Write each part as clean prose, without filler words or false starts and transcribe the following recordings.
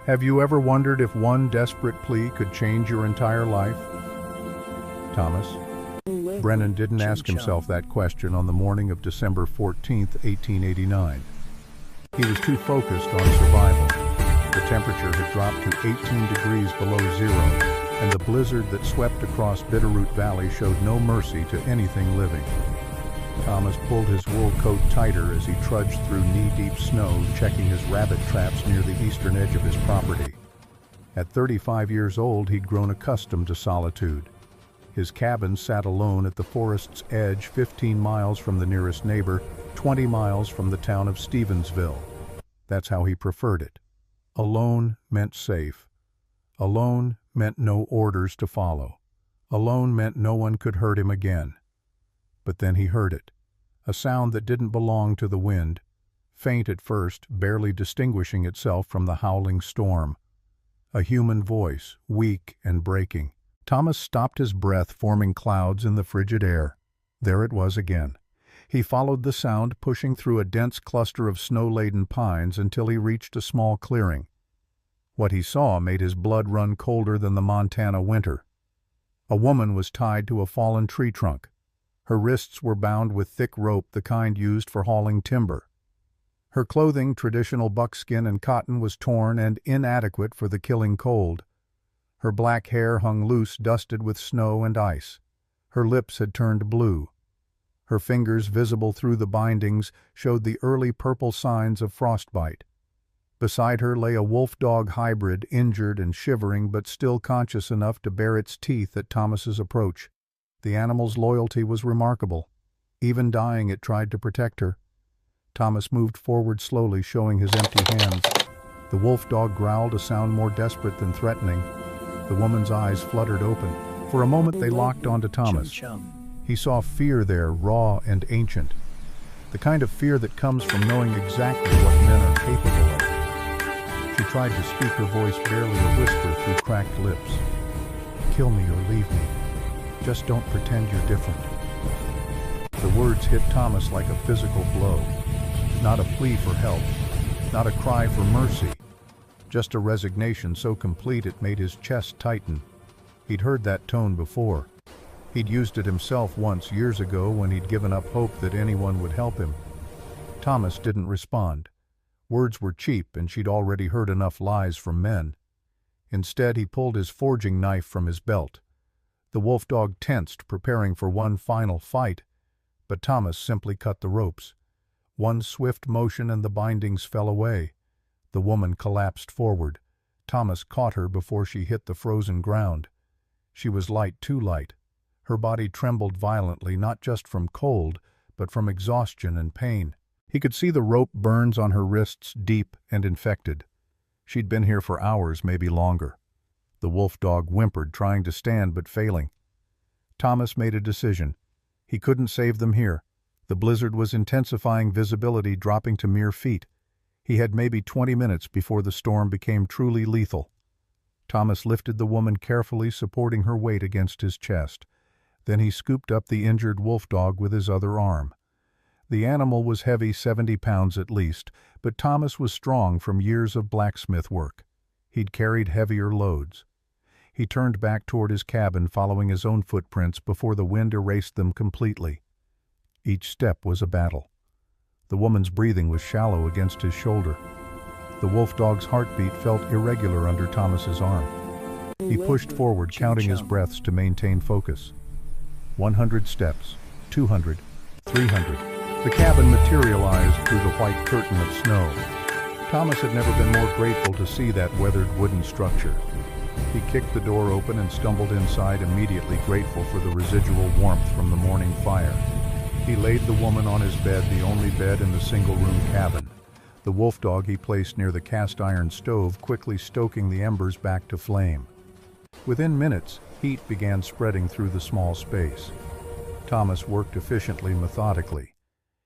Have you ever wondered if one desperate plea could change your entire life? Thomas. Brennan didn't ask himself that question on the morning of December 14, 1889. He was too focused on survival. The temperature had dropped to 18 degrees below zero, and the blizzard that swept across Bitterroot Valley showed no mercy to anything living. Thomas pulled his wool coat tighter as he trudged through knee-deep snow, checking his rabbit traps near the eastern edge of his property. At 35 years old, he'd grown accustomed to solitude. His cabin sat alone at the forest's edge, 15 miles from the nearest neighbor, 20 miles from the town of Stevensville. That's how he preferred it. Alone meant safe. Alone meant no orders to follow. Alone meant no one could hurt him again. But then he heard it, a sound that didn't belong to the wind, faint at first, barely distinguishing itself from the howling storm. A human voice, weak and breaking. Thomas stopped his breath, forming clouds in the frigid air. There it was again. He followed the sound, pushing through a dense cluster of snow-laden pines until he reached a small clearing. What he saw made his blood run colder than the Montana winter. A woman was tied to a fallen tree trunk. Her wrists were bound with thick rope, the kind used for hauling timber. Her clothing, traditional buckskin and cotton, was torn and inadequate for the killing cold. Her black hair hung loose, dusted with snow and ice. Her lips had turned blue. Her fingers, visible through the bindings, showed the early purple signs of frostbite. Beside her lay a wolf-dog hybrid, injured and shivering, but still conscious enough to bare its teeth at Thomas's approach. The animal's loyalty was remarkable. Even dying, it tried to protect her. Thomas moved forward slowly, showing his empty hands. The wolf-dog growled, a sound more desperate than threatening. The woman's eyes fluttered open. For a moment they locked onto Thomas. He saw fear there, raw and ancient. The kind of fear that comes from knowing exactly what men are capable of. She tried to speak, her voice barely a whisper through cracked lips. "Kill me or leave me. Just don't pretend you're different." The words hit Thomas like a physical blow. Not a plea for help, not a cry for mercy. Just a resignation so complete it made his chest tighten. He'd heard that tone before. He'd used it himself once, years ago, when he'd given up hope that anyone would help him. Thomas didn't respond. Words were cheap, and she'd already heard enough lies from men. Instead, he pulled his forging knife from his belt. The wolf-dog tensed, preparing for one final fight, but Thomas simply cut the ropes. One swift motion and the bindings fell away. The woman collapsed forward. Thomas caught her before she hit the frozen ground. She was light, too light. Her body trembled violently, not just from cold, but from exhaustion and pain. He could see the rope burns on her wrists, deep and infected. She'd been here for hours, maybe longer. The wolf-dog whimpered, trying to stand but failing. Thomas made a decision. He couldn't save them here. The blizzard was intensifying, visibility dropping to mere feet. He had maybe 20 minutes before the storm became truly lethal. Thomas lifted the woman carefully, supporting her weight against his chest. Then he scooped up the injured wolf-dog with his other arm. The animal was heavy, 70 pounds at least, but Thomas was strong from years of blacksmith work. He'd carried heavier loads. He turned back toward his cabin, following his own footprints before the wind erased them completely. Each step was a battle. The woman's breathing was shallow against his shoulder. The wolf-dog's heartbeat felt irregular under Thomas's arm. He pushed forward, counting his breaths to maintain focus. 100 steps, 200, 300. The cabin materialized through the white curtain of snow. Thomas had never been more grateful to see that weathered wooden structure. He kicked the door open and stumbled inside, immediately grateful for the residual warmth from the morning fire. He laid the woman on his bed, the only bed in the single-room cabin. The wolf-dog he placed near the cast-iron stove, quickly stoking the embers back to flame. Within minutes, heat began spreading through the small space. Thomas worked efficiently, methodically.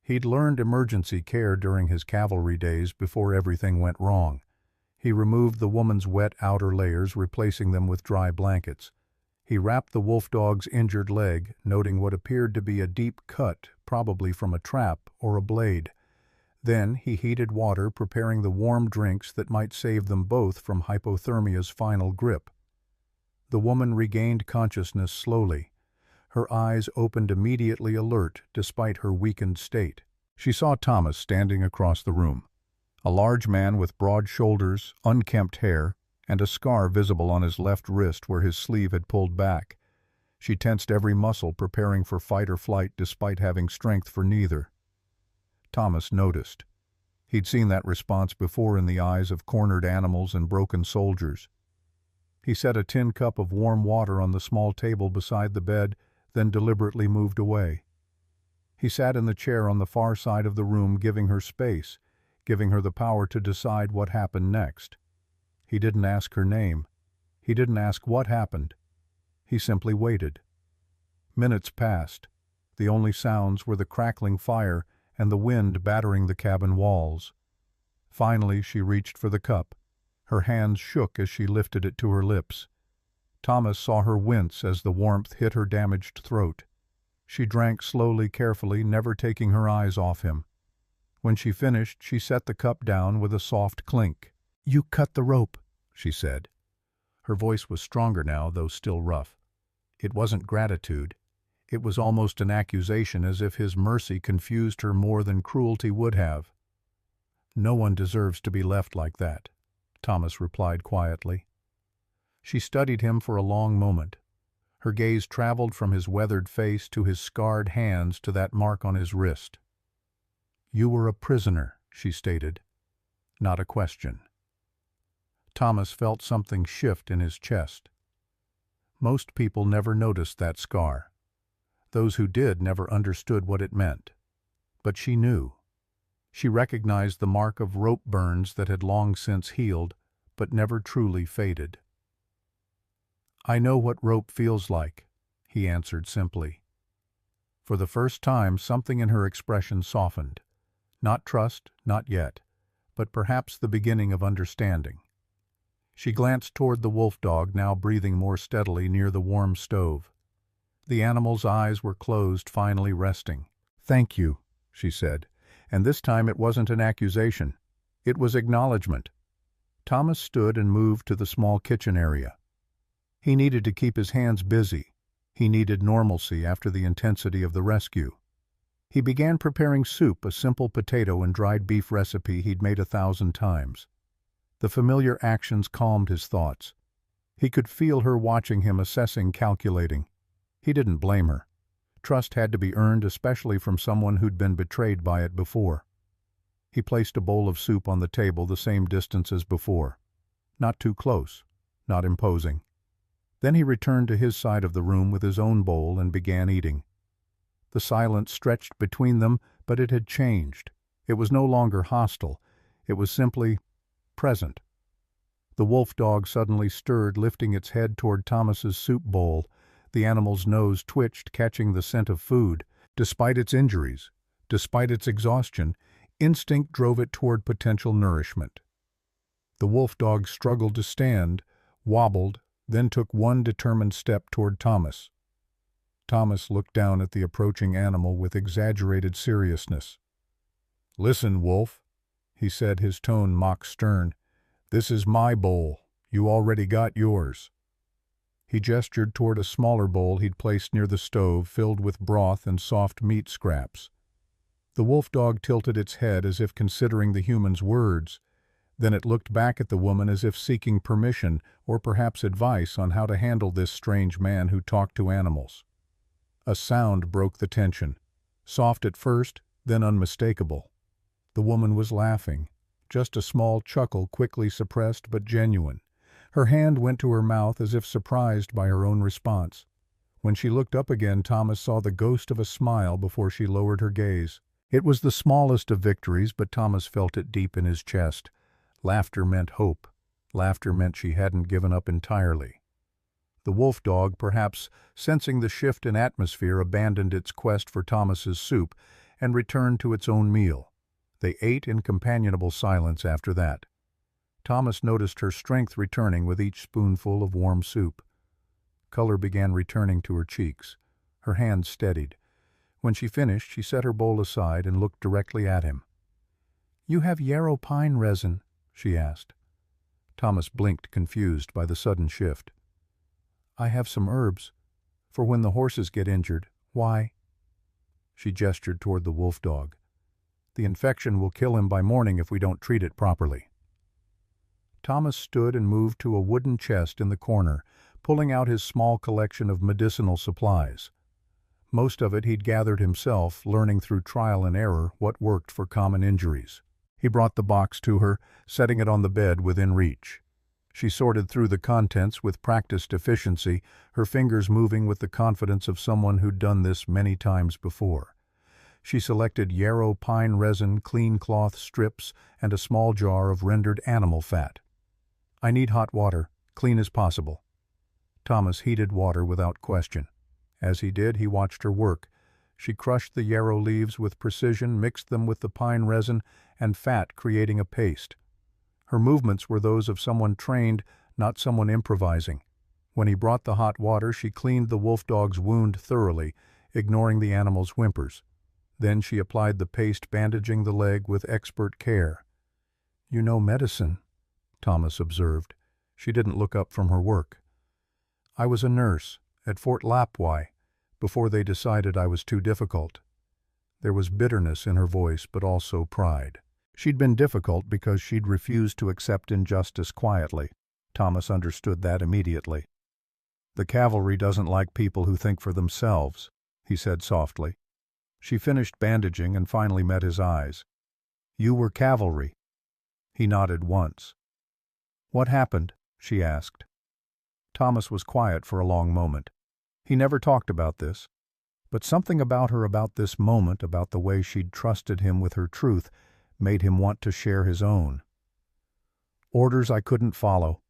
He'd learned emergency care during his cavalry days before everything went wrong. He removed the woman's wet outer layers, replacing them with dry blankets. He wrapped the wolf-dog's injured leg, noting what appeared to be a deep cut, probably from a trap or a blade. Then he heated water, preparing the warm drinks that might save them both from hypothermia's final grip. The woman regained consciousness slowly. Her eyes opened immediately, alert despite her weakened state. She saw Thomas standing across the room, a large man with broad shoulders, unkempt hair, and a scar visible on his left wrist where his sleeve had pulled back. She tensed every muscle, preparing for fight or flight despite having strength for neither. Thomas noticed. He'd seen that response before in the eyes of cornered animals and broken soldiers. He set a tin cup of warm water on the small table beside the bed, then deliberately moved away. He sat in the chair on the far side of the room, giving her space, giving her the power to decide what happened next. He didn't ask her name. He didn't ask what happened. He simply waited. Minutes passed. The only sounds were the crackling fire and the wind battering the cabin walls. Finally, she reached for the cup. Her hands shook as she lifted it to her lips. Thomas saw her wince as the warmth hit her damaged throat. She drank slowly, carefully, never taking her eyes off him. When she finished, she set the cup down with a soft clink. "You cut the rope," she said. Her voice was stronger now, though still rough. It wasn't gratitude. It was almost an accusation, as if his mercy confused her more than cruelty would have. "No one deserves to be left like that," Thomas replied quietly. She studied him for a long moment. Her gaze traveled from his weathered face to his scarred hands to that mark on his wrist. "You were a prisoner," she stated, not a question. Thomas felt something shift in his chest. Most people never noticed that scar. Those who did never understood what it meant. But she knew. She recognized the mark of rope burns that had long since healed, but never truly faded. "I know what rope feels like," he answered simply. For the first time, something in her expression softened. Not trust, not yet, but perhaps the beginning of understanding. She glanced toward the wolf dog, now breathing more steadily near the warm stove. The animal's eyes were closed, finally resting. "Thank you," she said, and this time it wasn't an accusation. It was acknowledgement. Thomas stood and moved to the small kitchen area. He needed to keep his hands busy. He needed normalcy after the intensity of the rescue. He began preparing soup, a simple potato and dried beef recipe he'd made 1,000 times. The familiar actions calmed his thoughts. He could feel her watching him, assessing, calculating. He didn't blame her. Trust had to be earned, especially from someone who'd been betrayed by it before. He placed a bowl of soup on the table, the same distance as before. Not too close, not imposing. Then he returned to his side of the room with his own bowl and began eating. The silence stretched between them, but it had changed. It was no longer hostile. It was simply present. The wolf dog suddenly stirred, lifting its head toward Thomas's soup bowl. The animal's nose twitched, catching the scent of food. Despite its injuries, despite its exhaustion, instinct drove it toward potential nourishment. The wolf dog struggled to stand, wobbled, then took one determined step toward Thomas. Thomas looked down at the approaching animal with exaggerated seriousness. "Listen, wolf," he said, his tone mock stern. "This is my bowl. You already got yours." He gestured toward a smaller bowl he'd placed near the stove, filled with broth and soft meat scraps. The wolf dog tilted its head as if considering the human's words. Then it looked back at the woman as if seeking permission or perhaps advice on how to handle this strange man who talked to animals. A sound broke the tension. Soft at first, then unmistakable. The woman was laughing. Just a small chuckle, quickly suppressed but genuine. Her hand went to her mouth as if surprised by her own response. When she looked up again, Thomas saw the ghost of a smile before she lowered her gaze. It was the smallest of victories, but Thomas felt it deep in his chest. Laughter meant hope. Laughter meant she hadn't given up entirely. The wolf dog, perhaps sensing the shift in atmosphere, abandoned its quest for Thomas's soup and returned to its own meal. They ate in companionable silence after that. Thomas noticed her strength returning with each spoonful of warm soup. Color began returning to her cheeks. Her hands steadied. When she finished, she set her bowl aside and looked directly at him. "You have yarrow pine resin?" she asked. Thomas blinked, confused by the sudden shift. "I have some herbs, for when the horses get injured. Why?" She gestured toward the wolf dog. "The infection will kill him by morning if we don't treat it properly." Thomas stood and moved to a wooden chest in the corner, pulling out his small collection of medicinal supplies. Most of it he'd gathered himself, learning through trial and error what worked for common injuries. He brought the box to her, setting it on the bed within reach. She sorted through the contents with practiced efficiency, her fingers moving with the confidence of someone who'd done this many times before. She selected yarrow pine resin, clean cloth strips, and a small jar of rendered animal fat. "I need hot water, clean as possible." Thomas heated water without question. As he did, he watched her work. She crushed the yarrow leaves with precision, mixed them with the pine resin and fat, creating a paste. Her movements were those of someone trained, not someone improvising. When he brought the hot water, she cleaned the wolf dog's wound thoroughly, ignoring the animal's whimpers. Then she applied the paste, bandaging the leg with expert care. "You know medicine," Thomas observed. She didn't look up from her work. "I was a nurse at Fort Lapwai before they decided I was too difficult." There was bitterness in her voice, but also pride. She'd been difficult because she'd refused to accept injustice quietly. Thomas understood that immediately. "The cavalry doesn't like people who think for themselves," he said softly. She finished bandaging and finally met his eyes. "You were cavalry." He nodded once. "What happened?" she asked. Thomas was quiet for a long moment. He never talked about this, but something about her, about this moment, about the way she'd trusted him with her truth, made him want to share his own. "Orders I couldn't follow.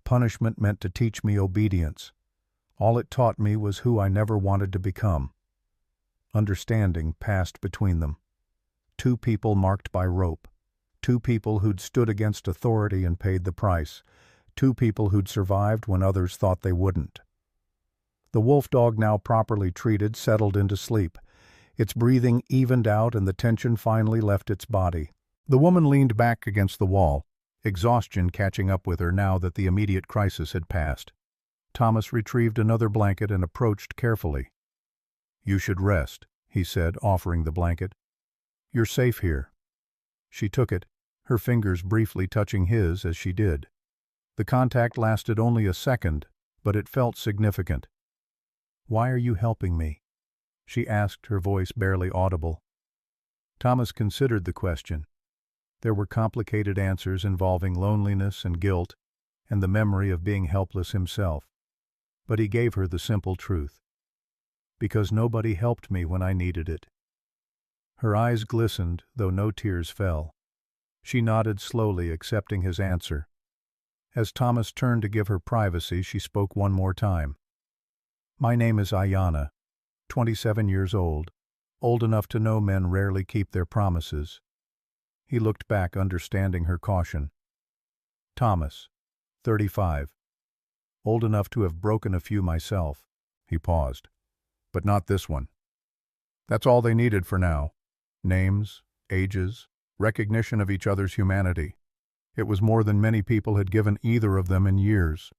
Punishment meant to teach me obedience. All it taught me was who I never wanted to become." Understanding passed between them. Two people marked by rope. Two people who'd stood against authority and paid the price. Two people who'd survived when others thought they wouldn't. The wolf dog, now properly treated, settled into sleep. Its breathing evened out and the tension finally left its body. The woman leaned back against the wall, exhaustion catching up with her now that the immediate crisis had passed. Thomas retrieved another blanket and approached carefully. "You should rest," he said, offering the blanket. "You're safe here." She took it, her fingers briefly touching his as she did. The contact lasted only a second, but it felt significant. "Why are you helping me?" she asked, her voice barely audible. Thomas considered the question. There were complicated answers involving loneliness and guilt, and the memory of being helpless himself. But he gave her the simple truth. "Because nobody helped me when I needed it." Her eyes glistened, though no tears fell. She nodded slowly, accepting his answer. As Thomas turned to give her privacy, she spoke one more time. "My name is Ayanna, 27 years old enough to know men rarely keep their promises." He looked back, understanding her caution. "Thomas, 35. Old enough to have broken a few myself." He paused. "But not this one." That's all they needed for now. Names, ages, recognition of each other's humanity. It was more than many people had given either of them in years.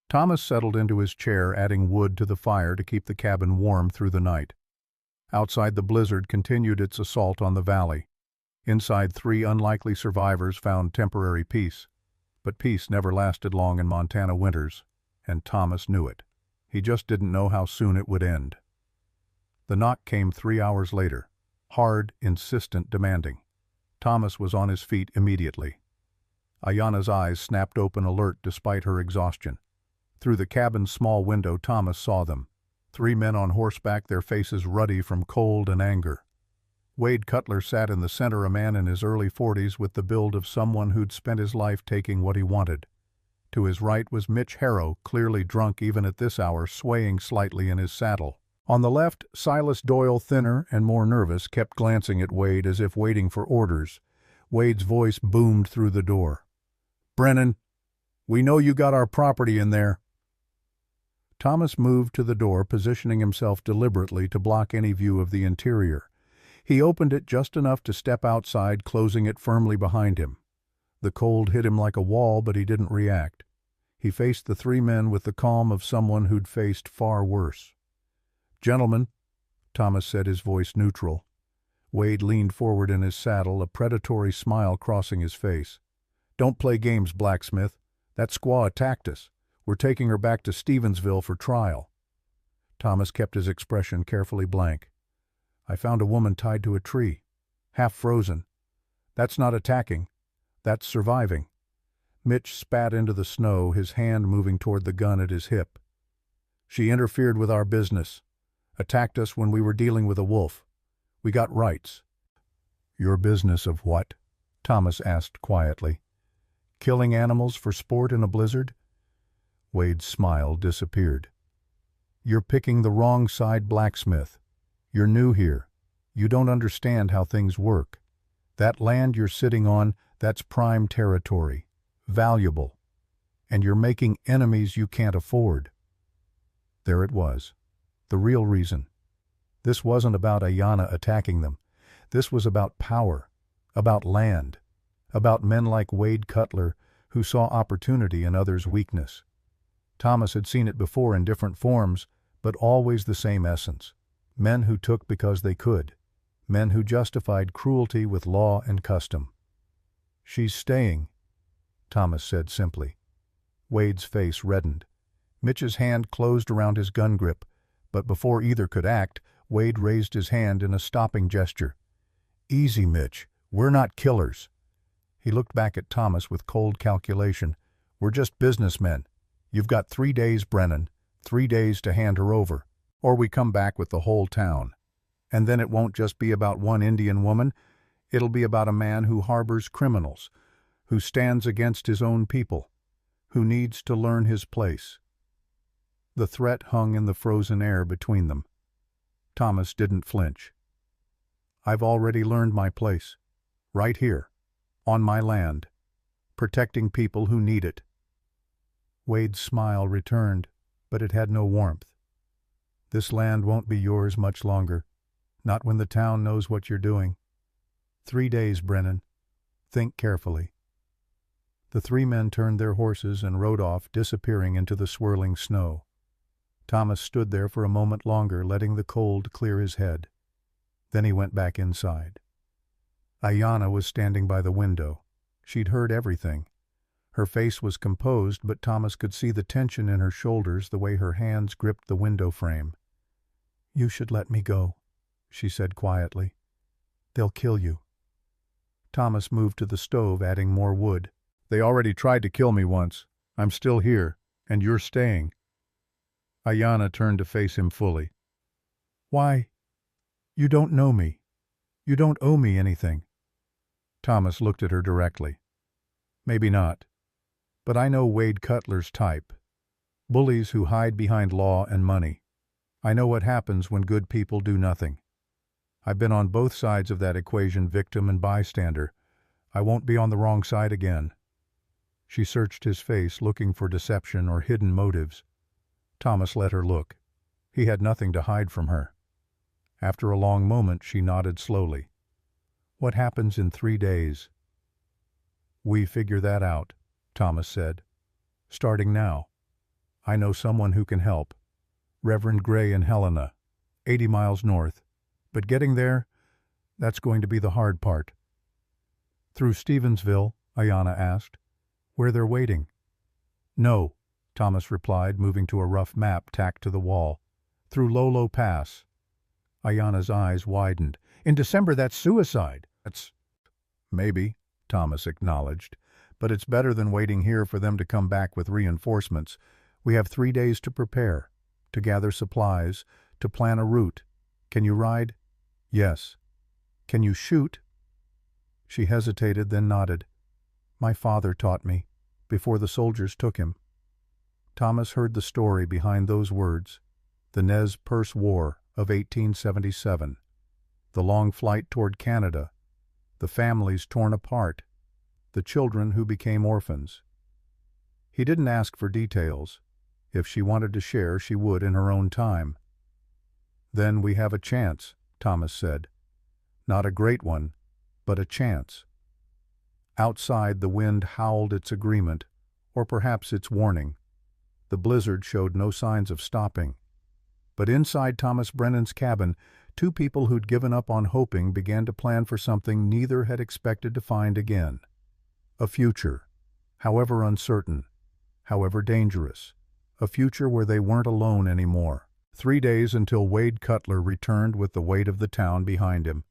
Thomas settled into his chair, adding wood to the fire to keep the cabin warm through the night. Outside, the blizzard continued its assault on the valley. Inside, 3 unlikely survivors found temporary peace. But peace never lasted long in Montana winters, and Thomas knew it. He just didn't know how soon it would end. The knock came 3 hours later. Hard, insistent, demanding. Thomas was on his feet immediately. Ayanna's eyes snapped open, alert despite her exhaustion. Through the cabin's small window, Thomas saw them. 3 men on horseback, their faces ruddy from cold and anger. Wade Cutler sat in the center, a man in his early 40s with the build of someone who'd spent his life taking what he wanted. To his right was Mitch Harrow, clearly drunk even at this hour, swaying slightly in his saddle. On the left, Silas Doyle, thinner and more nervous, kept glancing at Wade as if waiting for orders. Wade's voice boomed through the door. "Brennan, we know you got our property in there." Thomas moved to the door, positioning himself deliberately to block any view of the interior. He opened it just enough to step outside, closing it firmly behind him. The cold hit him like a wall, but he didn't react. He faced the three men with the calm of someone who'd faced far worse. "Gentlemen," Thomas said, his voice neutral. Wade leaned forward in his saddle, a predatory smile crossing his face. "Don't play games, Blacksmith. That squaw attacked us. We're taking her back to Stevensville for trial." Thomas kept his expression carefully blank. "I found a woman tied to a tree, half frozen. That's not attacking. That's surviving." Mitch spat into the snow, his hand moving toward the gun at his hip. "She interfered with our business. Attacked us when we were dealing with a wolf. We got rights." "Your business of what?" Thomas asked quietly. "Killing animals for sport in a blizzard?" Wade's smile disappeared. "You're picking the wrong side, Blacksmith. You're new here. You don't understand how things work. That land you're sitting on, that's prime territory. Valuable. And you're making enemies you can't afford." There it was. The real reason. This wasn't about Ayanna attacking them. This was about power, about land, about men like Wade Cutler who saw opportunity in others' weakness. Thomas had seen it before in different forms, but always the same essence. Men who took because they could. Men who justified cruelty with law and custom. "She's staying," Thomas said simply. Wade's face reddened. Mitch's hand closed around his gun grip, but before either could act, Wade raised his hand in a stopping gesture. "Easy, Mitch. We're not killers." He looked back at Thomas with cold calculation. "We're just businessmen. You've got 3 days, Brennan. 3 days to hand her over. Or we come back with the whole town. And then it won't just be about one Indian woman. It'll be about a man who harbors criminals, who stands against his own people, who needs to learn his place." The threat hung in the frozen air between them. Thomas didn't flinch. "I've already learned my place. Right here. On my land. Protecting people who need it." Wade's smile returned, but it had no warmth. "This land won't be yours much longer. Not when the town knows what you're doing. 3 days, Brennan. Think carefully." The three men turned their horses and rode off, disappearing into the swirling snow. Thomas stood there for a moment longer, letting the cold clear his head. Then he went back inside. Ayanna was standing by the window. She'd heard everything. Her face was composed, but Thomas could see the tension in her shoulders, the way her hands gripped the window frame. "You should let me go," she said quietly. "They'll kill you." Thomas moved to the stove, adding more wood. "They already tried to kill me once. I'm still here, and you're staying." Ayanna turned to face him fully. "Why? You don't know me. You don't owe me anything." Thomas looked at her directly. "Maybe not. But I know Wade Cutler's type. Bullies who hide behind law and money. I know what happens when good people do nothing. I've been on both sides of that equation, victim and bystander. I won't be on the wrong side again." She searched his face, looking for deception or hidden motives. Thomas let her look. He had nothing to hide from her. After a long moment, she nodded slowly. "What happens in 3 days?" "We figure that out," Thomas said. "Starting now. I know someone who can help. Reverend Gray in Helena, 80 miles north. But getting there, that's going to be the hard part." "Through Stevensville?" Ayanna asked. "Where they're waiting?" "No," Thomas replied, moving to a rough map tacked to the wall. "Through Lolo Pass." Ayanna's eyes widened. "In December, that's suicide." "That's—" "Maybe," Thomas acknowledged. "But it's better than waiting here for them to come back with reinforcements. We have 3 days to prepare, to gather supplies, to plan a route. Can you ride?" "Yes." "Can you shoot?" She hesitated, then nodded. "My father taught me, before the soldiers took him." Thomas heard the story behind those words, the Nez Perce War of 1877, the long flight toward Canada, the families torn apart, the children who became orphans. He didn't ask for details. If she wanted to share, she would in her own time. "Then we have a chance," Thomas said. Not a great one, but a chance. Outside, the wind howled its agreement, or perhaps its warning. The blizzard showed no signs of stopping. But inside Thomas Brennan's cabin, two people who'd given up on hoping began to plan for something neither had expected to find again. A future, however uncertain, however dangerous. A future where they weren't alone anymore. 3 days until Wade Cutler returned with the weight of the town behind him.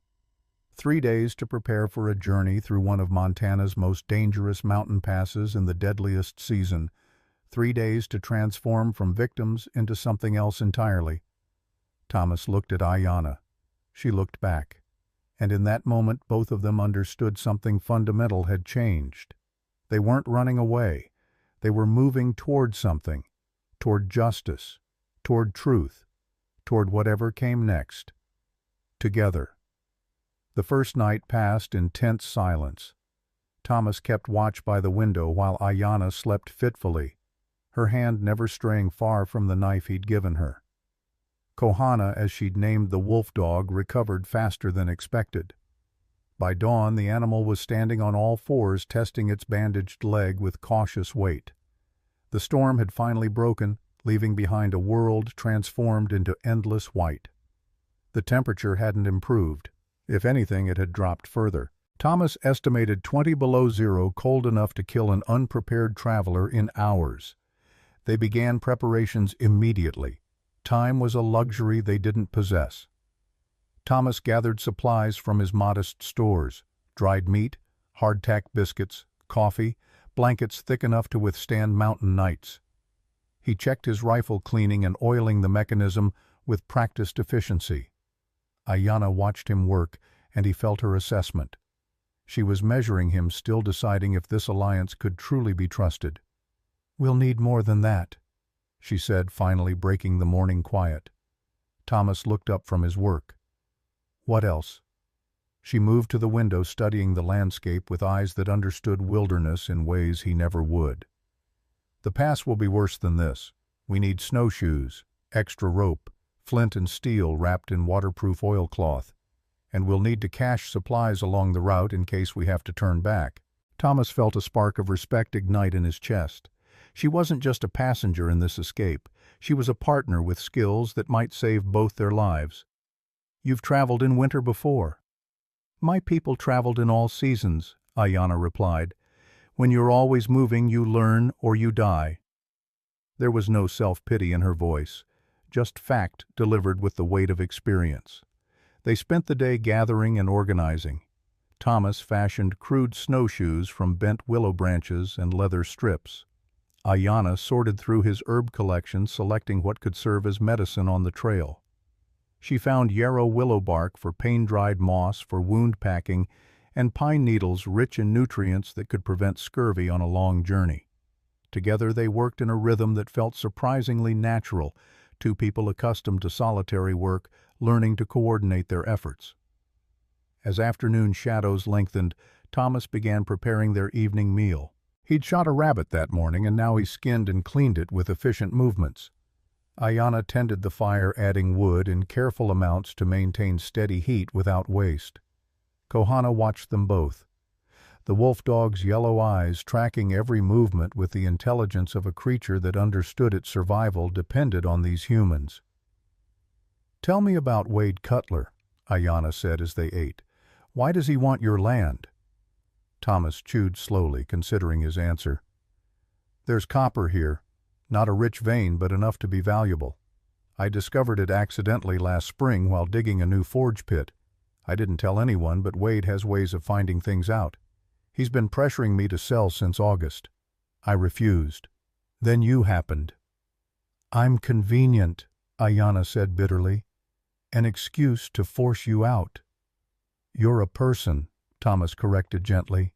3 days to prepare for a journey through one of Montana's most dangerous mountain passes in the deadliest season. 3 days to transform from victims into something else entirely. Thomas looked at Ayanna. She looked back. And in that moment, both of them understood something fundamental had changed. They weren't running away. They were moving toward something. Toward justice. Toward truth. Toward whatever came next. Together. The first night passed in tense silence. Thomas kept watch by the window while Ayanna slept fitfully, her hand never straying far from the knife he'd given her. Kohana, as she'd named the wolf dog, recovered faster than expected. By dawn, the animal was standing on all fours, testing its bandaged leg with cautious weight. The storm had finally broken, leaving behind a world transformed into endless white. The temperature hadn't improved. If anything, it had dropped further. Thomas estimated 20 below zero, cold enough to kill an unprepared traveler in hours. They began preparations immediately. Time was a luxury they didn't possess. Thomas gathered supplies from his modest stores: dried meat, hardtack biscuits, coffee, blankets thick enough to withstand mountain nights. He checked his rifle cleaning and oiling the mechanism with practiced efficiency. Ayanna watched him work, and he felt her assessment. She was measuring him, still deciding if this alliance could truly be trusted. "We'll need more than that," she said, finally breaking the morning quiet. Thomas looked up from his work. "What else?" She moved to the window, studying the landscape with eyes that understood wilderness in ways he never would. "The pass will be worse than this. We need snowshoes, extra rope, flint and steel wrapped in waterproof oilcloth, and we'll need to cache supplies along the route in case we have to turn back." Thomas felt a spark of respect ignite in his chest. She wasn't just a passenger in this escape. She was a partner with skills that might save both their lives. "You've traveled in winter before." "My people traveled in all seasons," Ayanna replied. "When you're always moving, you learn or you die." There was no self-pity in her voice, just fact delivered with the weight of experience. They spent the day gathering and organizing. Thomas fashioned crude snowshoes from bent willow branches and leather strips. Ayanna sorted through his herb collection, selecting what could serve as medicine on the trail. She found yarrow willow bark for pain-dried moss for wound packing, and pine needles rich in nutrients that could prevent scurvy on a long journey. Together they worked in a rhythm that felt surprisingly natural, two people accustomed to solitary work, learning to coordinate their efforts. As afternoon shadows lengthened, Thomas began preparing their evening meal. He'd shot a rabbit that morning, and now he skinned and cleaned it with efficient movements. Ayanna tended the fire, adding wood in careful amounts to maintain steady heat without waste. Kohana watched them both, the wolf dog's yellow eyes tracking every movement with the intelligence of a creature that understood its survival depended on these humans. "Tell me about Wade Cutler," Ayanna said as they ate. "Why does he want your land?" Thomas chewed slowly, considering his answer. "There's copper here. Not a rich vein, but enough to be valuable. I discovered it accidentally last spring while digging a new forge pit. I didn't tell anyone, but Wade has ways of finding things out. He's been pressuring me to sell since August. I refused. Then you happened." "I'm convenient," Ayanna said bitterly. "An excuse to force you out." "You're a person," Thomas corrected gently.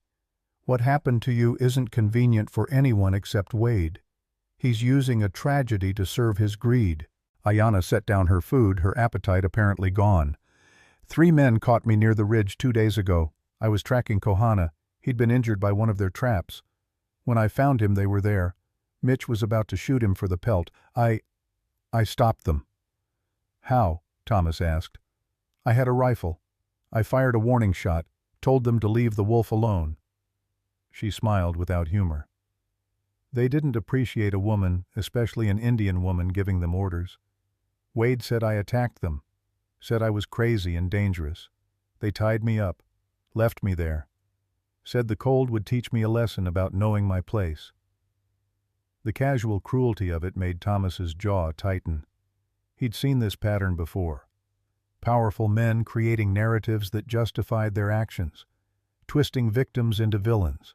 "What happened to you isn't convenient for anyone except Wade. He's using a tragedy to serve his greed." Ayanna set down her food, her appetite apparently gone. "3 men caught me near the ridge 2 days ago. I was tracking Kohana. He'd been injured by one of their traps. When I found him, they were there. Mitch was about to shoot him for the pelt. I stopped them." "How?" Thomas asked. "I had a rifle. I fired a warning shot, told them to leave the wolf alone." She smiled without humor. They didn't appreciate a woman, especially an Indian woman, giving them orders. Wade said I attacked them, said I was crazy and dangerous. They tied me up, left me there, said the cold would teach me a lesson about knowing my place. The casual cruelty of it made Thomas's jaw tighten. He'd seen this pattern before. Powerful men creating narratives that justified their actions, twisting victims into villains,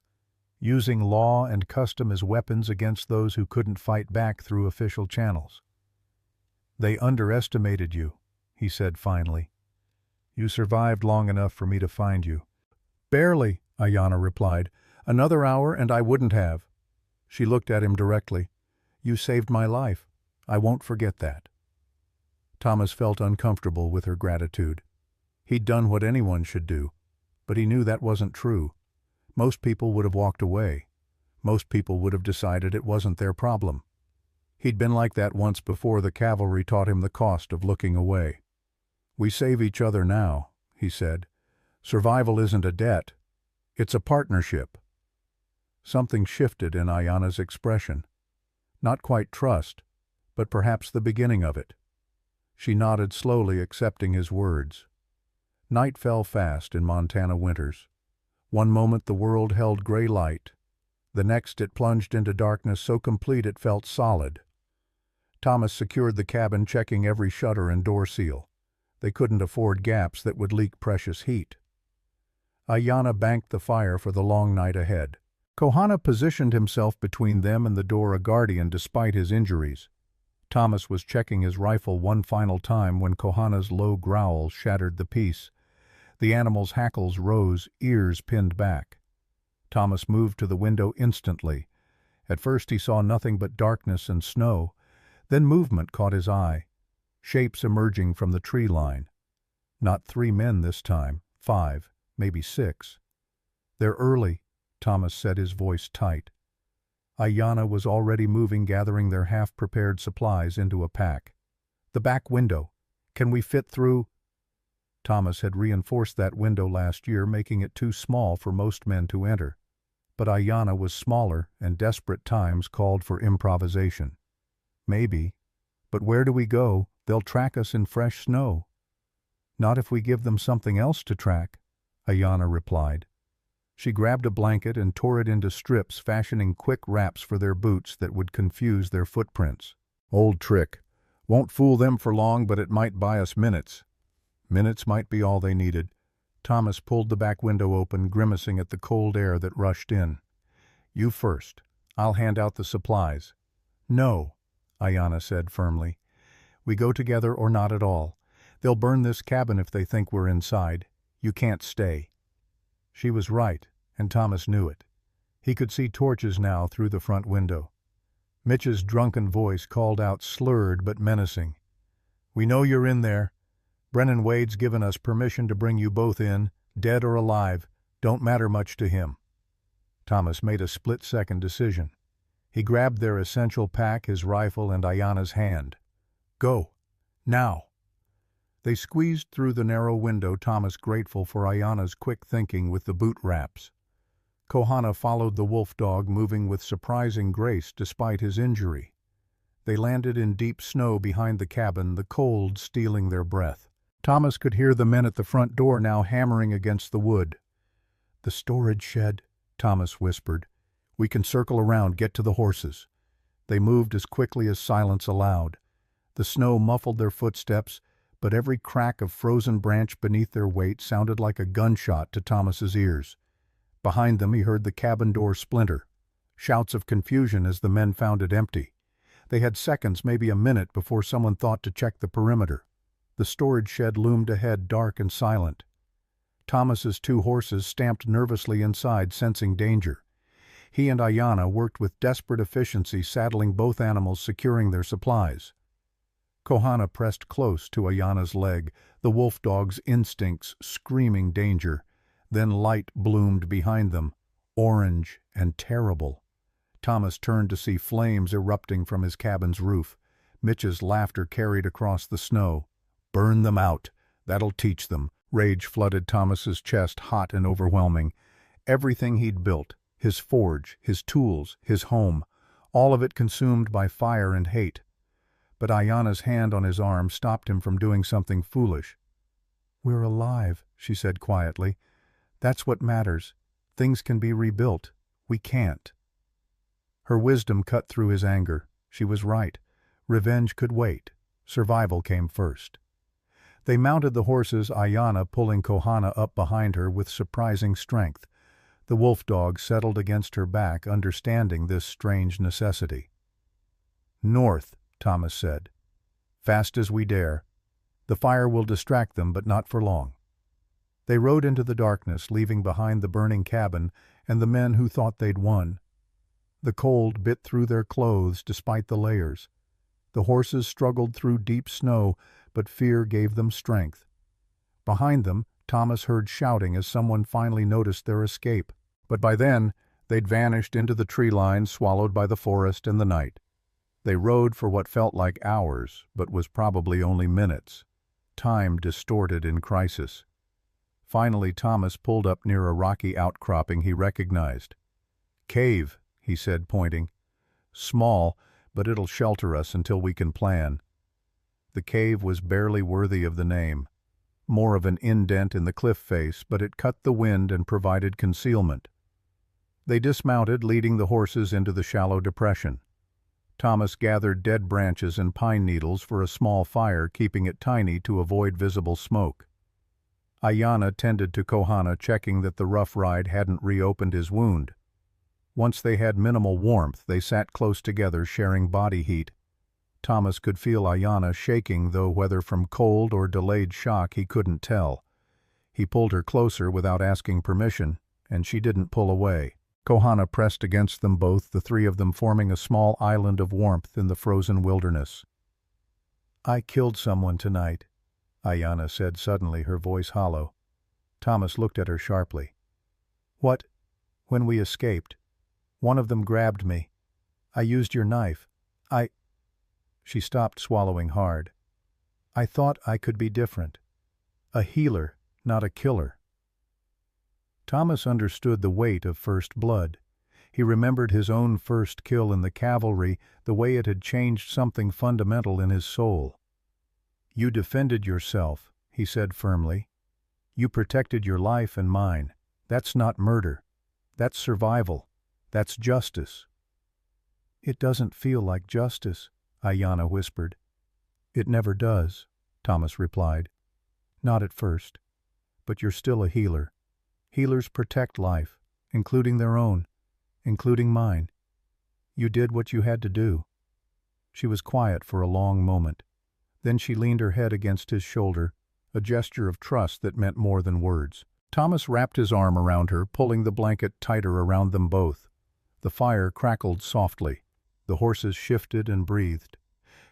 using law and custom as weapons against those who couldn't fight back through official channels. "They underestimated you," he said finally. "You survived long enough for me to find you." "Barely," Ayanna replied. "Another hour and I wouldn't have." She looked at him directly. "You saved my life. I won't forget that." Thomas felt uncomfortable with her gratitude. He'd done what anyone should do, but he knew that wasn't true. Most people would have walked away. Most people would have decided it wasn't their problem. He'd been like that once before the cavalry taught him the cost of looking away. "We save each other now," he said. "Survival isn't a debt. It's a partnership." Something shifted in Ayanna's expression. Not quite trust, but perhaps the beginning of it. She nodded slowly, accepting his words. Night fell fast in Montana winters. One moment the world held gray light. The next it plunged into darkness so complete it felt solid. Thomas secured the cabin, checking every shutter and door seal. They couldn't afford gaps that would leak precious heat. Ayanna banked the fire for the long night ahead. Kohana positioned himself between them and the door, a guardian despite his injuries. Thomas was checking his rifle one final time when Kohana's low growl shattered the peace. The animal's hackles rose, ears pinned back. Thomas moved to the window instantly. At first he saw nothing but darkness and snow. Then movement caught his eye, shapes emerging from the tree line. Not 3 men this time, 5, maybe 6. "They're early," Thomas said, his voice tight. Ayanna was already moving, gathering their half-prepared supplies into a pack. "The back window. Can we fit through?" Thomas had reinforced that window last year, making it too small for most men to enter. But Ayanna was smaller, and desperate times called for improvisation. "Maybe. But where do we go? They'll track us in fresh snow." "Not if we give them something else to track," Ayanna replied. She grabbed a blanket and tore it into strips, fashioning quick wraps for their boots that would confuse their footprints. "Old trick. Won't fool them for long, but it might buy us minutes." Minutes might be all they needed. Thomas pulled the back window open, grimacing at the cold air that rushed in. "You first. I'll hand out the supplies." "No," Ayanna said firmly. "We go together or not at all. They'll burn this cabin if they think we're inside. You can't stay." She was right, and Thomas knew it. He could see torches now through the front window. Mitch's drunken voice called out, slurred but menacing. "We know you're in there. Brennan Wade's given us permission to bring you both in, dead or alive. Don't matter much to him." Thomas made a split-second decision. He grabbed their essential pack, his rifle, and Ayanna's hand. "Go. Now." They squeezed through the narrow window, Thomas grateful for Ayanna's quick thinking with the boot wraps. Kohana followed the wolf dog, moving with surprising grace despite his injury. They landed in deep snow behind the cabin, the cold stealing their breath. Thomas could hear the men at the front door now hammering against the wood. "The storage shed," Thomas whispered. "We can circle around, get to the horses." They moved as quickly as silence allowed. The snow muffled their footsteps, but every crack of frozen branch beneath their weight sounded like a gunshot to Thomas's ears. Behind them he heard the cabin door splinter. Shouts of confusion as the men found it empty. They had seconds, maybe a minute, before someone thought to check the perimeter. The storage shed loomed ahead, dark and silent. Thomas's 2 horses stamped nervously inside, sensing danger. He and Ayanna worked with desperate efficiency, saddling both animals, securing their supplies. Kohana pressed close to Ayanna's leg, the wolf dog's instincts screaming danger. Then light bloomed behind them, orange and terrible. Thomas turned to see flames erupting from his cabin's roof. Mitch's laughter carried across the snow. "Burn them out. That'll teach them. Rage flooded Thomas's chest, hot and overwhelming. Everything he'd built, his forge, his tools, his home, all of it consumed by fire and hate. But Ayanna's hand on his arm stopped him from doing something foolish. "We're alive," she said quietly. "That's what matters. Things can be rebuilt. We can't." Her wisdom cut through his anger. She was right. Revenge could wait. Survival came first. They mounted the horses, Ayanna pulling Kohana up behind her with surprising strength. The wolf dog settled against her back, understanding this strange necessity. "North," Thomas said. "Fast as we dare. The fire will distract them, but not for long." They rode into the darkness, leaving behind the burning cabin and the men who thought they'd won. The cold bit through their clothes despite the layers. The horses struggled through deep snow, but fear gave them strength. Behind them, Thomas heard shouting as someone finally noticed their escape. But by then, they'd vanished into the tree line, swallowed by the forest and the night. They rode for what felt like hours, but was probably only minutes. Time distorted in crisis. Finally, Thomas pulled up near a rocky outcropping he recognized. "Cave," he said, pointing. "Small, but it'll shelter us until we can plan." The cave was barely worthy of the name. More of an indent in the cliff face, but it cut the wind and provided concealment. They dismounted, leading the horses into the shallow depression. Thomas gathered dead branches and pine needles for a small fire, keeping it tiny to avoid visible smoke. Ayanna tended to Kohana, checking that the rough ride hadn't reopened his wound. Once they had minimal warmth, they sat close together, sharing body heat. Thomas could feel Ayanna shaking, though whether from cold or delayed shock he couldn't tell. He pulled her closer without asking permission, and she didn't pull away. Kohana pressed against them both, the three of them forming a small island of warmth in the frozen wilderness. "I killed someone tonight," Ayanna said suddenly, her voice hollow. Thomas looked at her sharply. "What?" "When we escaped. One of them grabbed me. I used your knife. She stopped, swallowing hard. "I thought I could be different. A healer, not a killer." Thomas understood the weight of first blood. He remembered his own first kill in the cavalry, the way it had changed something fundamental in his soul. "You defended yourself," he said firmly. "You protected your life and mine. That's not murder. That's survival. That's justice." "It doesn't feel like justice," Ayanna whispered. "It never does," Thomas replied. "Not at first. But you're still a healer. Healers protect life, including their own, including mine. You did what you had to do." She was quiet for a long moment. Then she leaned her head against his shoulder, a gesture of trust that meant more than words. Thomas wrapped his arm around her, pulling the blanket tighter around them both. The fire crackled softly. The horses shifted and breathed.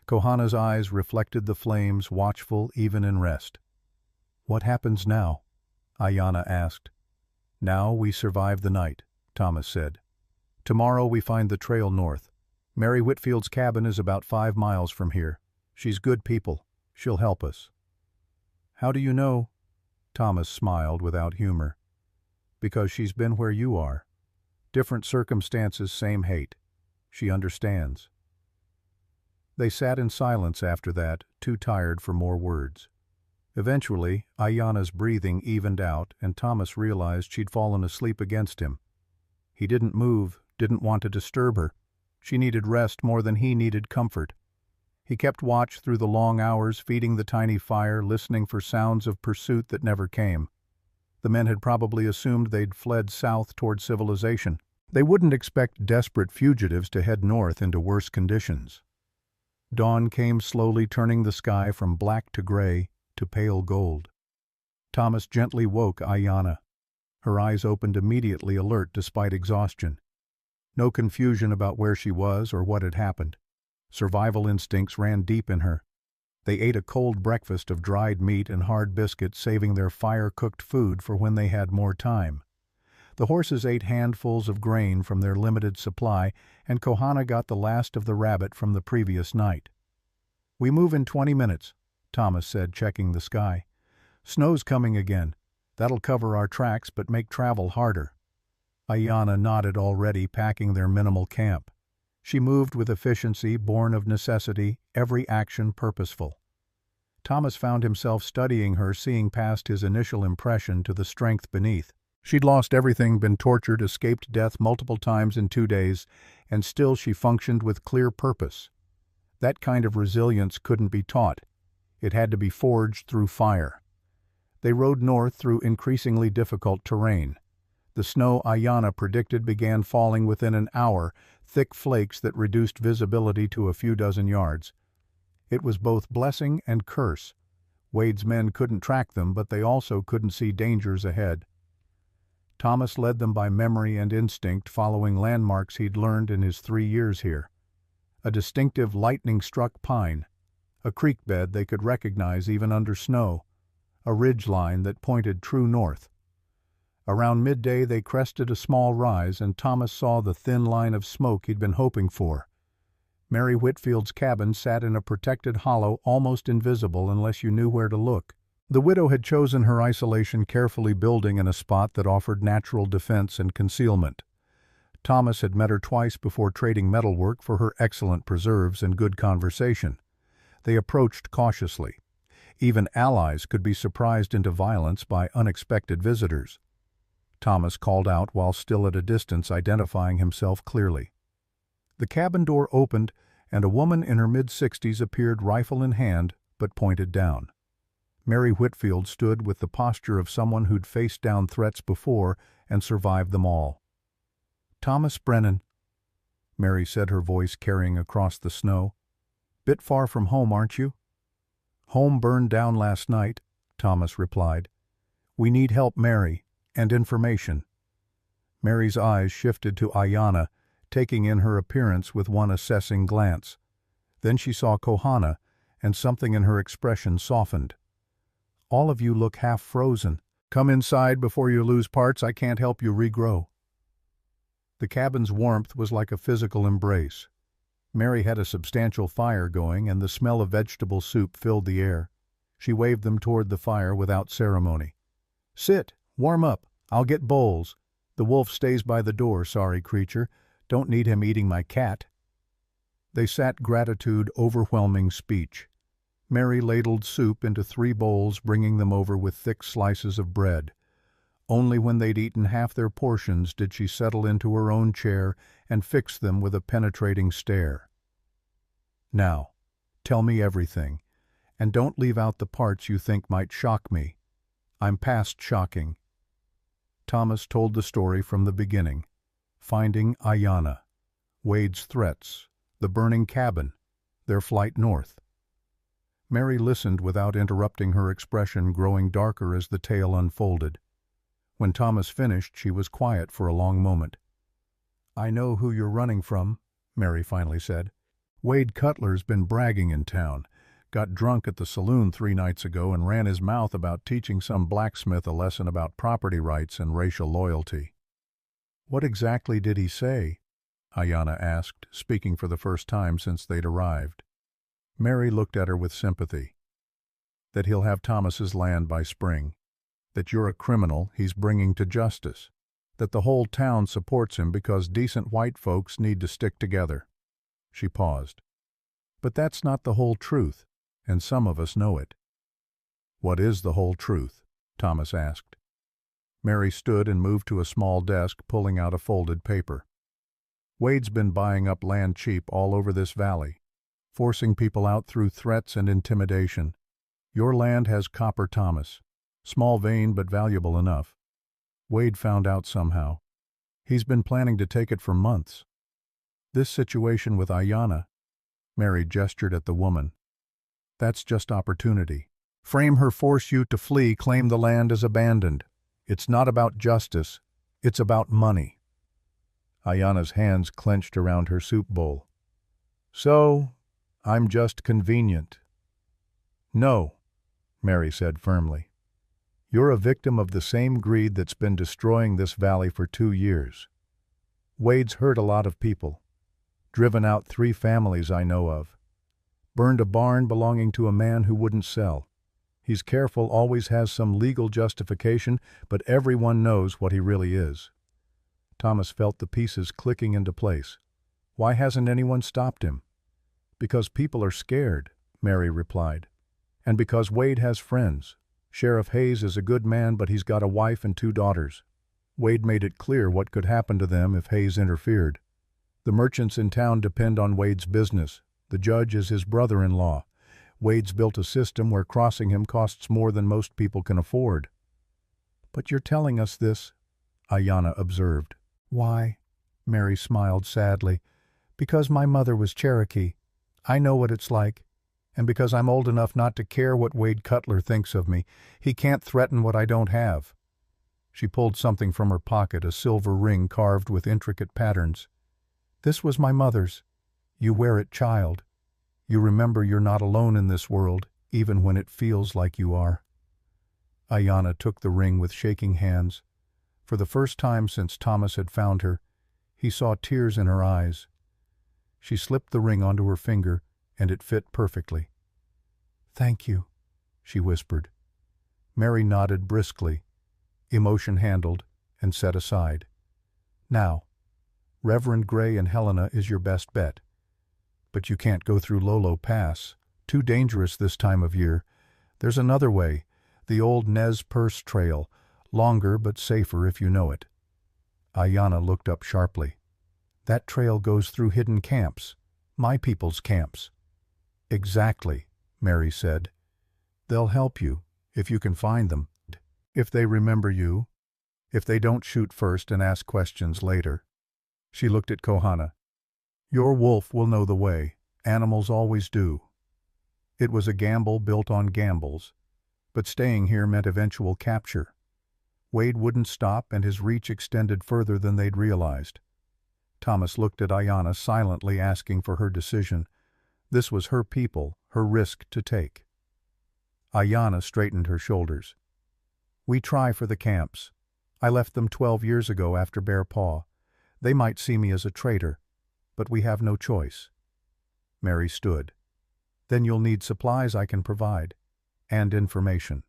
Kohana's eyes reflected the flames, watchful even in rest. "What happens now?" Ayanna asked. "Now we survive the night," Thomas said. "Tomorrow we find the trail north. Mary Whitfield's cabin is about 5 miles from here. She's good people. She'll help us." "How do you know?" Thomas smiled without humor. "Because she's been where you are. Different circumstances, same hate. She understands." They sat in silence after that, too tired for more words. Eventually, Ayanna's breathing evened out, and Thomas realized she'd fallen asleep against him. He didn't move, didn't want to disturb her. She needed rest more than he needed comfort. He kept watch through the long hours, feeding the tiny fire, listening for sounds of pursuit that never came. The men had probably assumed they'd fled south toward civilization. They wouldn't expect desperate fugitives to head north into worse conditions. Dawn came slowly, turning the sky from black to gray to pale gold. Thomas gently woke Ayanna. Her eyes opened immediately, alert despite exhaustion. No confusion about where she was or what had happened. Survival instincts ran deep in her. They ate a cold breakfast of dried meat and hard biscuits, saving their fire-cooked food for when they had more time. The horses ate handfuls of grain from their limited supply, and Kohana got the last of the rabbit from the previous night. "We move in 20 minutes, Thomas said, checking the sky. Snow's coming again. That'll cover our tracks but make travel harder. Ayana nodded, already packing their minimal camp. She moved with efficiency born of necessity, every action purposeful. Thomas found himself studying her, seeing past his initial impression to the strength beneath. She'd lost everything, been tortured, escaped death multiple times in 2 days, and still she functioned with clear purpose. That kind of resilience couldn't be taught. It had to be forged through fire. They rode north through increasingly difficult terrain. The snow Ayana predicted began falling within an hour, thick flakes that reduced visibility to a few dozen yards. It was both blessing and curse. Wade's men couldn't track them, but they also couldn't see dangers ahead. Thomas led them by memory and instinct, following landmarks he'd learned in his 3 years here. A distinctive lightning-struck pine, a creek bed they could recognize even under snow, a ridge line that pointed true north. Around midday they crested a small rise, and Thomas saw the thin line of smoke he'd been hoping for. Mary Whitfield's cabin sat in a protected hollow, almost invisible unless you knew where to look. The widow had chosen her isolation carefully, building in a spot that offered natural defense and concealment. Thomas had met her twice before, trading metalwork for her excellent preserves and good conversation. They approached cautiously. Even allies could be surprised into violence by unexpected visitors. Thomas called out while still at a distance, identifying himself clearly. The cabin door opened, and a woman in her mid-60s appeared, rifle in hand, but pointed down. Mary Whitfield stood with the posture of someone who'd faced down threats before and survived them all. "Thomas Brennan," Mary said, her voice carrying across the snow. "Bit far from home, aren't you?" "Home burned down last night," Thomas replied. "We need help, Mary, and information." Mary's eyes shifted to Ayana, taking in her appearance with one assessing glance. Then she saw Kohana, and something in her expression softened. "All of you look half frozen. Come inside before you lose parts. I can't help you regrow." The cabin's warmth was like a physical embrace. Mary had a substantial fire going, and the smell of vegetable soup filled the air. She waved them toward the fire without ceremony. "Sit, warm up. I'll get bowls. The wolf stays by the door, sorry creature. Don't need him eating my cat." They sat, gratitude overwhelming speech. Mary ladled soup into 3 bowls, bringing them over with thick slices of bread. Only when they'd eaten half their portions did she settle into her own chair and fix them with a penetrating stare. "Now, tell me everything, and don't leave out the parts you think might shock me. I'm past shocking." Thomas told the story from the beginning. Finding Ayana, Wade's threats, the burning cabin, their flight north. Mary listened without interrupting, her expression growing darker as the tale unfolded. When Thomas finished, she was quiet for a long moment. "I know who you're running from," Mary finally said. "Wade Cutler's been bragging in town. Got drunk at the saloon 3 nights ago and ran his mouth about teaching some blacksmith a lesson about property rights and racial loyalty." "What exactly did he say?" Ayana asked, speaking for the first time since they'd arrived. Mary looked at her with sympathy. "That he'll have Thomas's land by spring. That you're a criminal he's bringing to justice. That the whole town supports him because decent white folks need to stick together." She paused. "But that's not the whole truth, and some of us know it." "What is the whole truth?" Thomas asked. Mary stood and moved to a small desk, pulling out a folded paper. "Wade's been buying up land cheap all over this valley, forcing people out through threats and intimidation. Your land has copper, Thomas. Small vein, but valuable enough. Wade found out somehow. He's been planning to take it for months. This situation with Ayana," Mary gestured at the woman, "that's just opportunity. Frame her, force you to flee, claim the land as abandoned. It's not about justice, it's about money." Ayana's hands clenched around her soup bowl. "So, I'm just convenient." "No," Mary said firmly. "You're a victim of the same greed that's been destroying this valley for 2 years. Wade's hurt a lot of people. Driven out 3 families I know of. Burned a barn belonging to a man who wouldn't sell. He's careful, always has some legal justification, but everyone knows what he really is. Thomas felt the pieces clicking into place. Why hasn't anyone stopped him? Because people are scared, Mary replied. And because Wade has friends. Sheriff Hayes is a good man, but he's got a wife and 2 daughters. Wade made it clear what could happen to them if Hayes interfered. The merchants in town depend on Wade's business. The judge is his brother-in-law. Wade's built a system where crossing him costs more than most people can afford. But you're telling us this, Ayanna observed. Why? Mary smiled sadly. Because my mother was Cherokee. I know what it's like. And because I'm old enough not to care what Wade Cutler thinks of me, he can't threaten what I don't have. She pulled something from her pocket, a silver ring carved with intricate patterns. This was my mother's. You wear it, child. You remember you're not alone in this world, even when it feels like you are. Ayanna took the ring with shaking hands. For the first time since Thomas had found her, he saw tears in her eyes. She slipped the ring onto her finger, and it fit perfectly. Thank you, she whispered. Mary nodded briskly, emotion handled and set aside. Now, Reverend Gray and Helena is your best bet. But you can't go through Lolo Pass. Too dangerous this time of year. There's another way, the old Nez Perce Trail, longer but safer if you know it. Ayanna looked up sharply. That trail goes through hidden camps, my people's camps. Exactly, Mary said. They'll help you, if you can find them. If they remember you, if they don't shoot first and ask questions later. She looked at Kohana. Your wolf will know the way. Animals always do. It was a gamble built on gambles, but staying here meant eventual capture. Wade wouldn't stop, and his reach extended further than they'd realized. Thomas looked at Ayanna, silently asking for her decision. This was her people, her risk to take. Ayanna straightened her shoulders. We try for the camps. I left them 12 years ago after Bear Paw. They might see me as a traitor, but we have no choice. Mary stood. Then you'll need supplies I can provide, and information.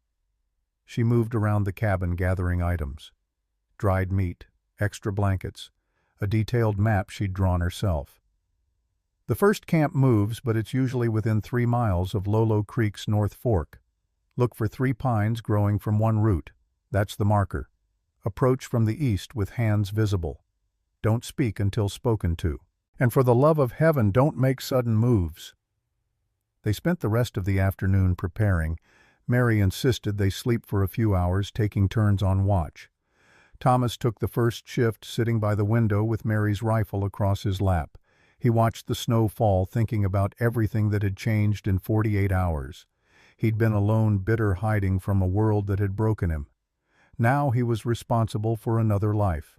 She moved around the cabin gathering items. Dried meat, extra blankets, a detailed map she'd drawn herself. The first camp moves, but it's usually within 3 miles of Lolo Creek's North Fork. Look for 3 pines growing from one root. That's the marker. Approach from the east with hands visible. Don't speak until spoken to. And for the love of heaven, don't make sudden moves. They spent the rest of the afternoon preparing. Mary insisted they sleep for a few hours, taking turns on watch. Thomas took the first shift, sitting by the window with Mary's rifle across his lap. He watched the snow fall, thinking about everything that had changed in 48 hours. He'd been alone, bitter, hiding from a world that had broken him. Now he was responsible for another life,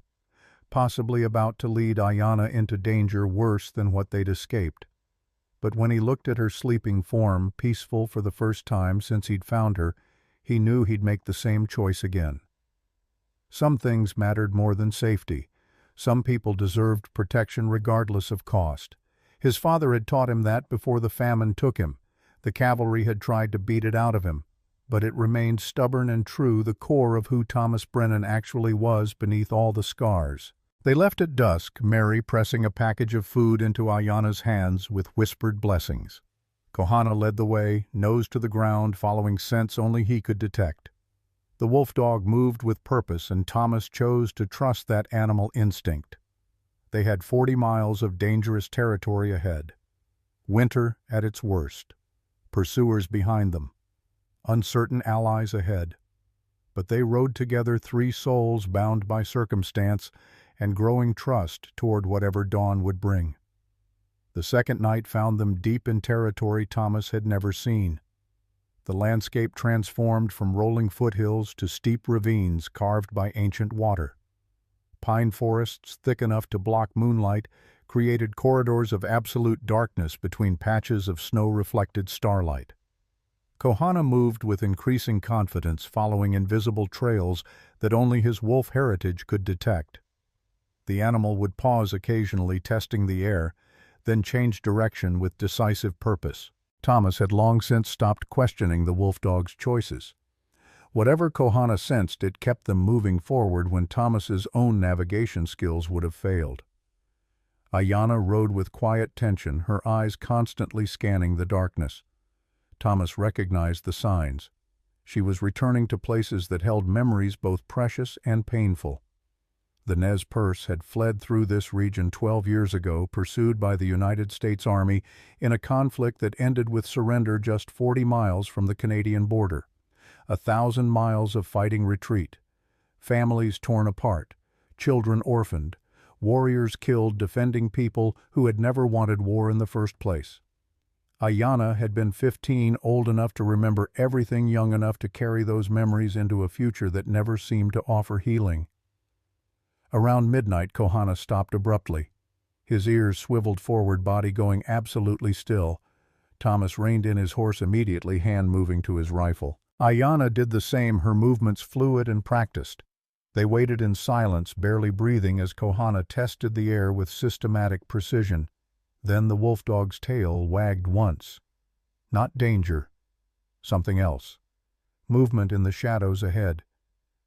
possibly about to lead Ayanna into danger worse than what they'd escaped. But when he looked at her sleeping form, peaceful for the first time since he'd found her, he knew he'd make the same choice again. Some things mattered more than safety. Some people deserved protection regardless of cost. His father had taught him that before the famine took him. The cavalry had tried to beat it out of him, but it remained stubborn and true, the core of who Thomas Brennan actually was beneath all the scars. They left at dusk, Mary pressing a package of food into Ayanna's hands with whispered blessings. Kohana led the way, nose to the ground, following scents only he could detect. The wolf dog moved with purpose, and Thomas chose to trust that animal instinct. They had 40 miles of dangerous territory ahead. Winter at its worst. Pursuers behind them. Uncertain allies ahead. But they rode together, 3 souls bound by circumstance and growing trust toward whatever dawn would bring. The second night found them deep in territory Thomas had never seen. The landscape transformed from rolling foothills to steep ravines carved by ancient water. Pine forests, thick enough to block moonlight, created corridors of absolute darkness between patches of snow-reflected starlight. Kohana moved with increasing confidence, following invisible trails that only his wolf heritage could detect. The animal would pause occasionally, testing the air, then change direction with decisive purpose. Thomas had long since stopped questioning the wolf dog's choices. Whatever Kohana sensed, it kept them moving forward when Thomas's own navigation skills would have failed. Ayana rode with quiet tension, her eyes constantly scanning the darkness. Thomas recognized the signs. She was returning to places that held memories both precious and painful. The Nez Perce had fled through this region 12 years ago, pursued by the United States Army in a conflict that ended with surrender just 40 miles from the Canadian border. 1,000 miles of fighting retreat. Families torn apart, children orphaned, warriors killed defending people who had never wanted war in the first place. Ayana had been 15, old enough to remember everything, young enough to carry those memories into a future that never seemed to offer healing. Around midnight, Kohana stopped abruptly. His ears swiveled forward, body going absolutely still. Thomas reined in his horse immediately, hand moving to his rifle. Ayana did the same, her movements fluid and practiced. They waited in silence, barely breathing, as Kohana tested the air with systematic precision. Then the wolf dog's tail wagged once. Not danger. Something else. Movement in the shadows ahead.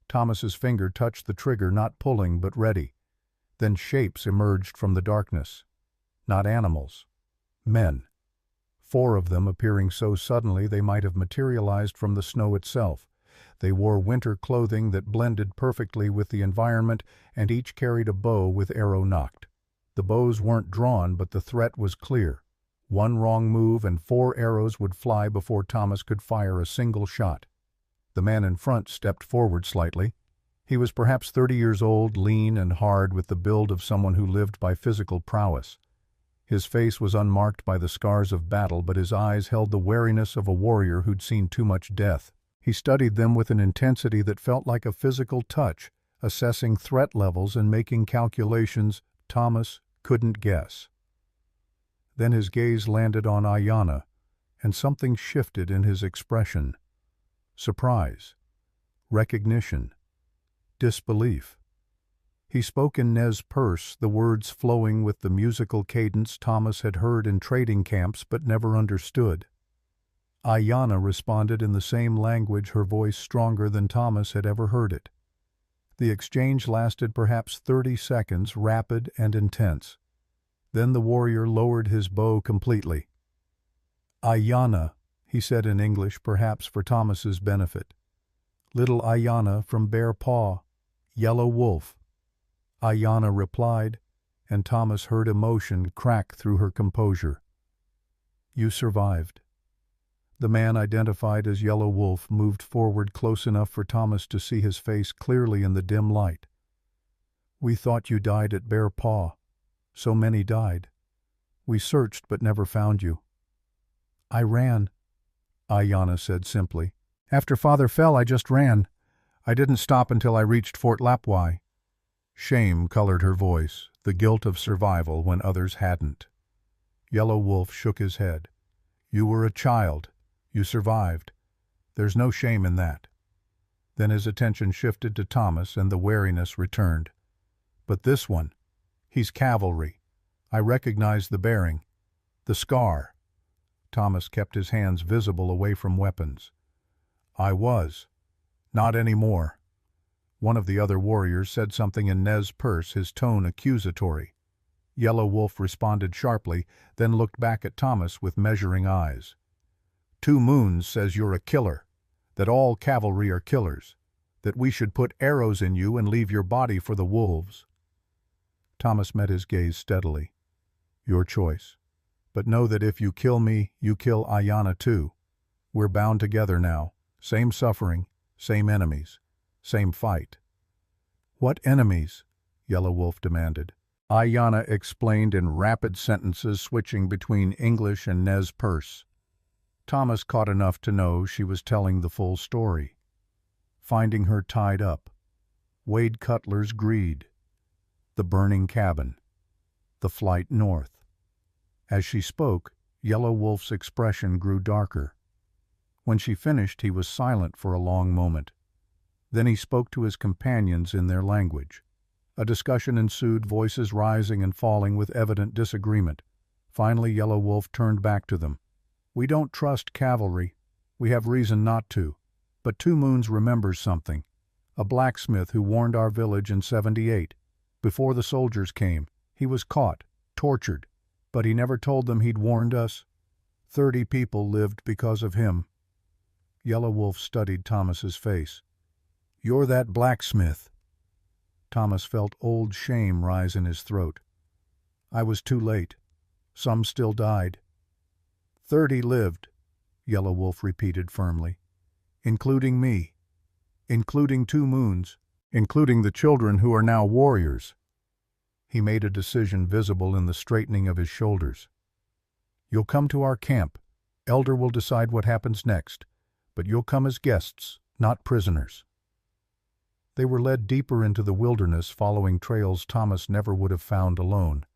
Thomas's finger touched the trigger, not pulling, but ready. Then shapes emerged from the darkness. Not animals. Men. 4 of them, appearing so suddenly they might have materialized from the snow itself. They wore winter clothing that blended perfectly with the environment, and each carried a bow with arrow nocked. The bows weren't drawn, but the threat was clear. One wrong move and 4 arrows would fly before Thomas could fire a single shot. The man in front stepped forward slightly. He was perhaps 30 years old, lean and hard, with the build of someone who lived by physical prowess. His face was unmarked by the scars of battle, but his eyes held the wariness of a warrior who'd seen too much death. He studied them with an intensity that felt like a physical touch, assessing threat levels and making calculations Thomas couldn't guess. Then his gaze landed on Ayana, and something shifted in his expression. Surprise, recognition, disbelief. He spoke in Nez Perce, the words flowing with the musical cadence Thomas had heard in trading camps but never understood. Ayana responded in the same language, her voice stronger than Thomas had ever heard it. The exchange lasted perhaps 30 seconds, rapid and intense. Then the warrior lowered his bow completely. "Ayana," he said in English, perhaps for Thomas's benefit. "Little Ayana from Bear Paw, Yellow Wolf." Ayana replied, and Thomas heard emotion crack through her composure. "You survived." The man identified as Yellow Wolf moved forward close enough for Thomas to see his face clearly in the dim light. "We thought you died at Bear Paw. So many died. We searched but never found you." "I ran," Ayana said simply. "After Father fell, I just ran. I didn't stop until I reached Fort Lapwai." Shame colored her voice, the guilt of survival when others hadn't. Yellow Wolf shook his head. "You were a child. You survived. There's no shame in that." Then his attention shifted to Thomas and the wariness returned. "But this one, he's cavalry. I recognize the bearing. The scar." Thomas kept his hands visible away from weapons. "I was. Not anymore." One of the other warriors said something in Nez Perce, his tone accusatory. Yellow Wolf responded sharply, then looked back at Thomas with measuring eyes. "Two Moons says you're a killer, that all cavalry are killers, that we should put arrows in you and leave your body for the wolves." Thomas met his gaze steadily. "Your choice. But know that if you kill me, you kill Ayana too. We're bound together now. Same suffering, same enemies, same fight." "What enemies?" Yellow Wolf demanded. Ayana explained in rapid sentences, switching between English and Nez Perce. Thomas caught enough to know she was telling the full story. Finding her tied up, Wade Cutler's greed, the burning cabin, the flight north. As she spoke, Yellow Wolf's expression grew darker. When she finished, he was silent for a long moment. Then he spoke to his companions in their language. A discussion ensued, voices rising and falling with evident disagreement. Finally, Yellow Wolf turned back to them. We don't trust cavalry. We have reason not to. But Two Moons remembers something. A blacksmith who warned our village in '78. Before the soldiers came, he was caught, tortured, but he never told them he'd warned us. 30 people lived because of him." Yellow Wolf studied Thomas's face. "You're that blacksmith." Thomas felt old shame rise in his throat. "I was too late. Some still died." 30 lived, Yellow Wolf repeated firmly. "Including me. Including Two Moons. Including the children who are now warriors." He made a decision visible in the straightening of his shoulders. "You'll come to our camp. Elder will decide what happens next, but you'll come as guests, not prisoners." They were led deeper into the wilderness, following trails Thomas never would have found alone.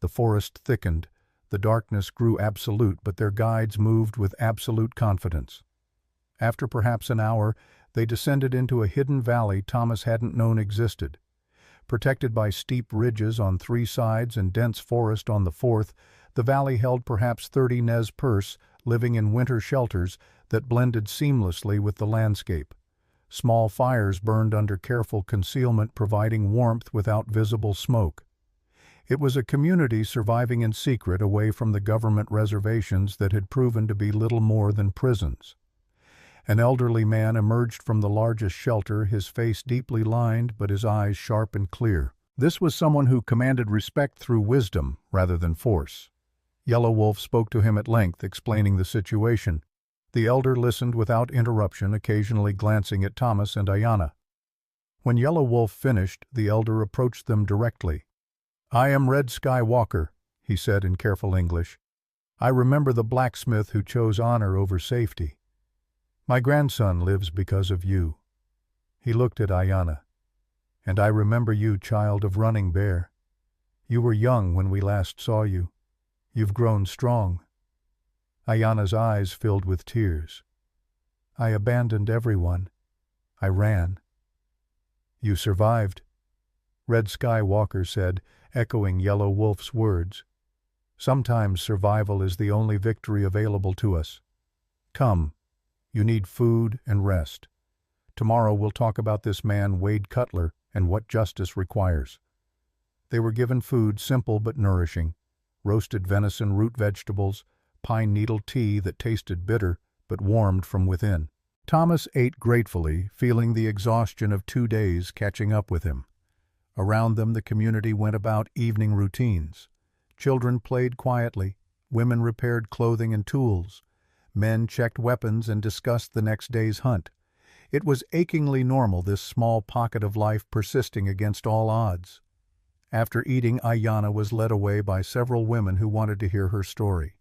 The forest thickened, the darkness grew absolute, but their guides moved with absolute confidence. After perhaps an hour, they descended into a hidden valley Thomas hadn't known existed. Protected by steep ridges on 3 sides and dense forest on the 4th, the valley held perhaps 30 Nez Perce living in winter shelters that blended seamlessly with the landscape. Small fires burned under careful concealment, providing warmth without visible smoke. It was a community surviving in secret away from the government reservations that had proven to be little more than prisons. An elderly man emerged from the largest shelter, his face deeply lined but his eyes sharp and clear. This was someone who commanded respect through wisdom rather than force. Yellow Wolf spoke to him at length, explaining the situation. The elder listened without interruption, occasionally glancing at Thomas and Ayanna. When Yellow Wolf finished, the elder approached them directly. "I am Red Skywalker," he said in careful English. "I remember the blacksmith who chose honor over safety. My grandson lives because of you." He looked at Ayanna. "And I remember you, child of Running Bear. You were young when we last saw you. You've grown strong." Ayanna's eyes filled with tears. "I abandoned everyone. I ran." "You survived," Red Skywalker said, echoing Yellow Wolf's words. "Sometimes survival is the only victory available to us. Come. You need food and rest. Tomorrow we'll talk about this man, Wade Cutler, and what justice requires." They were given food, simple but nourishing. Roasted venison, root vegetables, pine needle tea that tasted bitter but warmed from within. Thomas ate gratefully, feeling the exhaustion of 2 days catching up with him. Around them the community went about evening routines. Children played quietly, women repaired clothing and tools. Men checked weapons and discussed the next day's hunt. It was achingly normal, this small pocket of life persisting against all odds. After eating, Ayanna was led away by several women who wanted to hear her story.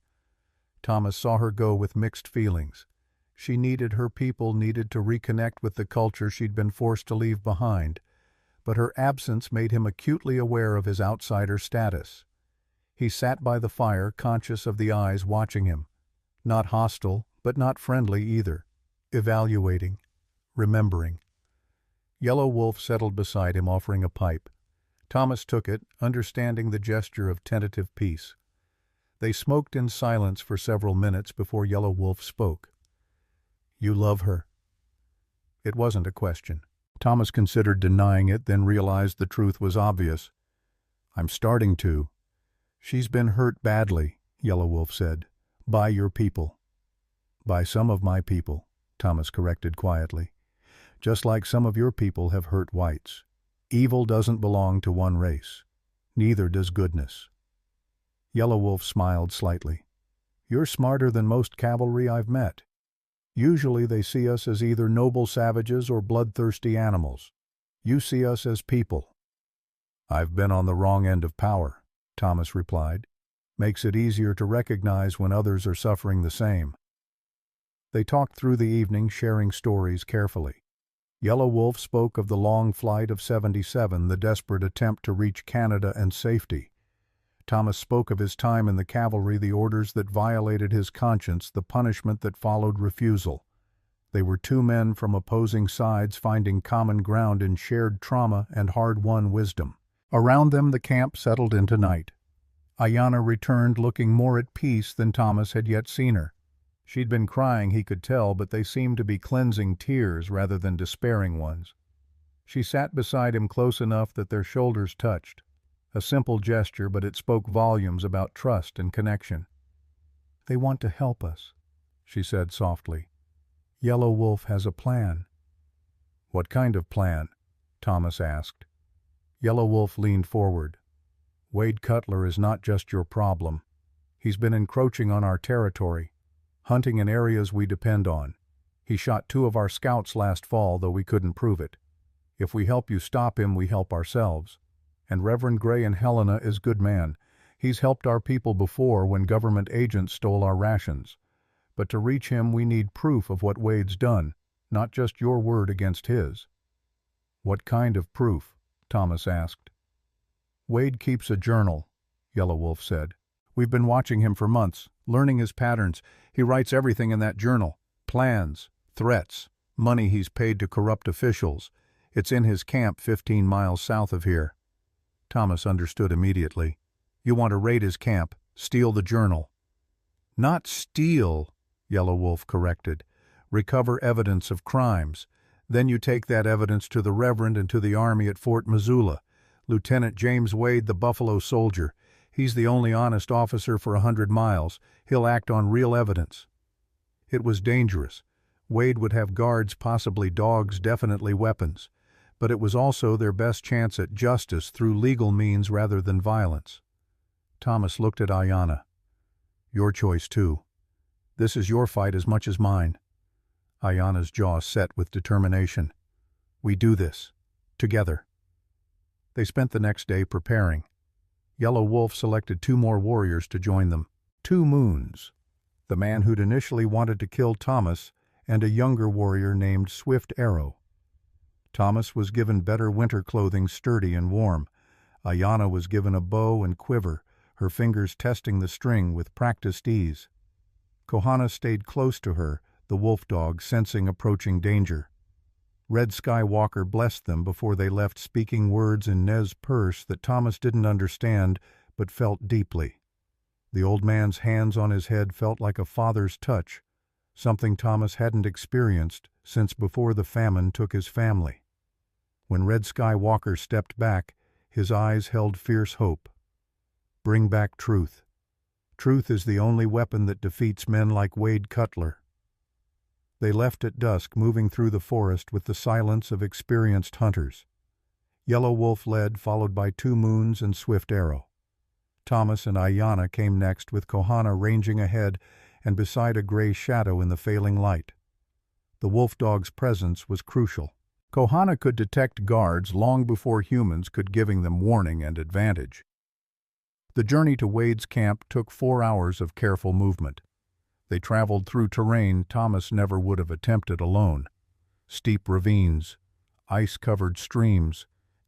Thomas saw her go with mixed feelings. She needed her people, needed to reconnect with the culture she'd been forced to leave behind. But her absence made him acutely aware of his outsider status. He sat by the fire, conscious of the eyes watching him. Not hostile, but not friendly either. Evaluating. Remembering. Yellow Wolf settled beside him, offering a pipe. Thomas took it, understanding the gesture of tentative peace. They smoked in silence for several minutes before Yellow Wolf spoke. "You love her." It wasn't a question. Thomas considered denying it, then realized the truth was obvious. "I'm starting to." "She's been hurt badly," Yellow Wolf said. "By your people." "By some of my people," Thomas corrected quietly. "Just like some of your people have hurt whites. Evil doesn't belong to one race. Neither does goodness." Yellow Wolf smiled slightly. "You're smarter than most cavalry I've met. Usually they see us as either noble savages or bloodthirsty animals. You see us as people." "I've been on the wrong end of power," Thomas replied. "Makes it easier to recognize when others are suffering the same." They talked through the evening, sharing stories carefully. Yellow Wolf spoke of the long flight of '77, the desperate attempt to reach Canada and safety. Thomas spoke of his time in the cavalry, the orders that violated his conscience, the punishment that followed refusal. They were 2 men from opposing sides finding common ground in shared trauma and hard-won wisdom. Around them the camp settled into night. Ayanna returned looking more at peace than Thomas had yet seen her. She'd been crying, he could tell, but they seemed to be cleansing tears rather than despairing ones. She sat beside him close enough that their shoulders touched. A simple gesture, but it spoke volumes about trust and connection. "They want to help us," she said softly. "Yellow Wolf has a plan." "What kind of plan?" Thomas asked. Yellow Wolf leaned forward. "Wade Cutler is not just your problem. He's been encroaching on our territory, hunting in areas we depend on. He shot 2 of our scouts last fall, though we couldn't prove it. If we help you stop him, we help ourselves. And Reverend Gray in Helena is good man. He's helped our people before when government agents stole our rations. But to reach him, we need proof of what Wade's done, not just your word against his." "What kind of proof?" Thomas asked. "Wade keeps a journal," Yellow Wolf said. "We've been watching him for months, learning his patterns. He writes everything in that journal. Plans, threats, money he's paid to corrupt officials. It's in his camp 15 miles south of here." Thomas understood immediately. "You want to raid his camp, steal the journal." "Not steal," Yellow Wolf corrected. "Recover evidence of crimes. Then you take that evidence to the Reverend and to the Army at Fort Missoula. Lieutenant James Wade, the Buffalo Soldier. He's the only honest officer for 100 miles. He'll act on real evidence." It was dangerous. Wade would have guards, possibly dogs, definitely weapons. But it was also their best chance at justice through legal means rather than violence. Thomas looked at Ayanna. "Your choice, too. This is your fight as much as mine." Ayanna's jaw set with determination. "We do this. Together." They spent the next day preparing. Yellow Wolf selected 2 more warriors to join them. 2 Moons. The man who'd initially wanted to kill Thomas and a younger warrior named Swift Arrow. Thomas was given better winter clothing, sturdy and warm. Ayanna was given a bow and quiver, her fingers testing the string with practiced ease. Kohana stayed close to her, the wolf dog sensing approaching danger. Red Skywalker blessed them before they left, speaking words in Nez Perce that Thomas didn't understand but felt deeply. The old man's hands on his head felt like a father's touch, something Thomas hadn't experienced since before the famine took his family. When Red Skywalker stepped back, his eyes held fierce hope. "Bring back truth. Truth is the only weapon that defeats men like Wade Cutler." They left at dusk, moving through the forest with the silence of experienced hunters. Yellow Wolf led, followed by 2 Moons and Swift Arrow. Thomas and Ayanna came next, with Kohana ranging ahead and beside a gray shadow in the failing light. The wolf dog's presence was crucial. Kohana could detect guards long before humans could, giving them warning and advantage. The journey to Wade's camp took 4 hours of careful movement. They traveled through terrain Thomas never would have attempted alone. Steep ravines, ice-covered streams,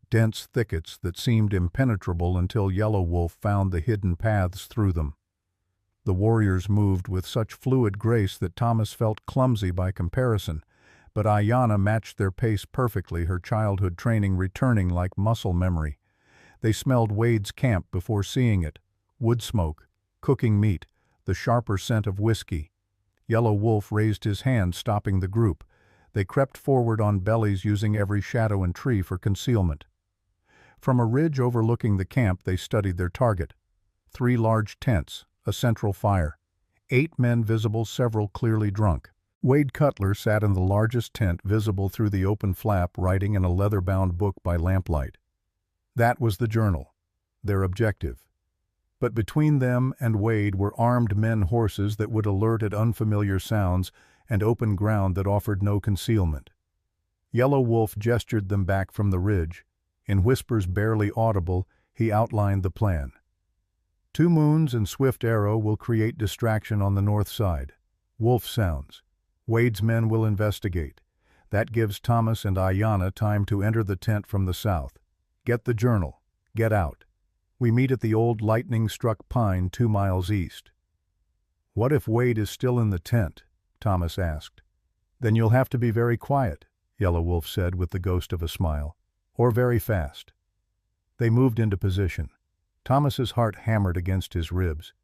dense thickets that seemed impenetrable until Yellow Wolf found the hidden paths through them. The warriors moved with such fluid grace that Thomas felt clumsy by comparison, but Ayanna matched their pace perfectly, her childhood training returning like muscle memory. They smelled Wade's camp before seeing it. Wood smoke, cooking meat, the sharper scent of whiskey. Yellow Wolf raised his hand, stopping the group. They crept forward on bellies, using every shadow and tree for concealment. From a ridge overlooking the camp, they studied their target. 3 large tents, a central fire. 8 men visible, several clearly drunk. Wade Cutler sat in the largest tent, visible through the open flap, writing in a leather-bound book by lamplight. That was the journal, their objective. But between them and Wade were armed men, horses that would alert at unfamiliar sounds, and open ground that offered no concealment. Yellow Wolf gestured them back from the ridge. In whispers barely audible, he outlined the plan. 2 Moons and Swift Arrow will create distraction on the north side. Wolf sounds. Wade's men will investigate. That gives Thomas and Ayanna time to enter the tent from the south. Get the journal. Get out. We meet at the old lightning-struck pine 2 miles east. "What if Wade is still in the tent?" Thomas asked. "Then you'll have to be very quiet," Yellow Wolf said with the ghost of a smile. "Or very fast." They moved into position. Thomas's heart hammered against his ribs.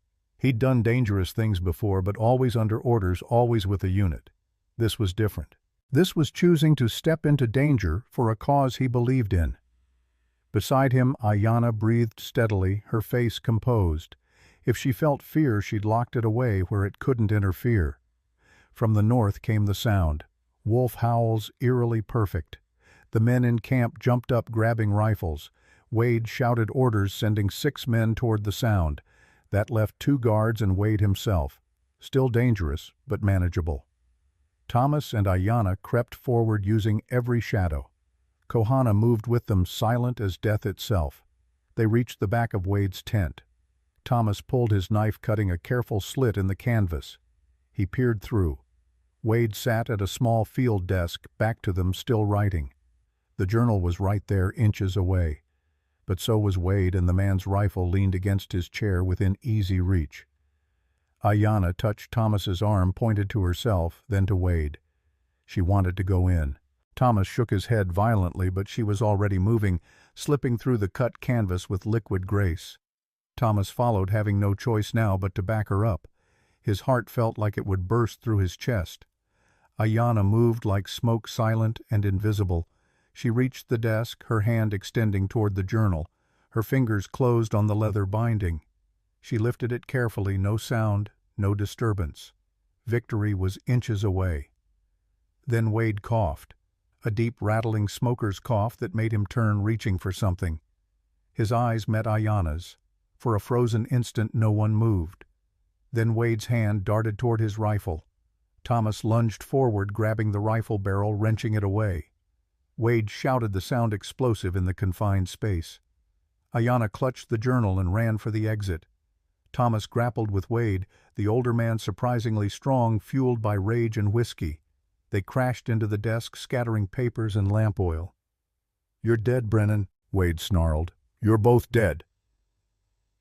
He'd done dangerous things before, but always under orders, always with a unit. This was different. This was choosing to step into danger for a cause he believed in. Beside him, Ayanna breathed steadily, her face composed. If she felt fear, she'd locked it away where it couldn't interfere. From the north came the sound. Wolf howls, eerily perfect. The men in camp jumped up, grabbing rifles. Wade shouted orders, sending 6 men toward the sound. That left 2 guards and Wade himself. Still dangerous, but manageable. Thomas and Ayanna crept forward using every shadow. Kohana moved with them, silent as death itself. They reached the back of Wade's tent. Thomas pulled his knife, cutting a careful slit in the canvas. He peered through. Wade sat at a small field desk, back to them, still writing. The journal was right there, inches away. But so was Wade, and the man's rifle leaned against his chair within easy reach. Ayanna touched Thomas's arm, pointed to herself, then to Wade. She wanted to go in. Thomas shook his head violently, but she was already moving, slipping through the cut canvas with liquid grace. Thomas followed, having no choice now but to back her up. His heart felt like it would burst through his chest. Ayanna moved like smoke, silent and invisible. She reached the desk, her hand extending toward the journal. Her fingers closed on the leather binding. She lifted it carefully, no sound, no disturbance. Victory was inches away. Then Wade coughed, a deep, rattling smoker's cough that made him turn, reaching for something. His eyes met Ayanna's. For a frozen instant, no one moved. Then Wade's hand darted toward his rifle. Thomas lunged forward, grabbing the rifle barrel, wrenching it away. Wade shouted, the sound explosive in the confined space. Ayanna clutched the journal and ran for the exit. Thomas grappled with Wade, the older man surprisingly strong, fueled by rage and whiskey. They crashed into the desk, scattering papers and lamp oil. "You're dead, Brennan," Wade snarled. "You're both dead."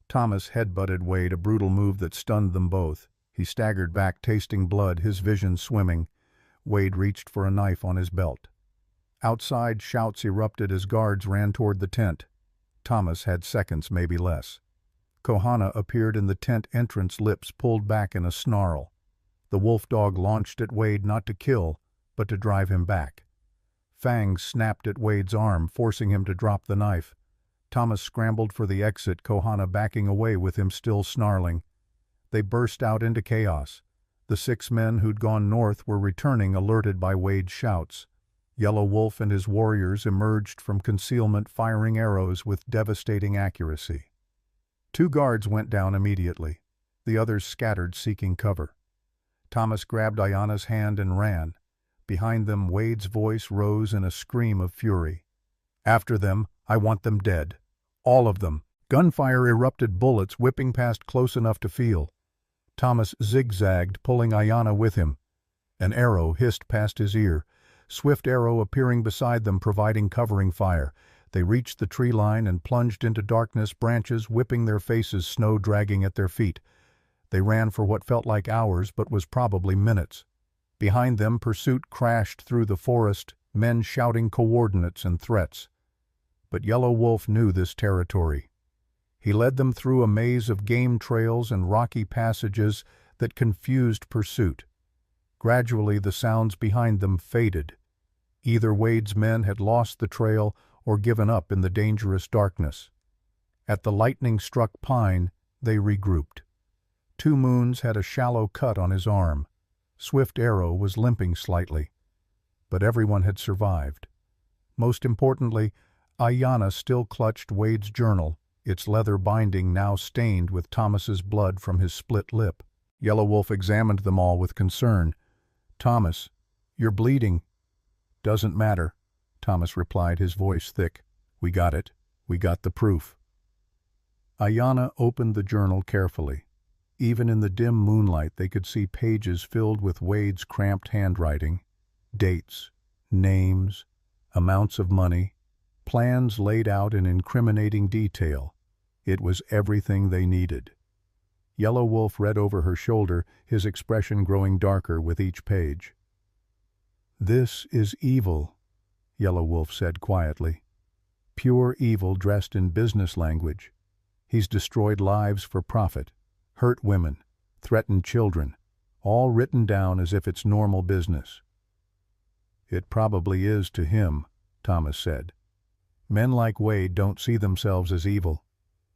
Thomas headbutted Wade, a brutal move that stunned them both. He staggered back, tasting blood, his vision swimming. Wade reached for a knife on his belt. Outside, shouts erupted as guards ran toward the tent. Thomas had seconds, maybe less. Kohana appeared in the tent entrance, lips pulled back in a snarl. The wolf dog launched at Wade, not to kill, but to drive him back. Fangs snapped at Wade's arm, forcing him to drop the knife. Thomas scrambled for the exit, Kohana backing away with him still snarling. They burst out into chaos. The 6 men who'd gone north were returning, alerted by Wade's shouts. Yellow Wolf and his warriors emerged from concealment, firing arrows with devastating accuracy. 2 guards went down immediately. The others scattered, seeking cover. Thomas grabbed Ayanna's hand and ran. Behind them, Wade's voice rose in a scream of fury. "After them, I want them dead. All of them." Gunfire erupted, bullets whipping past close enough to feel. Thomas zigzagged, pulling Ayanna with him. An arrow hissed past his ear. Swift arrow appearing beside them, providing covering fire. They reached the tree line and plunged into darkness, branches whipping their faces, snow dragging at their feet. They ran for what felt like hours, but was probably minutes. Behind them, pursuit crashed through the forest, men shouting coordinates and threats. But Yellow Wolf knew this territory. He led them through a maze of game trails and rocky passages that confused pursuit. Gradually, the sounds behind them faded. Either Wade's men had lost the trail or given up in the dangerous darkness. At the lightning-struck pine, they regrouped. Two Moons had a shallow cut on his arm. Swift Arrow was limping slightly. But everyone had survived. Most importantly, Ayanna still clutched Wade's journal, its leather binding now stained with Thomas's blood from his split lip. Yellow Wolf examined them all with concern. "Thomas, you're bleeding." "Doesn't matter," Thomas replied, his voice thick. "We got it. We got the proof." Ayanna opened the journal carefully. Even in the dim moonlight, they could see pages filled with Wade's cramped handwriting, dates, names, amounts of money, plans laid out in incriminating detail. It was everything they needed. Yellow Wolf read over her shoulder, his expression growing darker with each page. "This is evil," Yellow Wolf said quietly. "Pure evil dressed in business language. He's destroyed lives for profit. hurt women, threatened children, all written down as if it's normal business. "It probably is to him," Thomas said. "Men like Wade don't see themselves as evil.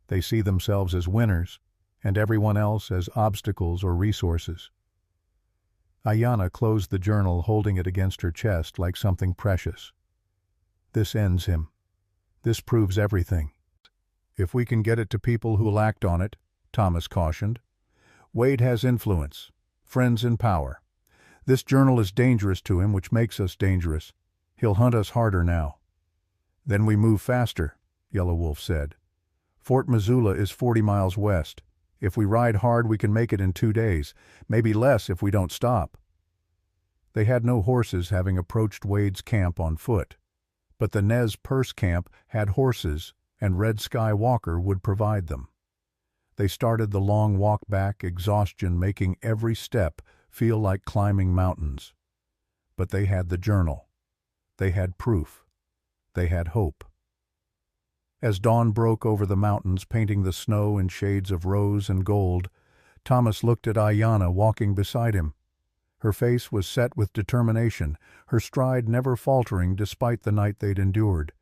They see themselves as winners, and everyone else as obstacles or resources." Ayanna closed the journal, holding it against her chest like something precious. "This ends him. This proves everything." "If we can get it to people who'll act on it," Thomas cautioned. "Wade has influence, friends in power. This journal is dangerous to him, which makes us dangerous. He'll hunt us harder now." "Then we move faster," Yellow Wolf said. "Fort Missoula is 40 miles west. If we ride hard, we can make it in 2 days, maybe less if we don't stop." They had no horses, having approached Wade's camp on foot. But the Nez Perce camp had horses, and Red Sky Walker would provide them. They started the long walk back, exhaustion making every step feel like climbing mountains. But they had the journal. They had proof. They had hope. As dawn broke over the mountains, painting the snow in shades of rose and gold, Thomas looked at Ayanna walking beside him. Her face was set with determination, her stride never faltering despite the night they'd endured.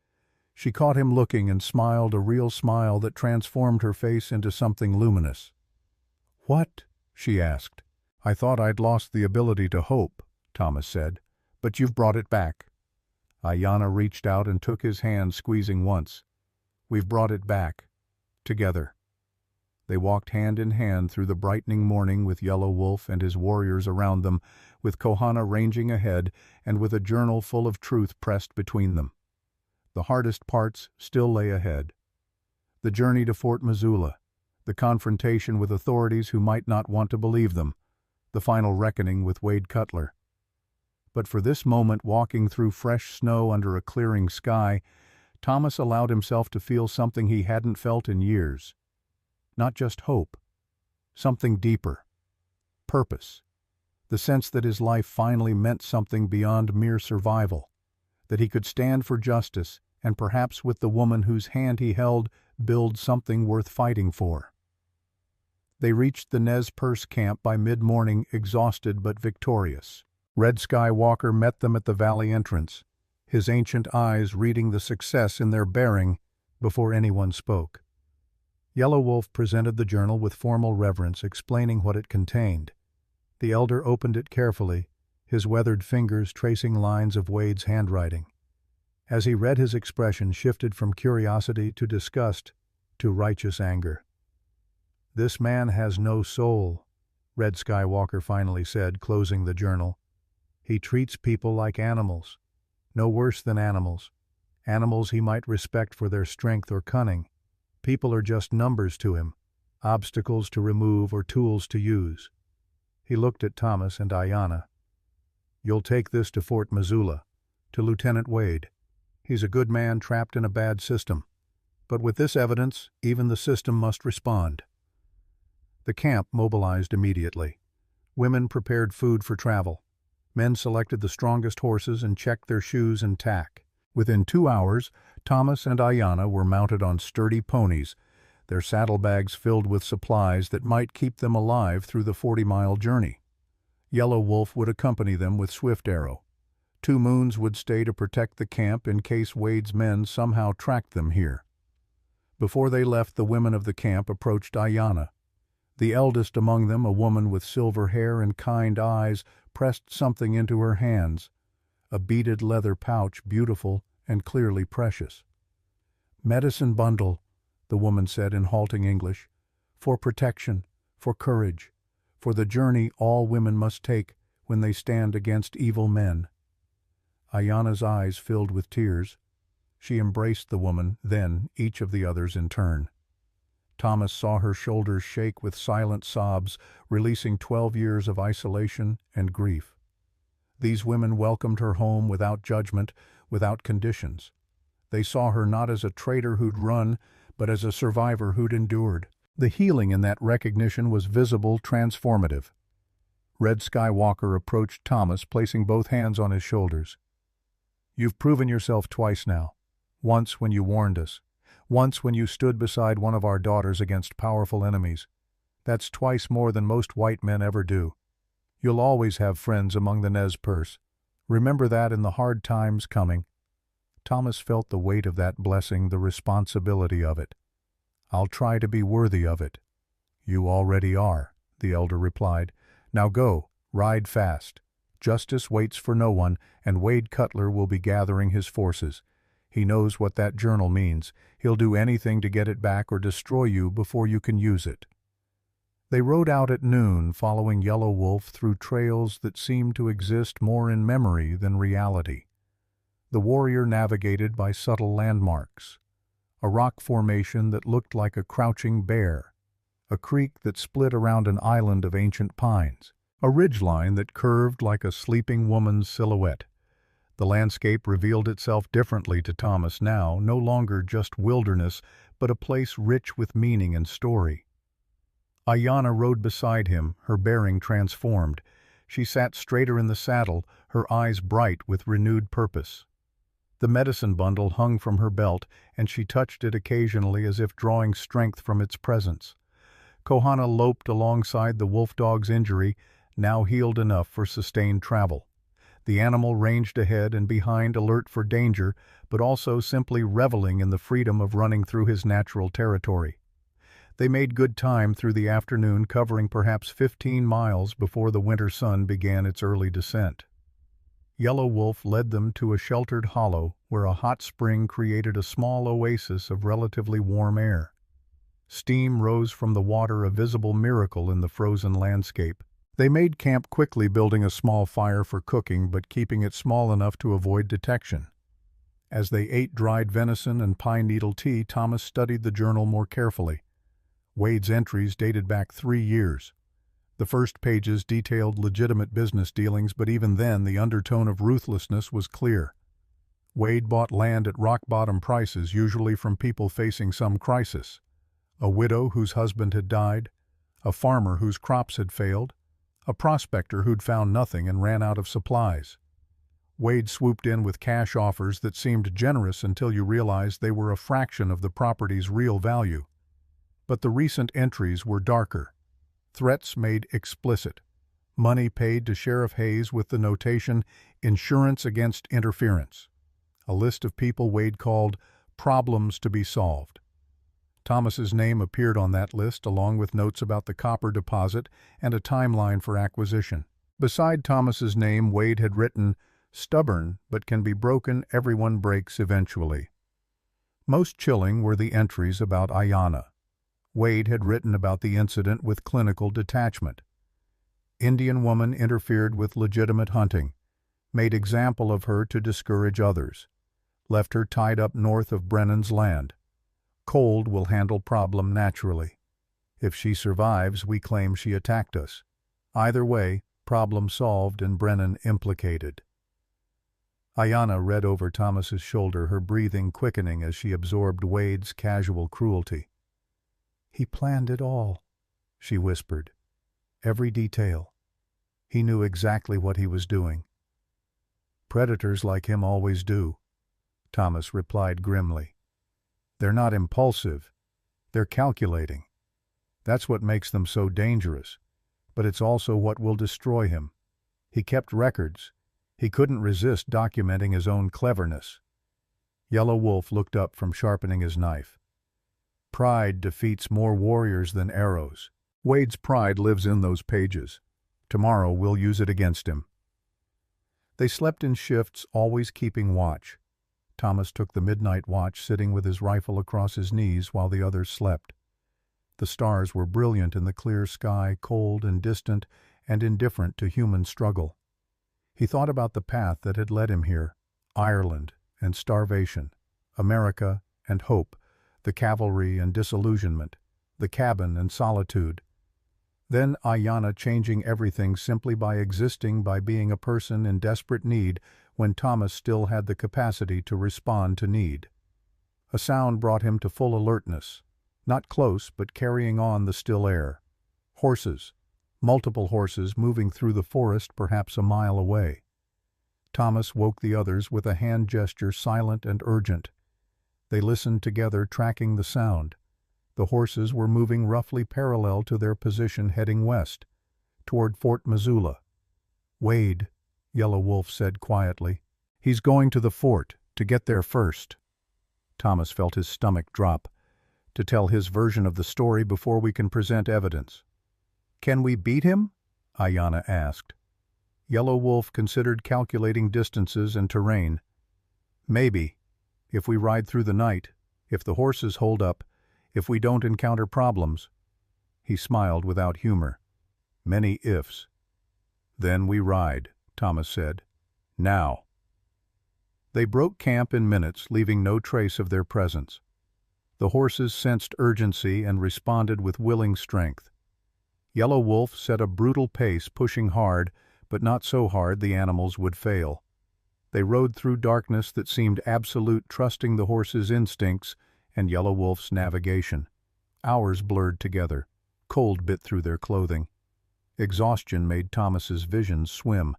She caught him looking and smiled, a real smile that transformed her face into something luminous. "What?" she asked. "I thought I'd lost the ability to hope," Thomas said, "but you've brought it back." Ayanna reached out and took his hand, squeezing once. "We've brought it back. Together." They walked hand in hand through the brightening morning with Yellow Wolf and his warriors around them, with Kohana ranging ahead and with a journal full of truth pressed between them. The hardest parts still lay ahead. The journey to Fort Missoula, the confrontation with authorities who might not want to believe them, the final reckoning with Wade Cutler. But for this moment, walking through fresh snow under a clearing sky, Thomas allowed himself to feel something he hadn't felt in years. Not just hope, something deeper. Purpose. The sense that his life finally meant something beyond mere survival, that he could stand for justice and perhaps with the woman whose hand he held build something worth fighting for. They reached the Nez Perce camp by mid-morning, exhausted but victorious. Red Sky Walker met them at the valley entrance, his ancient eyes reading the success in their bearing before anyone spoke. Yellow Wolf presented the journal with formal reverence, explaining what it contained. The elder opened it carefully, his weathered fingers tracing lines of Wade's handwriting. As he read, his expression shifted from curiosity to disgust to righteous anger. "This man has no soul," Red Sky Walker finally said, closing the journal. "He treats people like animals, no worse than animals. Animals he might respect for their strength or cunning. People are just numbers to him, obstacles to remove or tools to use." He looked at Thomas and Ayanna. "You'll take this to Fort Missoula, to Lieutenant Wade. He's a good man trapped in a bad system. But with this evidence, even the system must respond." The camp mobilized immediately. Women prepared food for travel. Men selected the strongest horses and checked their shoes and tack. Within 2 hours, Thomas and Ayanna were mounted on sturdy ponies, their saddlebags filled with supplies that might keep them alive through the 40-mile journey. Yellow Wolf would accompany them with Swift Arrow. 2 Moons would stay to protect the camp in case Wade's men somehow tracked them here. Before they left, the women of the camp approached Ayanna. The eldest among them, a woman with silver hair and kind eyes, pressed something into her hands, a beaded leather pouch, beautiful and clearly precious. "Medicine bundle," the woman said in halting English, "for protection, for courage, for the journey all women must take when they stand against evil men." Ayanna's eyes filled with tears. She embraced the woman, then each of the others in turn. Thomas saw her shoulders shake with silent sobs, releasing 12 years of isolation and grief. These women welcomed her home without judgment, without conditions. They saw her not as a traitor who'd run, but as a survivor who'd endured. The healing in that recognition was visible, transformative. Red Sky Walker approached Thomas, placing both hands on his shoulders. "You've proven yourself twice now. Once when you warned us. Once when you stood beside one of our daughters against powerful enemies. That's twice more than most white men ever do. You'll always have friends among the Nez Perce. Remember that in the hard times coming." Thomas felt the weight of that blessing, the responsibility of it. "I'll try to be worthy of it." "You already are," the elder replied. "Now go, ride fast. Justice waits for no one, and Wade Cutler will be gathering his forces. He knows what that journal means. He'll do anything to get it back or destroy you before you can use it." They rode out at noon, following Yellow Wolf through trails that seemed to exist more in memory than reality. The warrior navigated by subtle landmarks. A rock formation that looked like a crouching bear. A creek that split around an island of ancient pines. A ridgeline that curved like a sleeping woman's silhouette. The landscape revealed itself differently to Thomas now, no longer just wilderness, but a place rich with meaning and story. Ayanna rode beside him, her bearing transformed. She sat straighter in the saddle, her eyes bright with renewed purpose. The medicine bundle hung from her belt, and she touched it occasionally as if drawing strength from its presence. Kohana loped alongside the wolf dog's injury, now healed enough for sustained travel. The animal ranged ahead and behind, alert for danger, but also simply reveling in the freedom of running through his natural territory. They made good time through the afternoon, covering perhaps 15 miles before the winter sun began its early descent. Yellow Wolf led them to a sheltered hollow where a hot spring created a small oasis of relatively warm air. Steam rose from the water, a visible miracle in the frozen landscape. They made camp quickly, building a small fire for cooking but keeping it small enough to avoid detection. As they ate dried venison and pine needle tea, Thomas studied the journal more carefully. Wade's entries dated back 3 years. The first pages detailed legitimate business dealings, but even then the undertone of ruthlessness was clear. Wade bought land at rock-bottom prices, usually from people facing some crisis. A widow whose husband had died, a farmer whose crops had failed, a prospector who'd found nothing and ran out of supplies. Wade swooped in with cash offers that seemed generous until you realized they were a fraction of the property's real value. But the recent entries were darker. Threats made explicit. Money paid to Sheriff Hayes with the notation, "Insurance against interference." A list of people Wade called problems to be solved. Thomas's name appeared on that list, along with notes about the copper deposit and a timeline for acquisition. Beside Thomas's name, Wade had written, "Stubborn, but can be broken, everyone breaks eventually." Most chilling were the entries about Ayanna. Wade had written about the incident with clinical detachment. Indian woman interfered with legitimate hunting, made example of her to discourage others, left her tied up north of Brennan's land. Cold will handle problem naturally. If she survives, we claim she attacked us. Either way, problem solved and Brennan implicated. Ayanna read over Thomas's shoulder, her breathing quickening as she absorbed Wade's casual cruelty. "He planned it all," she whispered. "Every detail. He knew exactly what he was doing." "Predators like him always do," Thomas replied grimly. "They're not impulsive. They're calculating. That's what makes them so dangerous, but it's also what will destroy him. He kept records. He couldn't resist documenting his own cleverness." Yellow Wolf looked up from sharpening his knife. "Pride defeats more warriors than arrows. Wade's pride lives in those pages. Tomorrow we'll use it against him." They slept in shifts, always keeping watch. Thomas took the midnight watch, sitting with his rifle across his knees while the others slept. The stars were brilliant in the clear sky, cold and distant and indifferent to human struggle. He thought about the path that had led him here, Ireland and starvation, America and hope, the cavalry and disillusionment, the cabin and solitude. Then Ayanna changing everything simply by existing, by being a person in desperate need when Thomas still had the capacity to respond to need. A sound brought him to full alertness, not close but carrying on the still air. Horses, multiple horses moving through the forest perhaps a mile away. Thomas woke the others with a hand gesture silent and urgent. They listened together, tracking the sound. The The horses were moving roughly parallel to their position heading west, toward Fort Missoula. "Wade," Yellow Wolf said quietly. "He's going to the fort, to get there first." Thomas felt his stomach drop. "To tell his version of the story before we can present evidence." "Can we beat him?" Ayanna asked. Yellow Wolf considered calculating distances and terrain. "Maybe, if we ride through the night, if the horses hold up, if we don't encounter problems." He smiled without humor. "Many ifs." "Then we ride," Thomas said. "Now." They broke camp in minutes, leaving no trace of their presence. The horses sensed urgency and responded with willing strength. Yellow Wolf set a brutal pace, pushing hard, but not so hard the animals would fail. They rode through darkness that seemed absolute, trusting the horses' instincts and Yellow Wolf's navigation. Hours blurred together. Cold bit through their clothing. Exhaustion made Thomas's vision swim,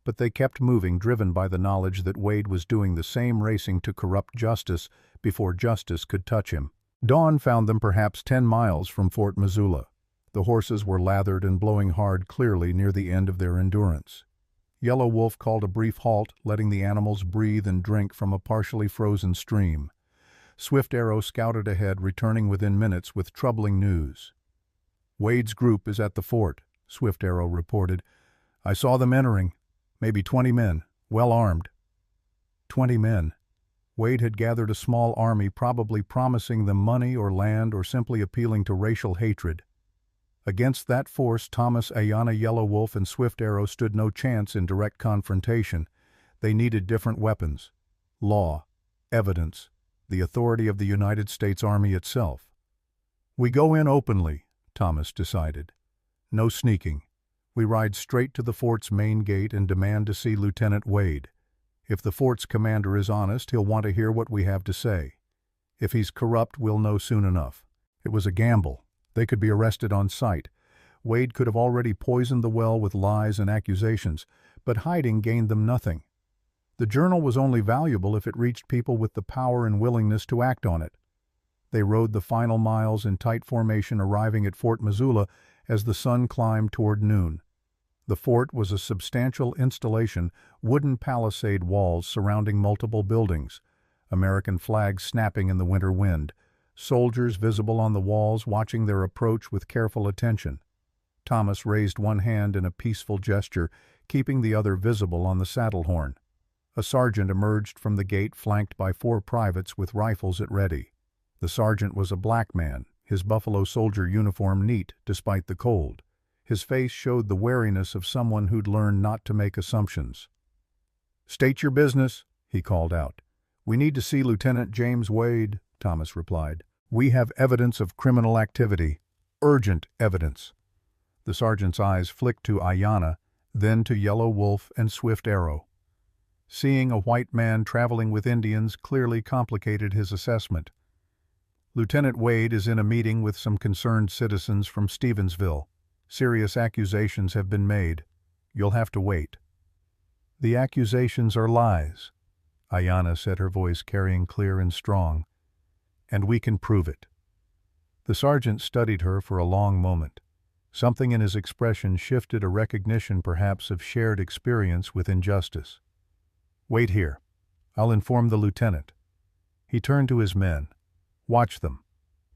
but they kept moving, driven by the knowledge that Wade was doing the same racing to corrupt justice before justice could touch him. Dawn found them perhaps 10 miles from Fort Missoula. The horses were lathered and blowing hard, clearly near the end of their endurance. Yellow Wolf called a brief halt, letting the animals breathe and drink from a partially frozen stream. Swift Arrow scouted ahead, returning within minutes with troubling news. "Wade's group is at the fort," Swift Arrow reported. "I saw them entering. Maybe 20 men, well armed." 20 men. Wade had gathered a small army, probably promising them money or land or simply appealing to racial hatred. Against that force, Thomas, Ayanna, Yellow Wolf, and Swift Arrow stood no chance in direct confrontation. They needed different weapons: law, evidence, the authority of the United States Army itself. "We go in openly," Thomas decided. "No sneaking. We ride straight to the fort's main gate and demand to see Lieutenant Wade. If the fort's commander is honest, he'll want to hear what we have to say. If he's corrupt, we'll know soon enough." It was a gamble. They could be arrested on sight. Wade could have already poisoned the well with lies and accusations, but hiding gained them nothing. The journal was only valuable if it reached people with the power and willingness to act on it. They rode the final miles in tight formation, arriving at Fort Missoula as the sun climbed toward noon. The fort was a substantial installation, wooden palisade walls surrounding multiple buildings, American flags snapping in the winter wind, soldiers visible on the walls watching their approach with careful attention. Thomas raised one hand in a peaceful gesture, keeping the other visible on the saddle horn. A sergeant emerged from the gate, flanked by 4 privates with rifles at ready. The sergeant was a black man, his buffalo soldier uniform neat despite the cold. His face showed the wariness of someone who'd learned not to make assumptions. "State your business," he called out. "We need to see Lieutenant James Wade," Thomas replied. "We have evidence of criminal activity. Urgent evidence." The sergeant's eyes flicked to Ayanna, then to Yellow Wolf and Swift Arrow. Seeing a white man traveling with Indians clearly complicated his assessment. "Lieutenant Wade is in a meeting with some concerned citizens from Stevensville. Serious accusations have been made. You'll have to wait." "The accusations are lies," Ayanna said, her voice carrying clear and strong. "And we can prove it." The sergeant studied her for a long moment. Something in his expression shifted, a recognition perhaps of shared experience with injustice. "Wait here. I'll inform the lieutenant." He turned to his men. "Watch them,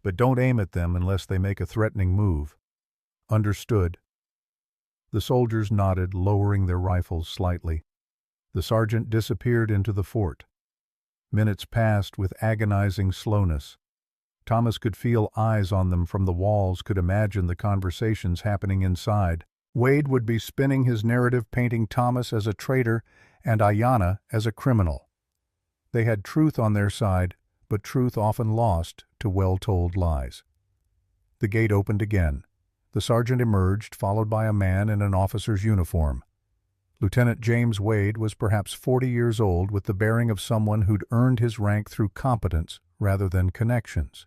but don't aim at them unless they make a threatening move." "Understood." The soldiers nodded, lowering their rifles slightly. The sergeant disappeared into the fort. Minutes passed with agonizing slowness. Thomas could feel eyes on them from the walls, could imagine the conversations happening inside. Wade would be spinning his narrative, painting Thomas as a traitor and Ayanna as a criminal. They had truth on their side, but truth often lost to well-told lies. The gate opened again. The sergeant emerged, followed by a man in an officer's uniform. Lieutenant James Wade was perhaps 40 years old, with the bearing of someone who'd earned his rank through competence rather than connections.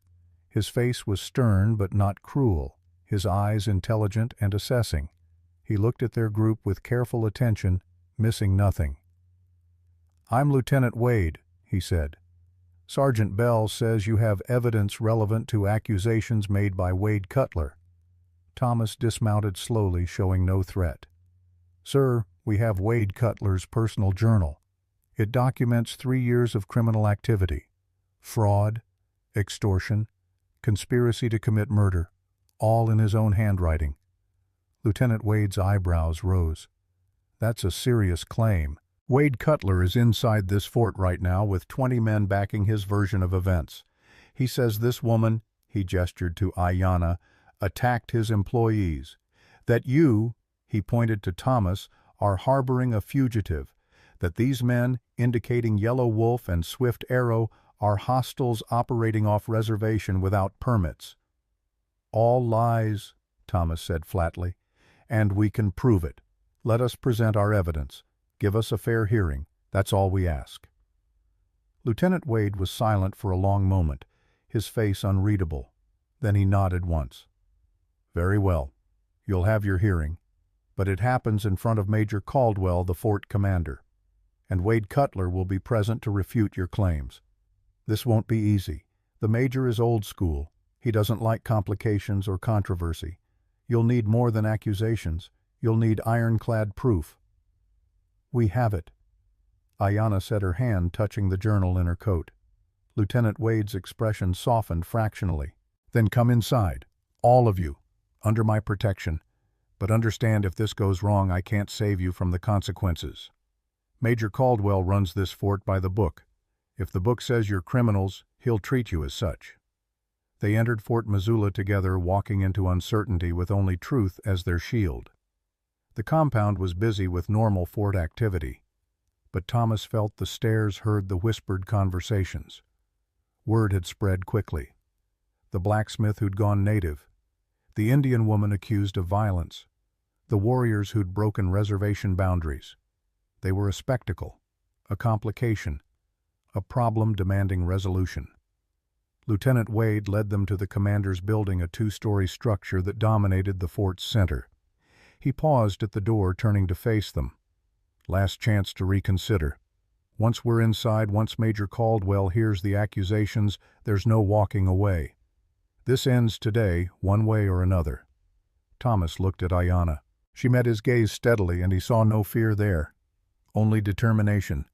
His face was stern but not cruel, his eyes intelligent and assessing. He looked at their group with careful attention, missing nothing. "I'm Lieutenant Wade," he said. Sergeant Bell says you have evidence relevant to accusations made by Wade Cutler. Thomas dismounted slowly, showing no threat. Sir, we have Wade Cutler's personal journal. It documents 3 years of criminal activity. Fraud, extortion, conspiracy to commit murder, all in his own handwriting. Lieutenant Wade's eyebrows rose. That's a serious claim. Wade Cutler is inside this fort right now with 20 men backing his version of events. He says this woman, he gestured to Ayanna, attacked his employees. That you, he pointed to Thomas, are harboring a fugitive. That these men, indicating Yellow Wolf and Swift Arrow, are hostiles operating off reservation without permits. All lies, Thomas said flatly, and we can prove it. Let us present our evidence. Give us a fair hearing. That's all we ask. Lieutenant Wade was silent for a long moment, his face unreadable. Then he nodded once. Very well. You'll have your hearing. But it happens in front of Major Caldwell, the fort commander. And Wade Cutler will be present to refute your claims. This won't be easy. The Major is old school. He doesn't like complications or controversy. You'll need more than accusations. You'll need ironclad proof. We have it. Ayanna said, her hand touching the journal in her coat. Lieutenant Wade's expression softened fractionally. Then come inside, all of you, under my protection. But understand, if this goes wrong, I can't save you from the consequences. Major Caldwell runs this fort by the book. If the book says you're criminals, he'll treat you as such. They entered Fort Missoula together, walking into uncertainty with only truth as their shield. The compound was busy with normal fort activity, but Thomas felt the stairs, heard the whispered conversations. Word had spread quickly. The blacksmith who'd gone native, the Indian woman accused of violence, the warriors who'd broken reservation boundaries. They were a spectacle, a complication, a problem demanding resolution. Lieutenant Wade led them to the commander's building, a 2-story structure that dominated the fort's center. He paused at the door, turning to face them. Last chance to reconsider. Once we're inside, once Major Caldwell hears the accusations, there's no walking away. This ends today, one way or another. Thomas looked at Ayanna. She met his gaze steadily, and he saw no fear there. Only determination.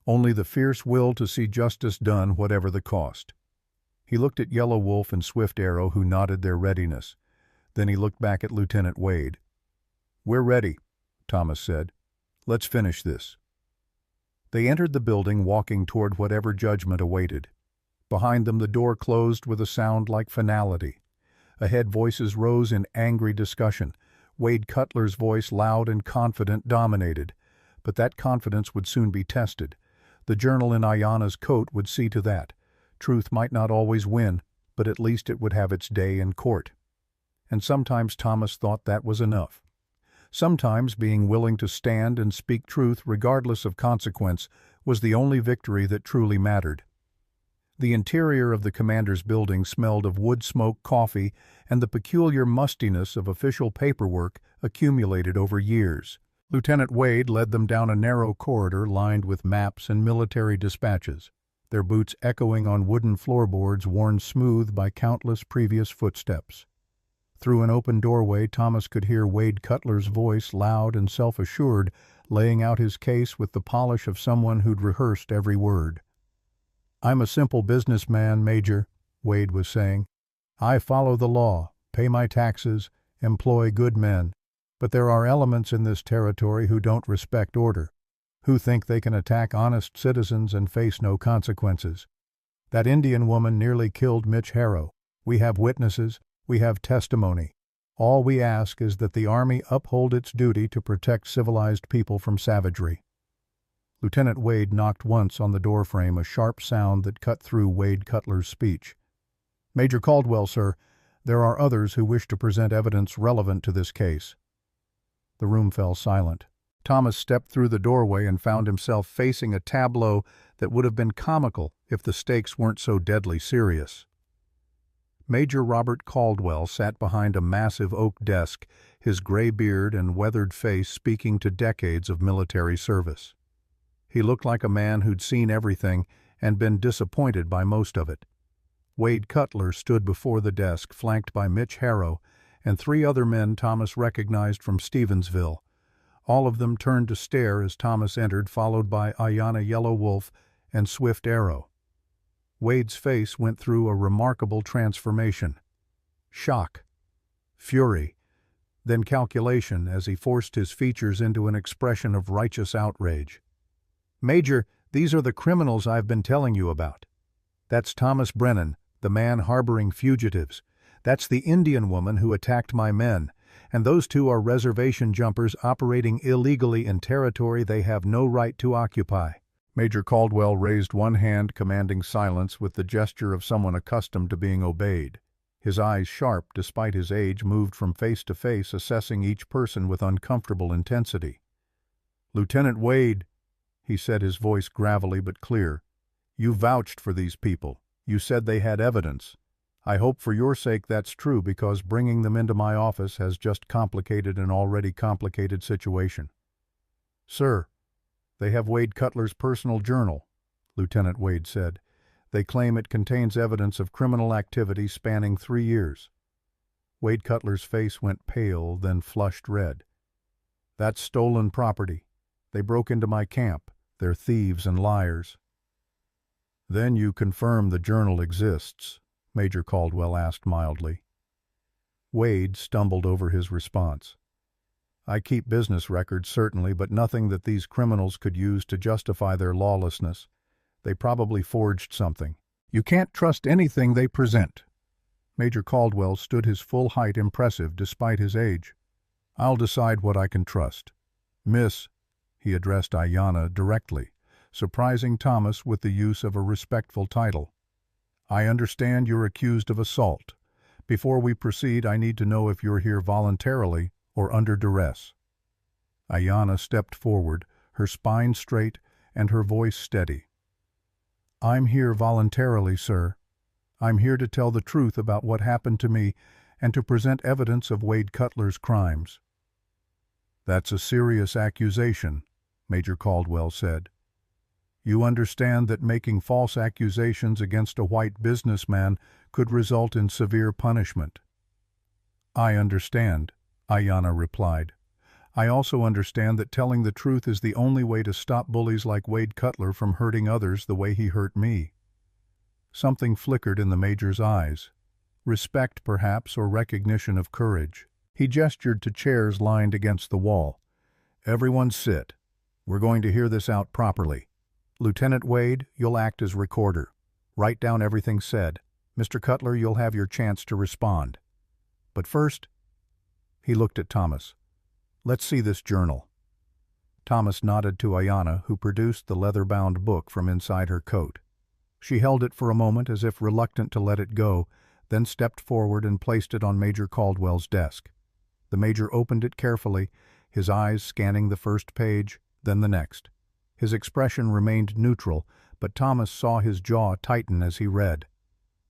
Only the fierce will to see justice done, whatever the cost. He looked at Yellow Wolf and Swift Arrow, who nodded their readiness. Then he looked back at Lieutenant Wade. We're ready, Thomas said. Let's finish this. They entered the building, walking toward whatever judgment awaited. Behind them the door closed with a sound like finality. Ahead voices rose in angry discussion. Wade Cutler's voice, loud and confident, dominated. But that confidence would soon be tested. The journal in Ayanna's coat would see to that. Truth might not always win, but at least it would have its day in court. And sometimes Thomas thought that was enough. Sometimes being willing to stand and speak truth regardless of consequence was the only victory that truly mattered. The interior of the commander's building smelled of wood smoke, coffee, and the peculiar mustiness of official paperwork accumulated over years. Lieutenant Wade led them down a narrow corridor lined with maps and military dispatches, their boots echoing on wooden floorboards worn smooth by countless previous footsteps. Through an open doorway, Thomas could hear Wade Cutler's voice, loud and self-assured, laying out his case with the polish of someone who'd rehearsed every word. I'm a simple businessman, Major, Wade was saying. I follow the law, pay my taxes, employ good men. But there are elements in this territory who don't respect order, who think they can attack honest citizens and face no consequences. That Indian woman nearly killed Mitch Harrow. We have witnesses. We have testimony. All we ask is that the Army uphold its duty to protect civilized people from savagery. Lieutenant Wade knocked once on the doorframe, a sharp sound that cut through Wade Cutler's speech. Major Caldwell, sir, there are others who wish to present evidence relevant to this case. The room fell silent. Thomas stepped through the doorway and found himself facing a tableau that would have been comical if the stakes weren't so deadly serious. Major Robert Caldwell sat behind a massive oak desk, his gray beard and weathered face speaking to decades of military service. He looked like a man who'd seen everything and been disappointed by most of it. Wade Cutler stood before the desk, flanked by Mitch Harrow and 3 other men Thomas recognized from Stevensville. All of them turned to stare as Thomas entered, followed by Ayanna Yellow Wolf and Swift Arrow. Wade's face went through a remarkable transformation. Shock, fury, then calculation as he forced his features into an expression of righteous outrage. "Major, these are the criminals I've been telling you about. That's Thomas Brennan, the man harboring fugitives. That's the Indian woman who attacked my men. And those 2 are reservation jumpers operating illegally in territory they have no right to occupy." Major Caldwell raised one hand, commanding silence with the gesture of someone accustomed to being obeyed. His eyes, sharp despite his age, moved from face to face, assessing each person with uncomfortable intensity. "Lieutenant Wade," he said, his voice gravelly but clear, "you vouched for these people. You said they had evidence. I hope for your sake that's true, because bringing them into my office has just complicated an already complicated situation." "Sir, they have Wade Cutler's personal journal," Lieutenant Wade said. "They claim it contains evidence of criminal activity spanning 3 years. Wade Cutler's face went pale, then flushed red. "That's stolen property. They broke into my camp. They're thieves and liars." "Then you confirm the journal exists?" Major Caldwell asked mildly. Wade stumbled over his response. "I keep business records, certainly, but nothing that these criminals could use to justify their lawlessness. They probably forged something. You can't trust anything they present." Major Caldwell stood his full height, impressive despite his age. "I'll decide what I can trust. Miss," he addressed Ayanna directly, surprising Thomas with the use of a respectful title. "I understand you're accused of assault. Before we proceed, I need to know if you're here voluntarily or under duress." Ayanna stepped forward, her spine straight and her voice steady. "I'm here voluntarily, sir. I'm here to tell the truth about what happened to me and to present evidence of Wade Cutler's crimes." "That's a serious accusation," Major Caldwell said. "You understand that making false accusations against a white businessman could result in severe punishment." "I understand," Ayanna replied. "I also understand that telling the truth is the only way to stop bullies like Wade Cutler from hurting others the way he hurt me." Something flickered in the Major's eyes. Respect, perhaps, or recognition of courage. He gestured to chairs lined against the wall. "Everyone sit. We're going to hear this out properly. Lieutenant Wade, you'll act as recorder. Write down everything said. Mr. Cutler, you'll have your chance to respond. But first," he looked at Thomas, "let's see this journal." Thomas nodded to Ayanna, who produced the leather-bound book from inside her coat. She held it for a moment as if reluctant to let it go, then stepped forward and placed it on Major Caldwell's desk. The Major opened it carefully, his eyes scanning the first page, then the next. His expression remained neutral, but Thomas saw his jaw tighten as he read.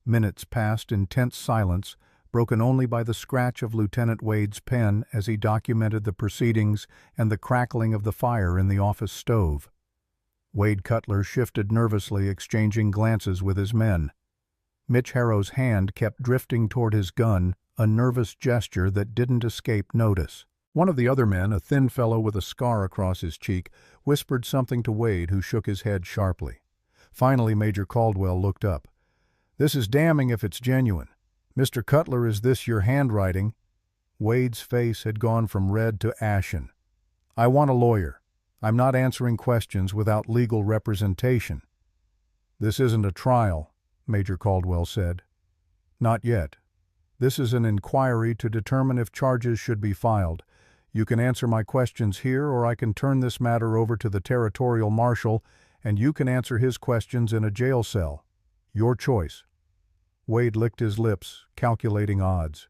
Minutes passed in tense silence, broken only by the scratch of Lieutenant Wade's pen as he documented the proceedings and the crackling of the fire in the office stove. Wade Cutler shifted nervously, exchanging glances with his men. Mitch Harrow's hand kept drifting toward his gun, a nervous gesture that didn't escape notice. One of the other men, a thin fellow with a scar across his cheek, whispered something to Wade, who shook his head sharply. Finally, Major Caldwell looked up. "This is damning if it's genuine. Mr. Cutler, is this your handwriting?" Wade's face had gone from red to ashen. "I want a lawyer. I'm not answering questions without legal representation." "This isn't a trial," Major Caldwell said. "Not yet. This is an inquiry to determine if charges should be filed. You can answer my questions here, or I can turn this matter over to the territorial marshal, and you can answer his questions in a jail cell. Your choice." Wade licked his lips, calculating odds.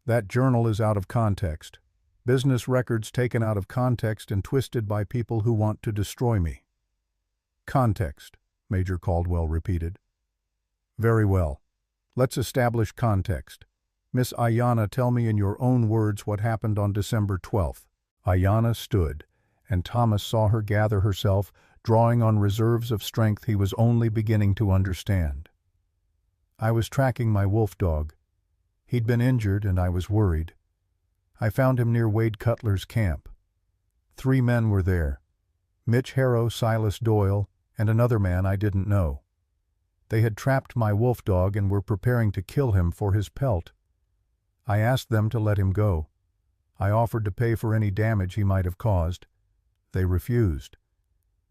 "That journal is out of context. Business records taken out of context and twisted by people who want to destroy me." "Context," Major Caldwell repeated. "Very well. Let's establish context. Miss Ayanna, tell me in your own words what happened on December 12th. Ayanna stood, and Thomas saw her gather herself, drawing on reserves of strength he was only beginning to understand. I was tracking my wolf dog. He'd been injured and I was worried. I found him near Wade Cutler's camp. 3 men were there: Mitch Harrow, Silas Doyle, and another man I didn't know. They had trapped my wolf dog and were preparing to kill him for his pelt. I asked them to let him go. I offered to pay for any damage he might have caused. They refused.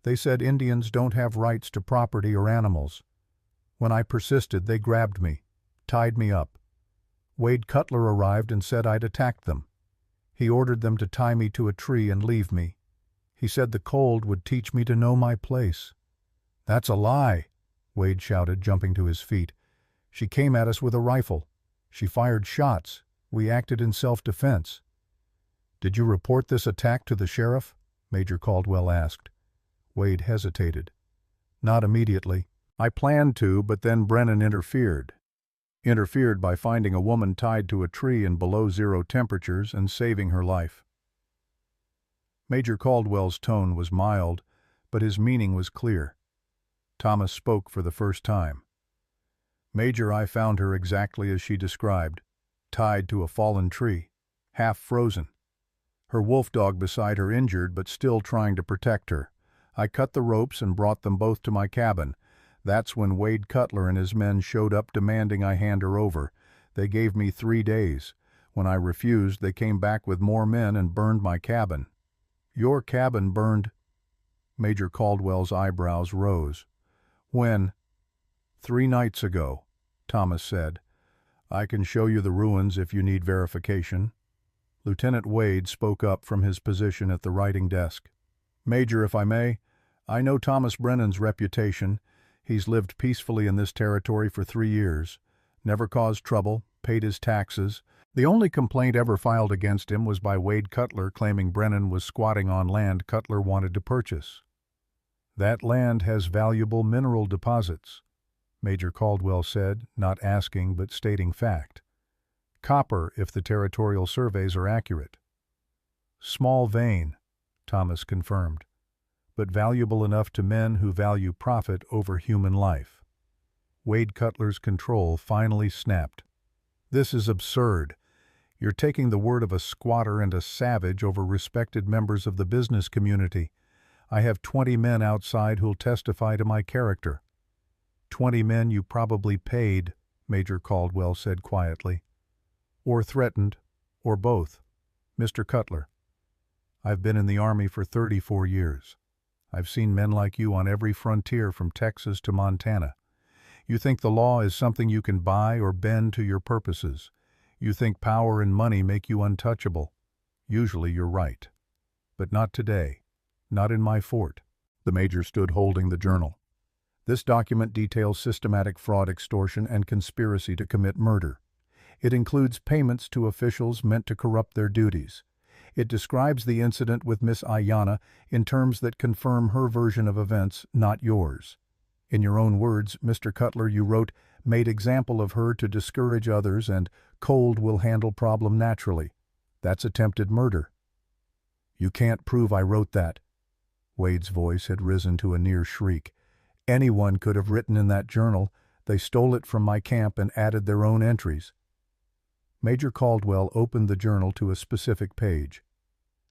They said Indians don't have rights to property or animals. When I persisted, they grabbed me, tied me up. Wade Cutler arrived and said I'd attacked them. He ordered them to tie me to a tree and leave me. He said the cold would teach me to know my place. "That's a lie," Wade shouted, jumping to his feet. "She came at us with a rifle. She fired shots. We acted in self-defense." "Did you report this attack to the sheriff?" Major Caldwell asked. Wade hesitated. "Not immediately. I planned to, but then Brennan interfered. Interfered by finding a woman tied to a tree in below-zero temperatures and saving her life." Major Caldwell's tone was mild, but his meaning was clear. Thomas spoke for the first time. "Major, I found her exactly as she described, tied to a fallen tree, half frozen. Her wolf dog beside her injured but still trying to protect her. I cut the ropes and brought them both to my cabin. That's when Wade Cutler and his men showed up demanding I hand her over. They gave me 3 days. When I refused, they came back with more men and burned my cabin." "Your cabin burned?" Major Caldwell's eyebrows rose. "When?" "3 nights ago," Thomas said. "I can show you the ruins if you need verification." Lieutenant Wade spoke up from his position at the writing desk. "Major, if I may, I know Thomas Brennan's reputation. He's lived peacefully in this territory for 3 years, never caused trouble, paid his taxes. The only complaint ever filed against him was by Wade Cutler, claiming Brennan was squatting on land Cutler wanted to purchase. That land has valuable mineral deposits," Major Caldwell said, not asking but stating fact. "Copper, if the territorial surveys are accurate." "Small vein," Thomas confirmed, "but valuable enough to men who value profit over human life." Wade Cutler's control finally snapped. "This is absurd. You're taking the word of a squatter and a savage over respected members of the business community. I have 20 men outside who'll testify to my character." "20 men you probably paid," Major Caldwell said quietly. "Or threatened, or both. Mr. Cutler, I've been in the Army for 34 years. I've seen men like you on every frontier from Texas to Montana. You think the law is something you can buy or bend to your purposes. You think power and money make you untouchable. Usually you're right. But not today. Not in my fort." The major stood holding the journal. "This document details systematic fraud, extortion, and conspiracy to commit murder. It includes payments to officials meant to corrupt their duties. It describes the incident with Miss Ayanna in terms that confirm her version of events, not yours. In your own words, Mr. Cutler, you wrote, 'Made example of her to discourage others, and cold will handle problem naturally.' That's attempted murder." "You can't prove I wrote that." Wade's voice had risen to a near shriek. "Anyone could have written in that journal. They stole it from my camp and added their own entries." Major Caldwell opened the journal to a specific page.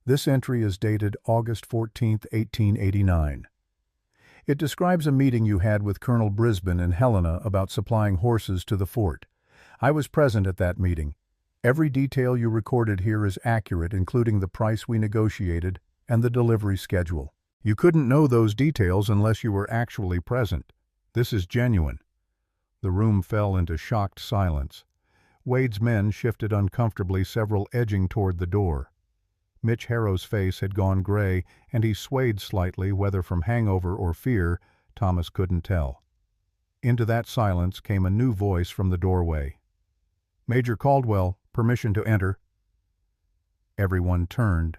This entry is dated August 14, 1889. It describes a meeting you had with Colonel Brisbane and Helena about supplying horses to the fort. I was present at that meeting. Every detail you recorded here is accurate, including the price we negotiated and the delivery schedule. You couldn't know those details unless you were actually present. This is genuine." The room fell into shocked silence. Wade's men shifted uncomfortably, several edging toward the door. Mitch Harrow's face had gone gray, and he swayed slightly, whether from hangover or fear, Thomas couldn't tell. Into that silence came a new voice from the doorway. "Major Caldwell, permission to enter." Everyone turned.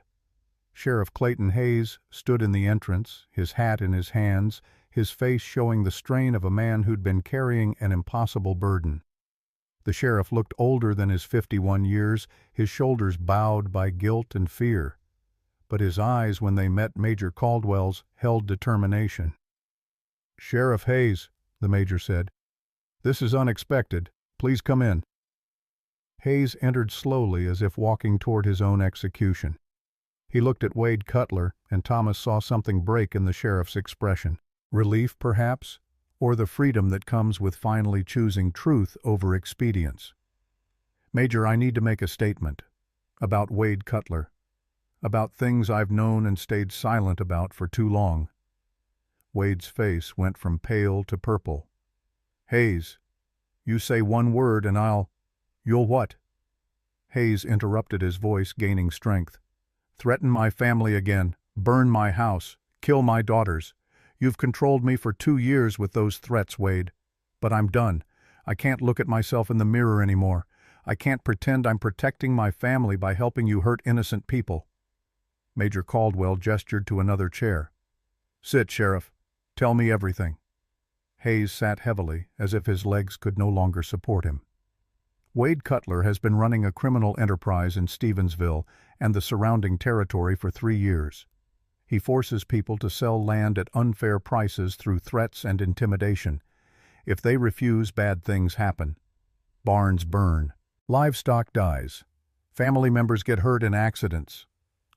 Sheriff Clayton Hayes stood in the entrance, his hat in his hands, his face showing the strain of a man who'd been carrying an impossible burden. The sheriff looked older than his 51 years, his shoulders bowed by guilt and fear. but his eyes, when they met Major Caldwell's, held determination. "Sheriff Hayes," the major said, "this is unexpected. Please come in." Hayes entered slowly as if walking toward his own execution. He looked at Wade Cutler, and Thomas saw something break in the sheriff's expression. Relief, perhaps, or the freedom that comes with finally choosing truth over expedience. "Major, I need to make a statement. About Wade Cutler. About things I've known and stayed silent about for too long." Wade's face went from pale to purple. "Hayes, you say one word and you'll what?" Hayes interrupted, his voice gaining strength. "Threaten my family again, burn my house, kill my daughters. You've controlled me for 2 years with those threats, Wade. But I'm done. I can't look at myself in the mirror anymore. I can't pretend I'm protecting my family by helping you hurt innocent people." Major Caldwell gestured to another chair. "Sit, Sheriff. Tell me everything." Hayes sat heavily, as if his legs could no longer support him. "Wade Cutler has been running a criminal enterprise in Stevensville and the surrounding territory for 3 years. He forces people to sell land at unfair prices through threats and intimidation. If they refuse, bad things happen. Barns burn. Livestock dies. Family members get hurt in accidents.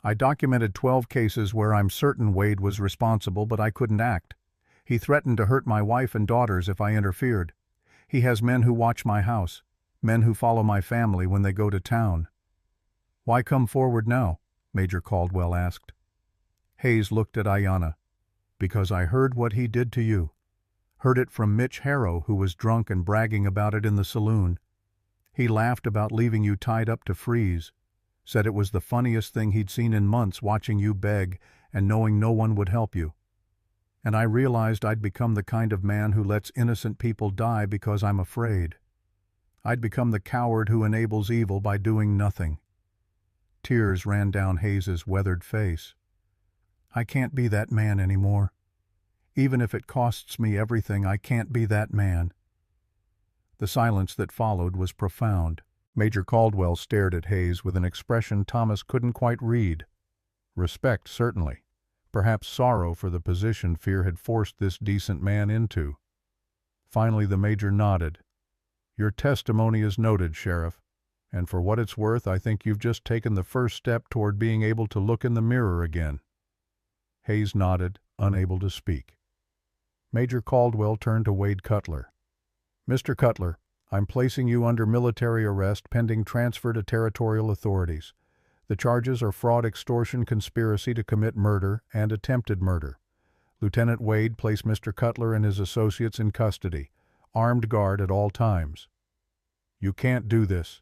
I documented 12 cases where I'm certain Wade was responsible, but I couldn't act. He threatened to hurt my wife and daughters if I interfered. He has men who watch my house, men who follow my family when they go to town." "Why come forward now?" Major Caldwell asked. Hayes looked at Ayanna. "Because I heard what he did to you. Heard it from Mitch Harrow, who was drunk and bragging about it in the saloon. He laughed about leaving you tied up to freeze. Said it was the funniest thing he'd seen in months, watching you beg and knowing no one would help you. And I realized I'd become the kind of man who lets innocent people die because I'm afraid. I'd become the coward who enables evil by doing nothing." Tears ran down Hayes's weathered face. "I can't be that man anymore. Even if it costs me everything, I can't be that man." The silence that followed was profound. Major Caldwell stared at Hayes with an expression Thomas couldn't quite read. Respect, certainly. Perhaps sorrow for the position fear had forced this decent man into. Finally the major nodded. "Your testimony is noted, Sheriff, and for what it's worth, I think you've just taken the first step toward being able to look in the mirror again." Hayes nodded, unable to speak. Major Caldwell turned to Wade Cutler. "Mr. Cutler, I'm placing you under military arrest pending transfer to territorial authorities. The charges are fraud, extortion, conspiracy to commit murder, and attempted murder. Lieutenant Wade, place Mr. Cutler and his associates in custody, armed guard at all times." "You can't do this."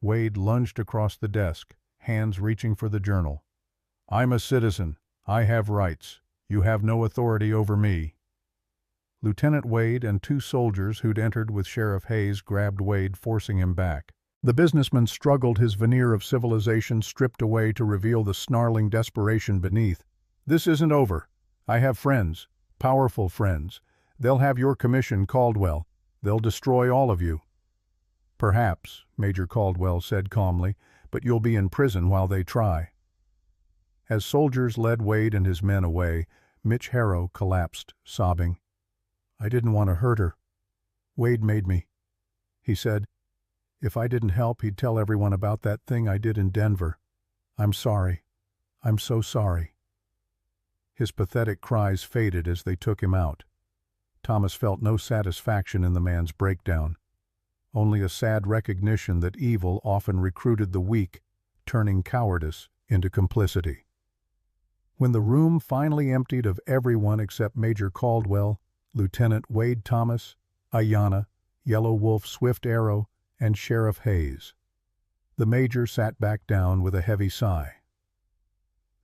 Wade lunged across the desk, hands reaching for the journal. "I'm a citizen. I have rights. You have no authority over me." Lieutenant Wade and 2 soldiers who'd entered with Sheriff Hayes grabbed Wade, forcing him back. The businessman struggled, his veneer of civilization stripped away to reveal the snarling desperation beneath. "This isn't over. I have friends, powerful friends. They'll have your commission, Caldwell. They'll destroy all of you." "Perhaps," Major Caldwell said calmly, "but you'll be in prison while they try." As soldiers led Wade and his men away, Mitch Harrow collapsed, sobbing. "I didn't want to hurt her. Wade made me. He said, if I didn't help, he'd tell everyone about that thing I did in Denver. I'm sorry. I'm so sorry." His pathetic cries faded as they took him out. Thomas felt no satisfaction in the man's breakdown, only a sad recognition that evil often recruited the weak, turning cowardice into complicity. When the room finally emptied of everyone except Major Caldwell, Lieutenant Wade Thomas, Ayanna, Yellow Wolf Swift Arrow, and Sheriff Hayes, the major sat back down with a heavy sigh.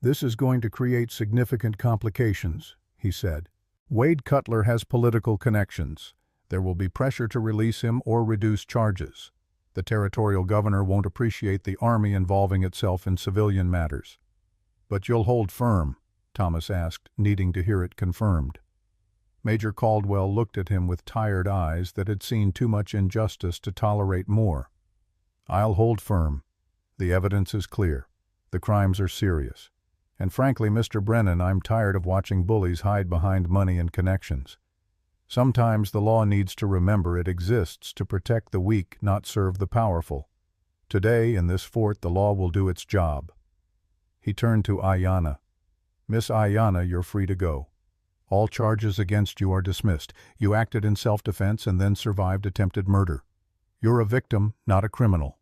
"This is going to create significant complications," he said. "Wade Cutler has political connections. There will be pressure to release him or reduce charges. The territorial governor won't appreciate the Army involving itself in civilian matters." "But you'll hold firm?" Thomas asked, needing to hear it confirmed. Major Caldwell looked at him with tired eyes that had seen too much injustice to tolerate more. "I'll hold firm. The evidence is clear. The crimes are serious. And frankly, Mr. Brennan, I'm tired of watching bullies hide behind money and connections. Sometimes the law needs to remember it exists to protect the weak, not serve the powerful. Today, in this fort, the law will do its job." He turned to Ayanna. "Miss Ayanna, you're free to go. All charges against you are dismissed. You acted in self-defense and then survived attempted murder. You're a victim, not a criminal.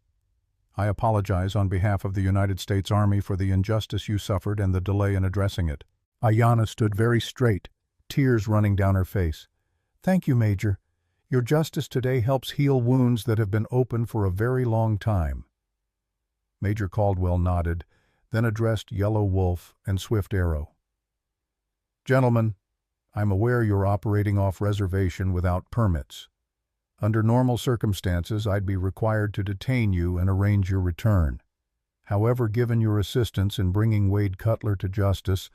I apologize on behalf of the United States Army for the injustice you suffered and the delay in addressing it." Ayanna stood very straight, tears running down her face. "Thank you, Major. Your justice today helps heal wounds that have been open for a very long time." Major Caldwell nodded, then addressed Yellow Wolf and Swift Arrow. "Gentlemen, I'm aware you're operating off reservation without permits. Under normal circumstances, I'd be required to detain you and arrange your return. However, given your assistance in bringing Wade Cutler to justice,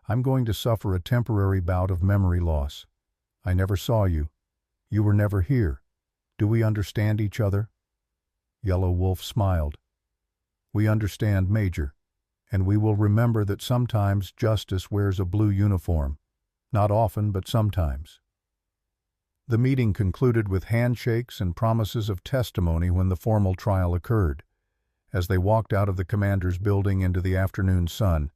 I'm going to suffer a temporary bout of memory loss. I never saw you. You were never here. Do we understand each other?" Yellow Wolf smiled. "We understand, Major, and we will remember that sometimes justice wears a blue uniform. Not often, but sometimes." The meeting concluded with handshakes and promises of testimony when the formal trial occurred. As they walked out of the commander's building into the afternoon sun,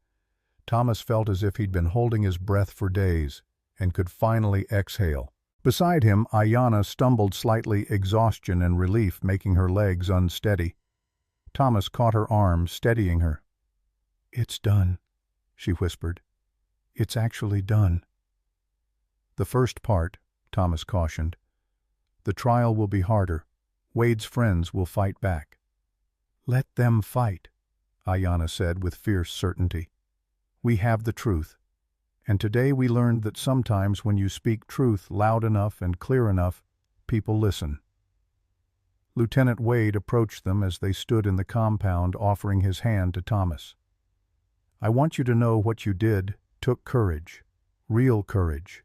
Thomas felt as if he'd been holding his breath for days and could finally exhale. Beside him, Ayanna stumbled slightly, exhaustion and relief making her legs unsteady. Thomas caught her arm, steadying her. "It's done," she whispered. "It's actually done." "The first part," Thomas cautioned. "The trial will be harder. Wade's friends will fight back." "Let them fight," Ayanna said with fierce certainty. "We have the truth. And today we learned that sometimes when you speak truth loud enough and clear enough, people listen." Lieutenant Wade approached them as they stood in the compound, offering his hand to Thomas. "I want you to know what you did took courage. Real courage.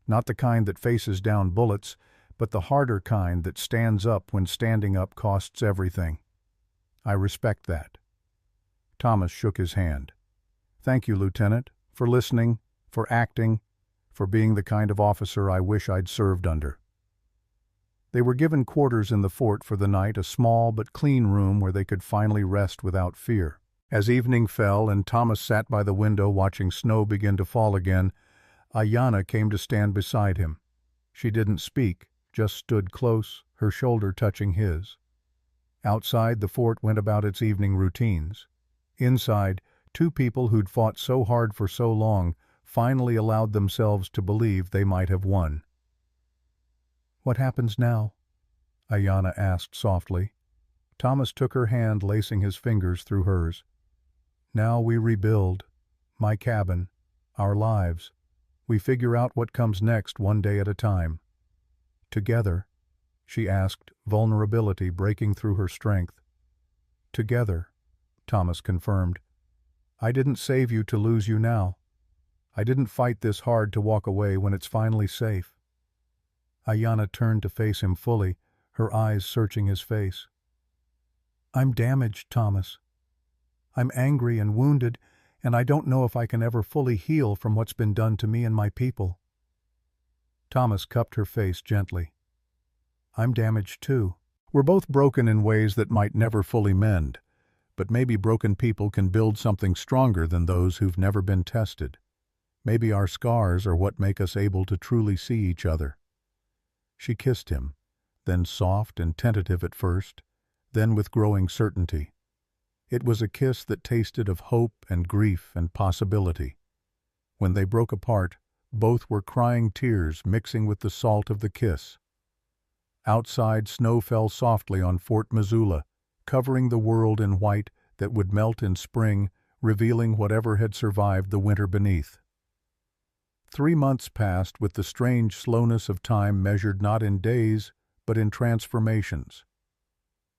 Not the kind that faces down bullets, but the harder kind that stands up when standing up costs everything. I respect that." Thomas shook his hand. "Thank you, Lieutenant, for listening, for acting, for being the kind of officer I wish I'd served under." They were given quarters in the fort for the night, a small but clean room where they could finally rest without fear. As evening fell and Thomas sat by the window watching snow begin to fall again, Ayanna came to stand beside him. She didn't speak, just stood close, her shoulder touching his. Outside, the fort went about its evening routines. Inside, two people who'd fought so hard for so long finally allowed themselves to believe they might have won. "What happens now?" Ayanna asked softly. Thomas took her hand, lacing his fingers through hers. "Now we rebuild. My cabin. Our lives. We figure out what comes next one day at a time." "Together?" she asked, vulnerability breaking through her strength. "Together," Thomas confirmed. "I didn't save you to lose you now. I didn't fight this hard to walk away when it's finally safe." Ayanna turned to face him fully, her eyes searching his face. "I'm damaged, Thomas. I'm angry and wounded, and I don't know if I can ever fully heal from what's been done to me and my people." Thomas cupped her face gently. "I'm damaged too. We're both broken in ways that might never fully mend, but maybe broken people can build something stronger than those who've never been tested. Maybe our scars are what make us able to truly see each other." She kissed him, then soft and tentative at first, then with growing certainty. It was a kiss that tasted of hope and grief and possibility. When they broke apart, both were crying tears mixing with the salt of the kiss. Outside, snow fell softly on Fort Missoula, covering the world in white that would melt in spring, revealing whatever had survived the winter beneath. 3 months passed with the strange slowness of time measured not in days, but in transformations.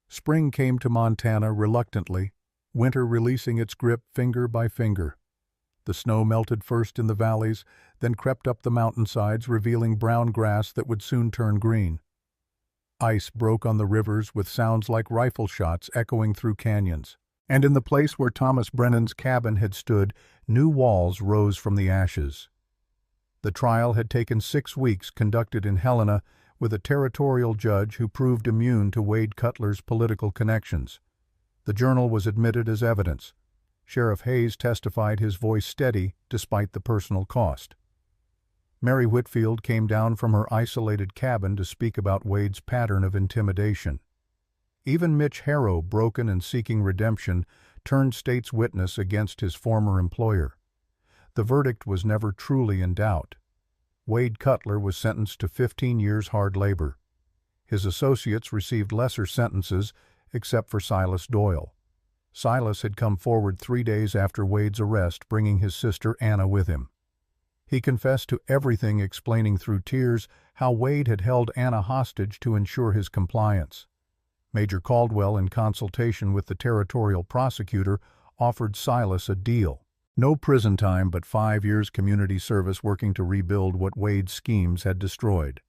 Spring came to Montana reluctantly, winter releasing its grip finger by finger. The snow melted first in the valleys, then crept up the mountainsides, revealing brown grass that would soon turn green. Ice broke on the rivers with sounds like rifle shots echoing through canyons. And in the place where Thomas Brennan's cabin had stood, new walls rose from the ashes. The trial had taken 6 weeks, conducted in Helena, with a territorial judge who proved immune to Wade Cutler's political connections. The journal was admitted as evidence. Sheriff Hayes testified, his voice steady despite the personal cost. Mary Whitfield came down from her isolated cabin to speak about Wade's pattern of intimidation. Even Mitch Harrow, broken and seeking redemption, turned state's witness against his former employer. The verdict was never truly in doubt. Wade Cutler was sentenced to 15 years hard labor. His associates received lesser sentences, except for Silas Doyle. Silas had come forward 3 days after Wade's arrest, bringing his sister Anna with him. He confessed to everything, explaining through tears how Wade had held Anna hostage to ensure his compliance. Major Caldwell, in consultation with the territorial prosecutor, offered Silas a deal. No prison time, but 5 years community service working to rebuild what Wade's schemes had destroyed.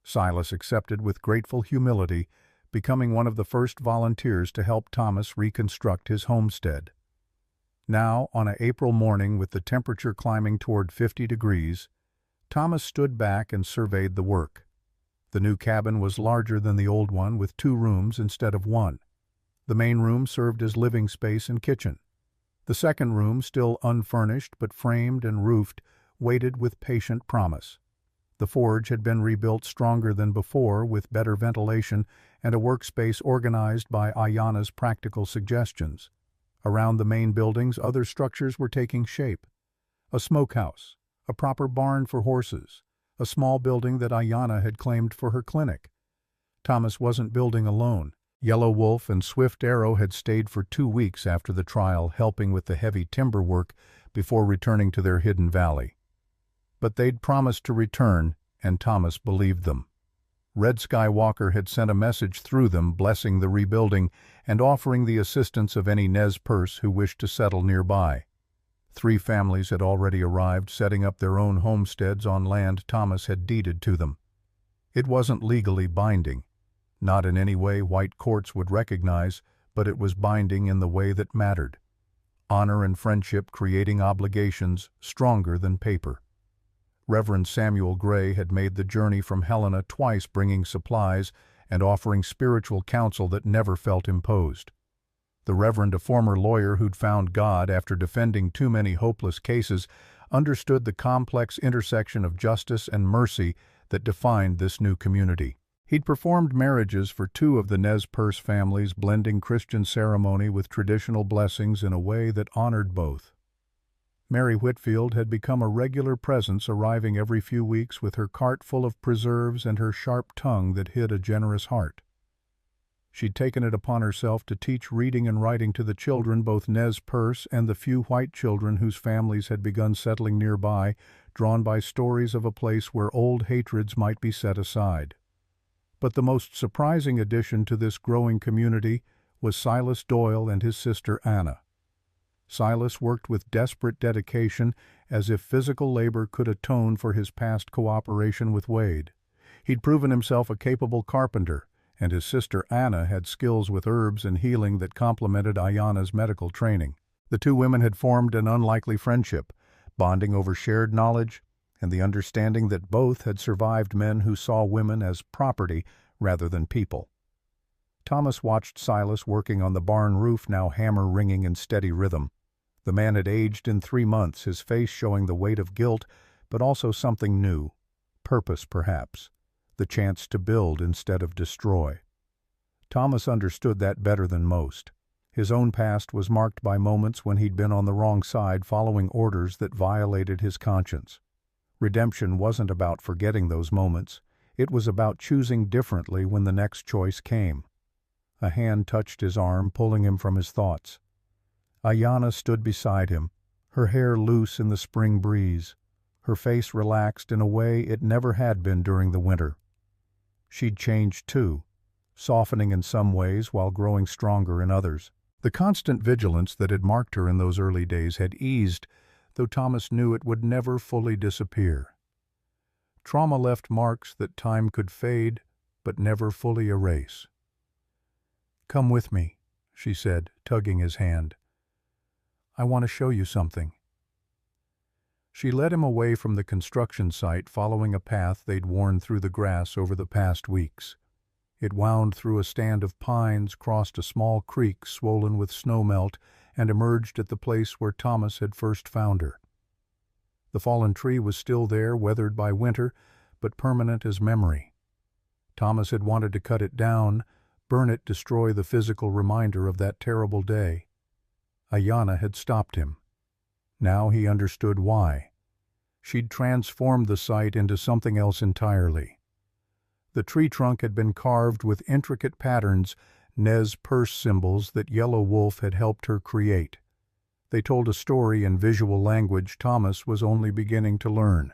Silas accepted with grateful humility, becoming one of the first volunteers to help Thomas reconstruct his homestead. Now, on an April morning with the temperature climbing toward 50 degrees, Thomas stood back and surveyed the work. The new cabin was larger than the old one, with 2 rooms instead of 1. The main room served as living space and kitchen. The second room, still unfurnished but framed and roofed, waited with patient promise. The forge had been rebuilt stronger than before, with better ventilation and a workspace organized by Ayanna's practical suggestions. Around the main buildings, other structures were taking shape. A smokehouse, a proper barn for horses, a small building that Ayanna had claimed for her clinic. Thomas wasn't building alone. Yellow Wolf and Swift Arrow had stayed for 2 weeks after the trial, helping with the heavy timber work before returning to their hidden valley. But they'd promised to return, and Thomas believed them. Red Skywalker had sent a message through them, blessing the rebuilding and offering the assistance of any Nez Perce who wished to settle nearby. 3 families had already arrived, setting up their own homesteads on land Thomas had deeded to them. It wasn't legally binding, not in any way white courts would recognize, but it was binding in the way that mattered. Honor and friendship creating obligations stronger than paper. Reverend Samuel Gray had made the journey from Helena twice, bringing supplies and offering spiritual counsel that never felt imposed. The Reverend, a former lawyer who'd found God after defending too many hopeless cases, understood the complex intersection of justice and mercy that defined this new community. He'd performed marriages for 2 of the Nez Perce families, blending Christian ceremony with traditional blessings in a way that honored both. Mary Whitfield had become a regular presence, arriving every few weeks with her cart full of preserves and her sharp tongue that hid a generous heart. She'd taken it upon herself to teach reading and writing to the children, both Nez Perce and the few white children whose families had begun settling nearby, drawn by stories of a place where old hatreds might be set aside. But the most surprising addition to this growing community was Silas Doyle and his sister Anna. Silas worked with desperate dedication, as if physical labor could atone for his past cooperation with Wade. He'd proven himself a capable carpenter, and his sister Anna had skills with herbs and healing that complemented Ayanna's medical training. The 2 women had formed an unlikely friendship, bonding over shared knowledge and the understanding that both had survived men who saw women as property rather than people. Thomas watched Silas working on the barn roof, now hammer ringing in steady rhythm. The man had aged in 3 months, his face showing the weight of guilt, but also something new. Purpose, perhaps. The chance to build instead of destroy. Thomas understood that better than most. His own past was marked by moments when he'd been on the wrong side, following orders that violated his conscience. Redemption wasn't about forgetting those moments. It was about choosing differently when the next choice came. A hand touched his arm, pulling him from his thoughts. Ayanna stood beside him, her hair loose in the spring breeze, her face relaxed in a way it never had been during the winter. She'd changed too, softening in some ways while growing stronger in others. The constant vigilance that had marked her in those early days had eased, though Thomas knew it would never fully disappear. Trauma left marks that time could fade, but never fully erase. "Come with me," she said, tugging his hand. "I want to show you something." She led him away from the construction site, following a path they'd worn through the grass over the past weeks. It wound through a stand of pines, crossed a small creek swollen with snowmelt, and emerged at the place where Thomas had first found her. The fallen tree was still there, weathered by winter, but permanent as memory. Thomas had wanted to cut it down, burn it, destroy the physical reminder of that terrible day. Ayanna had stopped him. Now he understood why. She'd transformed the site into something else entirely. The tree trunk had been carved with intricate patterns, Nez Perce symbols that Yellow Wolf had helped her create. They told a story in visual language Thomas was only beginning to learn.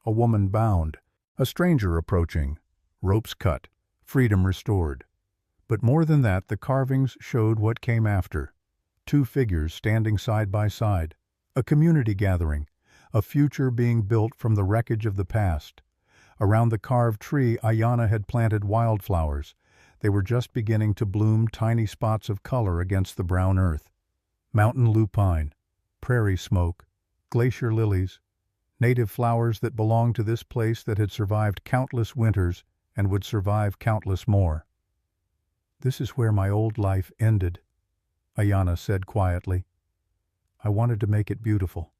A woman bound, a stranger approaching, ropes cut, freedom restored. But more than that, the carvings showed what came after. Two figures standing side by side, a community gathering, a future being built from the wreckage of the past. Around the carved tree, Ayanna had planted wildflowers. They were just beginning to bloom, tiny spots of color against the brown earth. Mountain lupine, prairie smoke, glacier lilies, native flowers that belonged to this place that had survived countless winters and would survive countless more. "This is where my old life ended," Ayanna said quietly. "I wanted to make it beautiful,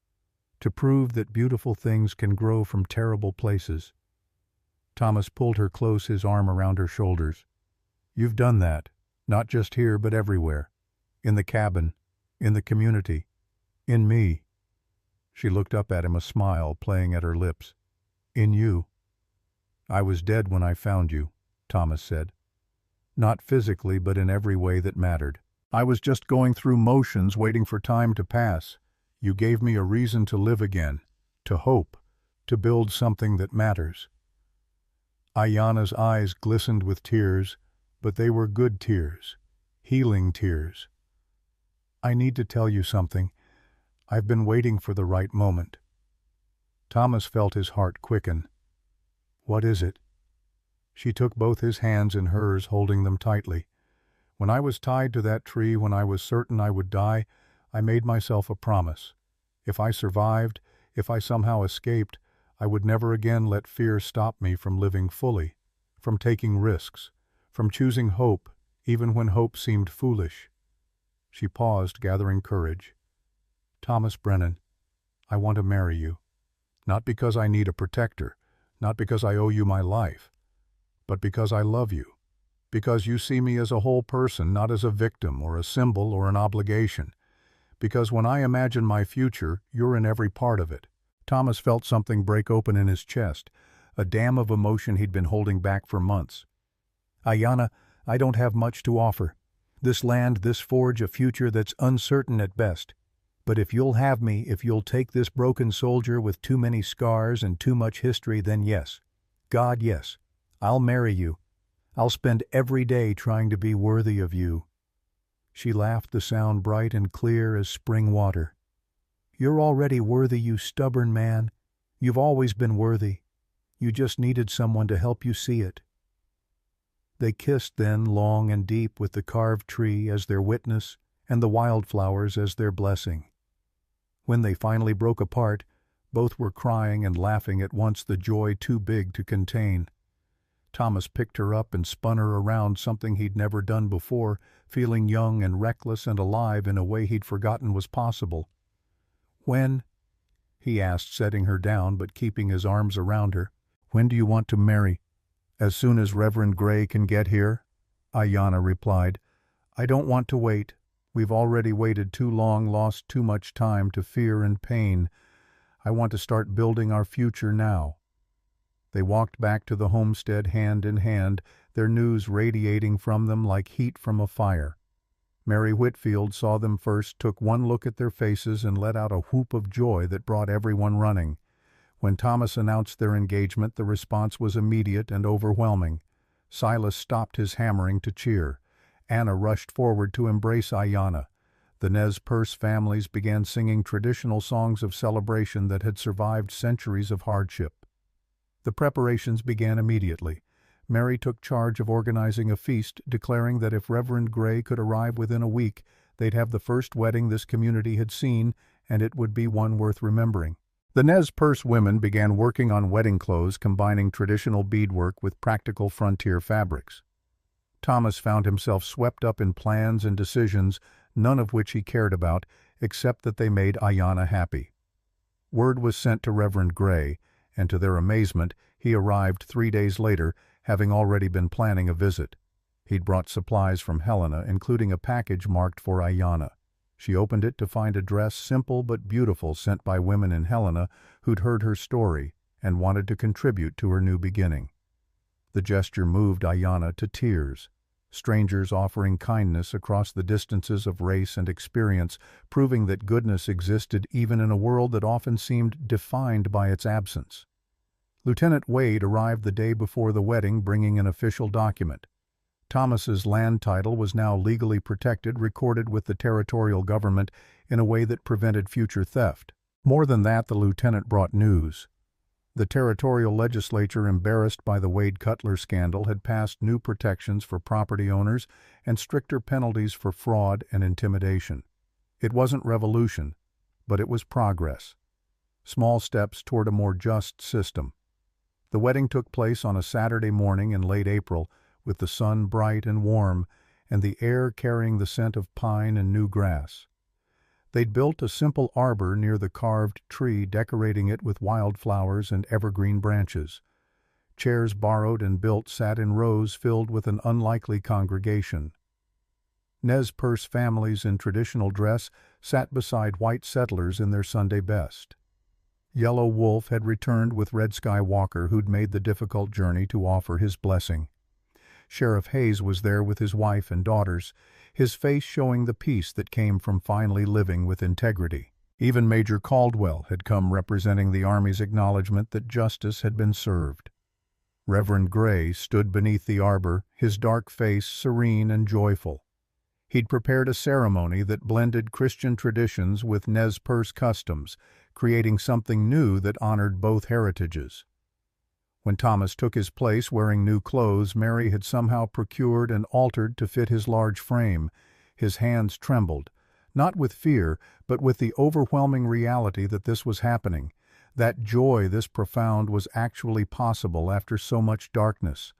to prove that beautiful things can grow from terrible places." Thomas pulled her close, his arm around her shoulders. "You've done that, not just here but everywhere. In the cabin, in the community, in me." She looked up at him, a smile playing at her lips. "In you." "I was dead when I found you," Thomas said. "Not physically, but in every way that mattered. I was just going through motions, waiting for time to pass. You gave me a reason to live again, to hope, to build something that matters." Ayanna's eyes glistened with tears, but they were good tears, healing tears. "I need to tell you something. I've been waiting for the right moment." Thomas felt his heart quicken. "What is it?" She took both his hands in hers, holding them tightly. "When I was tied to that tree, when I was certain I would die, I made myself a promise. If I survived, if I somehow escaped, I would never again let fear stop me from living fully, from taking risks, from choosing hope, even when hope seemed foolish." She paused, gathering courage. "Thomas Brennan, I want to marry you. Not because I need a protector, not because I owe you my life, but because I love you. Because you see me as a whole person, not as a victim or a symbol or an obligation. Because when I imagine my future, you're in every part of it." Thomas felt something break open in his chest, a dam of emotion he'd been holding back for months. "Ayanna, I don't have much to offer. This land, this forge, a future that's uncertain at best. But if you'll have me, if you'll take this broken soldier with too many scars and too much history, then yes. God, yes. I'll marry you. I'll spend every day trying to be worthy of you." She laughed, the sound bright and clear as spring water. "You're already worthy, you stubborn man. You've always been worthy. You just needed someone to help you see it." They kissed then, long and deep, with the carved tree as their witness and the wildflowers as their blessing. When they finally broke apart, both were crying and laughing at once, the joy too big to contain. Thomas picked her up and spun her around, something he'd never done before, feeling young and reckless and alive in a way he'd forgotten was possible. "When?" he asked, setting her down but keeping his arms around her. "When do you want to marry?" "As soon as Reverend Gray can get here," Ayanna replied. "I don't want to wait. We've already waited too long, lost too much time to fear and pain. I want to start building our future now." They walked back to the homestead hand in hand, their news radiating from them like heat from a fire. Mary Whitfield saw them first, took one look at their faces, and let out a whoop of joy that brought everyone running. When Thomas announced their engagement, the response was immediate and overwhelming. Silas stopped his hammering to cheer. Anna rushed forward to embrace Ayanna. The Nez Perce families began singing traditional songs of celebration that had survived centuries of hardship. The preparations began immediately. Mary took charge of organizing a feast, declaring that if Reverend Gray could arrive within a week, they'd have the first wedding this community had seen, and it would be one worth remembering. The Nez Perce women began working on wedding clothes, combining traditional beadwork with practical frontier fabrics. Thomas found himself swept up in plans and decisions, none of which he cared about, except that they made Ayanna happy. Word was sent to Reverend Gray, and to their amazement, he arrived 3 days later, having already been planning a visit. He'd brought supplies from Helena, including a package marked for Ayanna. She opened it to find a dress simple but beautiful sent by women in Helena who'd heard her story and wanted to contribute to her new beginning. The gesture moved Ayanna to tears. Strangers offering kindness across the distances of race and experience, proving that goodness existed even in a world that often seemed defined by its absence. Lieutenant Wade arrived the day before the wedding, bringing an official document. Thomas's land title was now legally protected, recorded with the territorial government in a way that prevented future theft. More than that, the lieutenant brought news. The territorial legislature, embarrassed by the Wade Cutler scandal, had passed new protections for property owners and stricter penalties for fraud and intimidation. It wasn't revolution, but it was progress. Small steps toward a more just system. The wedding took place on a Saturday morning in late April, with the sun bright and warm, and the air carrying the scent of pine and new grass. They'd built a simple arbor near the carved tree, decorating it with wildflowers and evergreen branches. Chairs borrowed and built sat in rows filled with an unlikely congregation. Nez Perce families in traditional dress sat beside white settlers in their Sunday best. Yellow Wolf had returned with Red Sky Walker, who'd made the difficult journey to offer his blessing. Sheriff Hayes was there with his wife and daughters, his face showing the peace that came from finally living with integrity. Even Major Caldwell had come, representing the Army's acknowledgement that justice had been served. Reverend Gray stood beneath the arbor, his dark face serene and joyful. He'd prepared a ceremony that blended Christian traditions with Nez Perce customs, creating something new that honored both heritages. When Thomas took his place wearing new clothes Mary had somehow procured and altered to fit his large frame, his hands trembled, not with fear, but with the overwhelming reality that this was happening, that joy this profound was actually possible after so much darkness.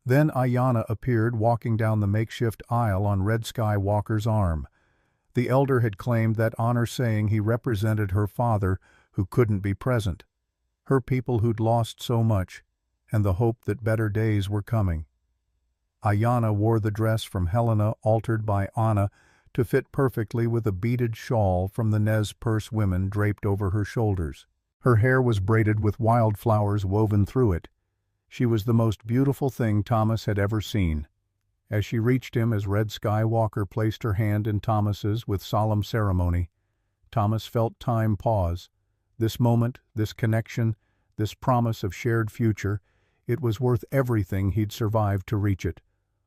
Then Ayanna appeared, walking down the makeshift aisle on Red Sky Walker's arm. The elder had claimed that honor, saying he represented her father, who couldn't be present, her people who'd lost so much, and the hope that better days were coming. Ayanna wore the dress from Helena, altered by Anna, to fit perfectly with a beaded shawl from the Nez Perce women draped over her shoulders. Her hair was braided with wildflowers woven through it. She was the most beautiful thing Thomas had ever seen. As she reached him, as Red Sky Walker placed her hand in Thomas's with solemn ceremony, Thomas felt time pause. This moment, this connection, this promise of shared future, it was worth everything he'd survived to reach it.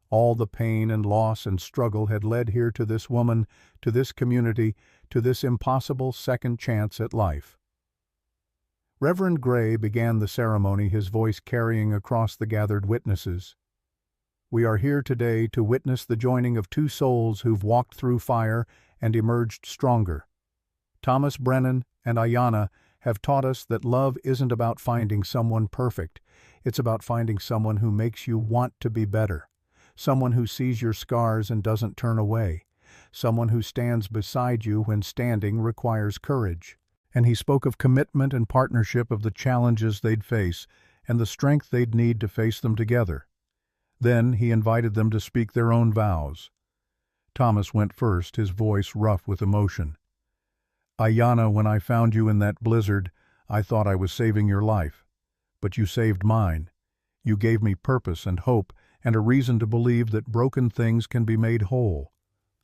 All the pain and loss and struggle had led here to this woman, to this community, to this impossible second chance at life. Reverend Gray began the ceremony, his voice carrying across the gathered witnesses. We are here today to witness the joining of two souls who've walked through fire and emerged stronger. Thomas Brennan and Ayanna have taught us that love isn't about finding someone perfect. It's about finding someone who makes you want to be better. Someone who sees your scars and doesn't turn away. Someone who stands beside you when standing requires courage. And he spoke of commitment and partnership, of the challenges they'd face and the strength they'd need to face them together. Then he invited them to speak their own vows. Thomas went first, his voice rough with emotion. Ayanna, when I found you in that blizzard, I thought I was saving your life. But you saved mine. You gave me purpose and hope and a reason to believe that broken things can be made whole.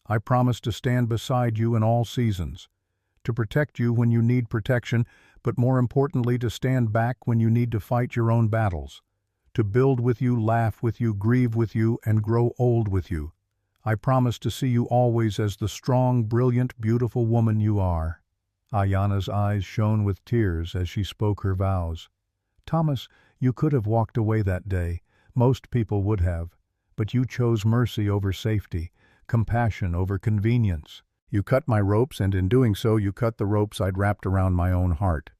I promise to stand beside you in all seasons, to protect you when you need protection, but more importantly to stand back when you need to fight your own battles, to build with you, laugh with you, grieve with you, and grow old with you. I promise to see you always as the strong, brilliant, beautiful woman you are. Ayanna's eyes shone with tears as she spoke her vows. Thomas, you could have walked away that day, Most people would have, but you chose mercy over safety, compassion over convenience. You cut my ropes, and in doing so you cut the ropes I'd wrapped around my own heart.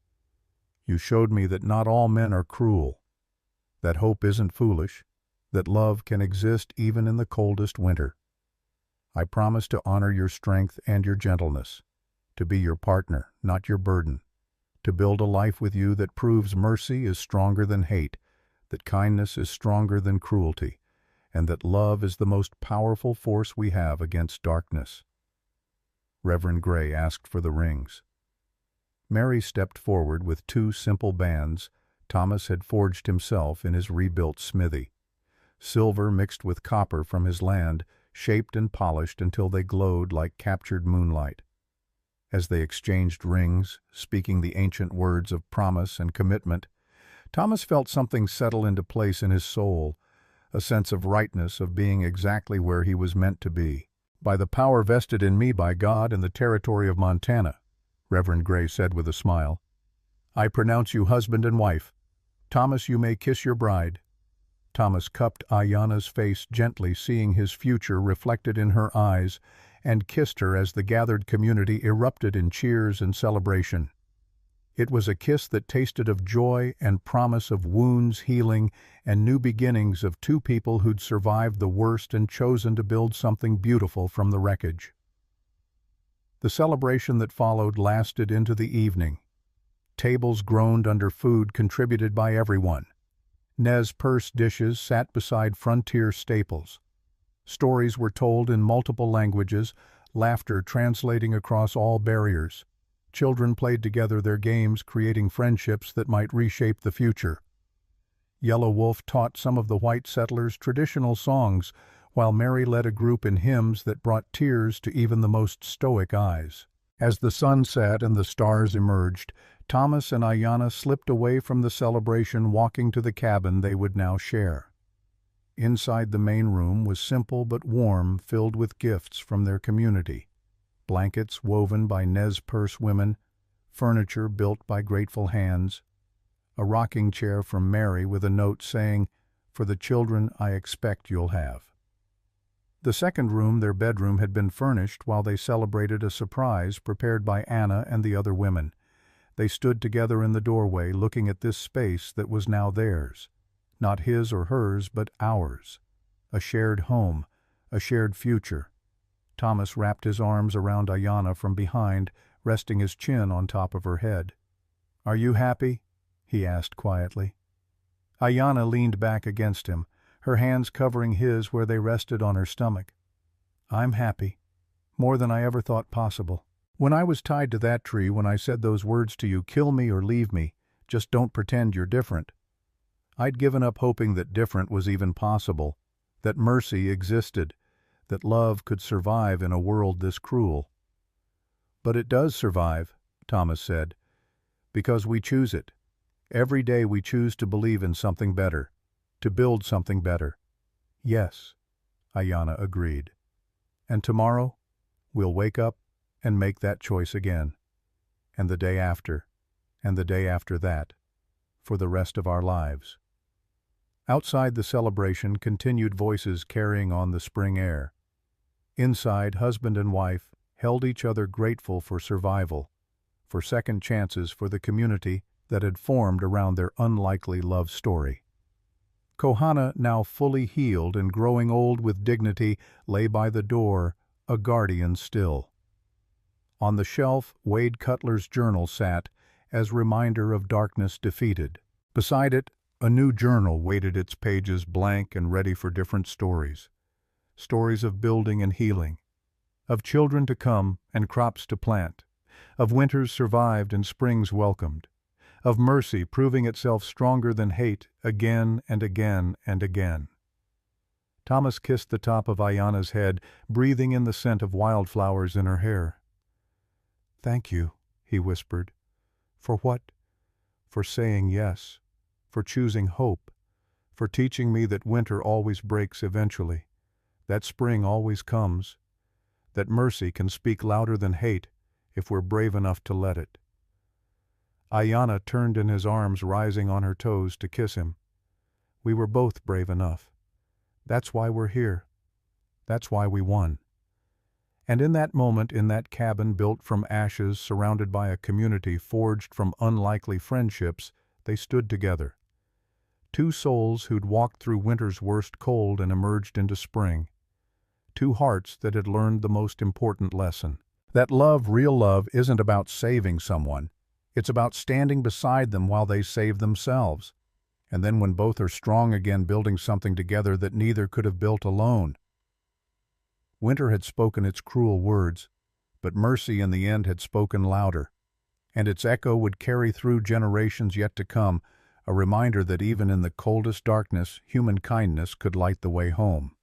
You showed me that not all men are cruel, that hope isn't foolish, that love can exist even in the coldest winter. I promise to honor your strength and your gentleness, to be your partner, not your burden, to build a life with you that proves mercy is stronger than hate, that kindness is stronger than cruelty, and that love is the most powerful force we have against darkness. Reverend Gray asked for the rings. Mary stepped forward with 2 simple bands Thomas had forged himself in his rebuilt smithy. Silver mixed with copper from his land, shaped and polished until they glowed like captured moonlight. As they exchanged rings, speaking the ancient words of promise and commitment, Thomas felt something settle into place in his soul, a sense of rightness, of being exactly where he was meant to be. "By the power vested in me by God in the territory of Montana," Reverend Gray said with a smile, "I pronounce you husband and wife. Thomas, you may kiss your bride." Thomas cupped Ayanna's face gently, seeing his future reflected in her eyes, and kissed her as the gathered community erupted in cheers and celebration. It was a kiss that tasted of joy and promise of wounds healing and new beginnings of 2 people who'd survived the worst and chosen to build something beautiful from the wreckage. The celebration that followed lasted into the evening. Tables groaned under food contributed by everyone. Nez Perce dishes sat beside frontier staples. Stories were told in multiple languages, laughter translating across all barriers. Children played together their games, creating friendships that might reshape the future. Yellow Wolf taught some of the white settlers traditional songs, while Mary led a group in hymns that brought tears to even the most stoic eyes. As the sun set and the stars emerged, Thomas and Ayanna slipped away from the celebration, walking to the cabin they would now share. Inside the main room was simple but warm, filled with gifts from their community. Blankets woven by Nez Perce women, furniture built by grateful hands, a rocking chair from Mary with a note saying, "For the children I expect you'll have." The second room, their bedroom, had been furnished while they celebrated a surprise prepared by Anna and the other women. They stood together in the doorway, looking at this space that was now theirs. Not his or hers, but ours. A shared home, a shared future. Thomas wrapped his arms around Ayanna from behind, resting his chin on top of her head. "Are you happy?" he asked quietly. Ayanna leaned back against him, her hands covering his where they rested on her stomach. "I'm happy. More than I ever thought possible. When I was tied to that tree, when I said those words to you, 'Kill me or leave me, just don't pretend you're different,' I'd given up hoping that different was even possible, that mercy existed, that love could survive in a world this cruel. But it does survive," Thomas said, "because we choose it. Every day we choose to believe in something better, to build something better." "Yes," Ayanna agreed. "And tomorrow, we'll wake up and make that choice again. And the day after, and the day after that, for the rest of our lives." Outside, the celebration continued, voices carrying on the spring air. Inside, husband and wife held each other, grateful for survival, for second chances, for the community that had formed around their unlikely love story. Kohana, now fully healed and growing old with dignity, lay by the door, a guardian still. On the shelf, Wade Cutler's journal sat, as reminder of darkness defeated. Beside it, a new journal waited, its pages blank and ready for different stories. Stories of building and healing, of children to come and crops to plant, of winters survived and springs welcomed, of mercy proving itself stronger than hate again and again and again. Thomas kissed the top of Ayanna's head, breathing in the scent of wildflowers in her hair. "Thank you," he whispered. "For what? For saying yes, for choosing hope, for teaching me that winter always breaks eventually, that spring always comes, that mercy can speak louder than hate if we're brave enough to let it." Ayanna turned in his arms, rising on her toes to kiss him. We were both brave enough. That's why we're here. That's why we won." And in that moment, in that cabin built from ashes, surrounded by a community forged from unlikely friendships, they stood together. Two souls who'd walked through winter's worst cold and emerged into spring. Two hearts that had learned the most important lesson. That love, real love, isn't about saving someone. It's about standing beside them while they save themselves. And then when both are strong again, building something together that neither could have built alone. Winter had spoken its cruel words, but mercy in the end had spoken louder. And its echo would carry through generations yet to come, a reminder that even in the coldest darkness, human kindness could light the way home.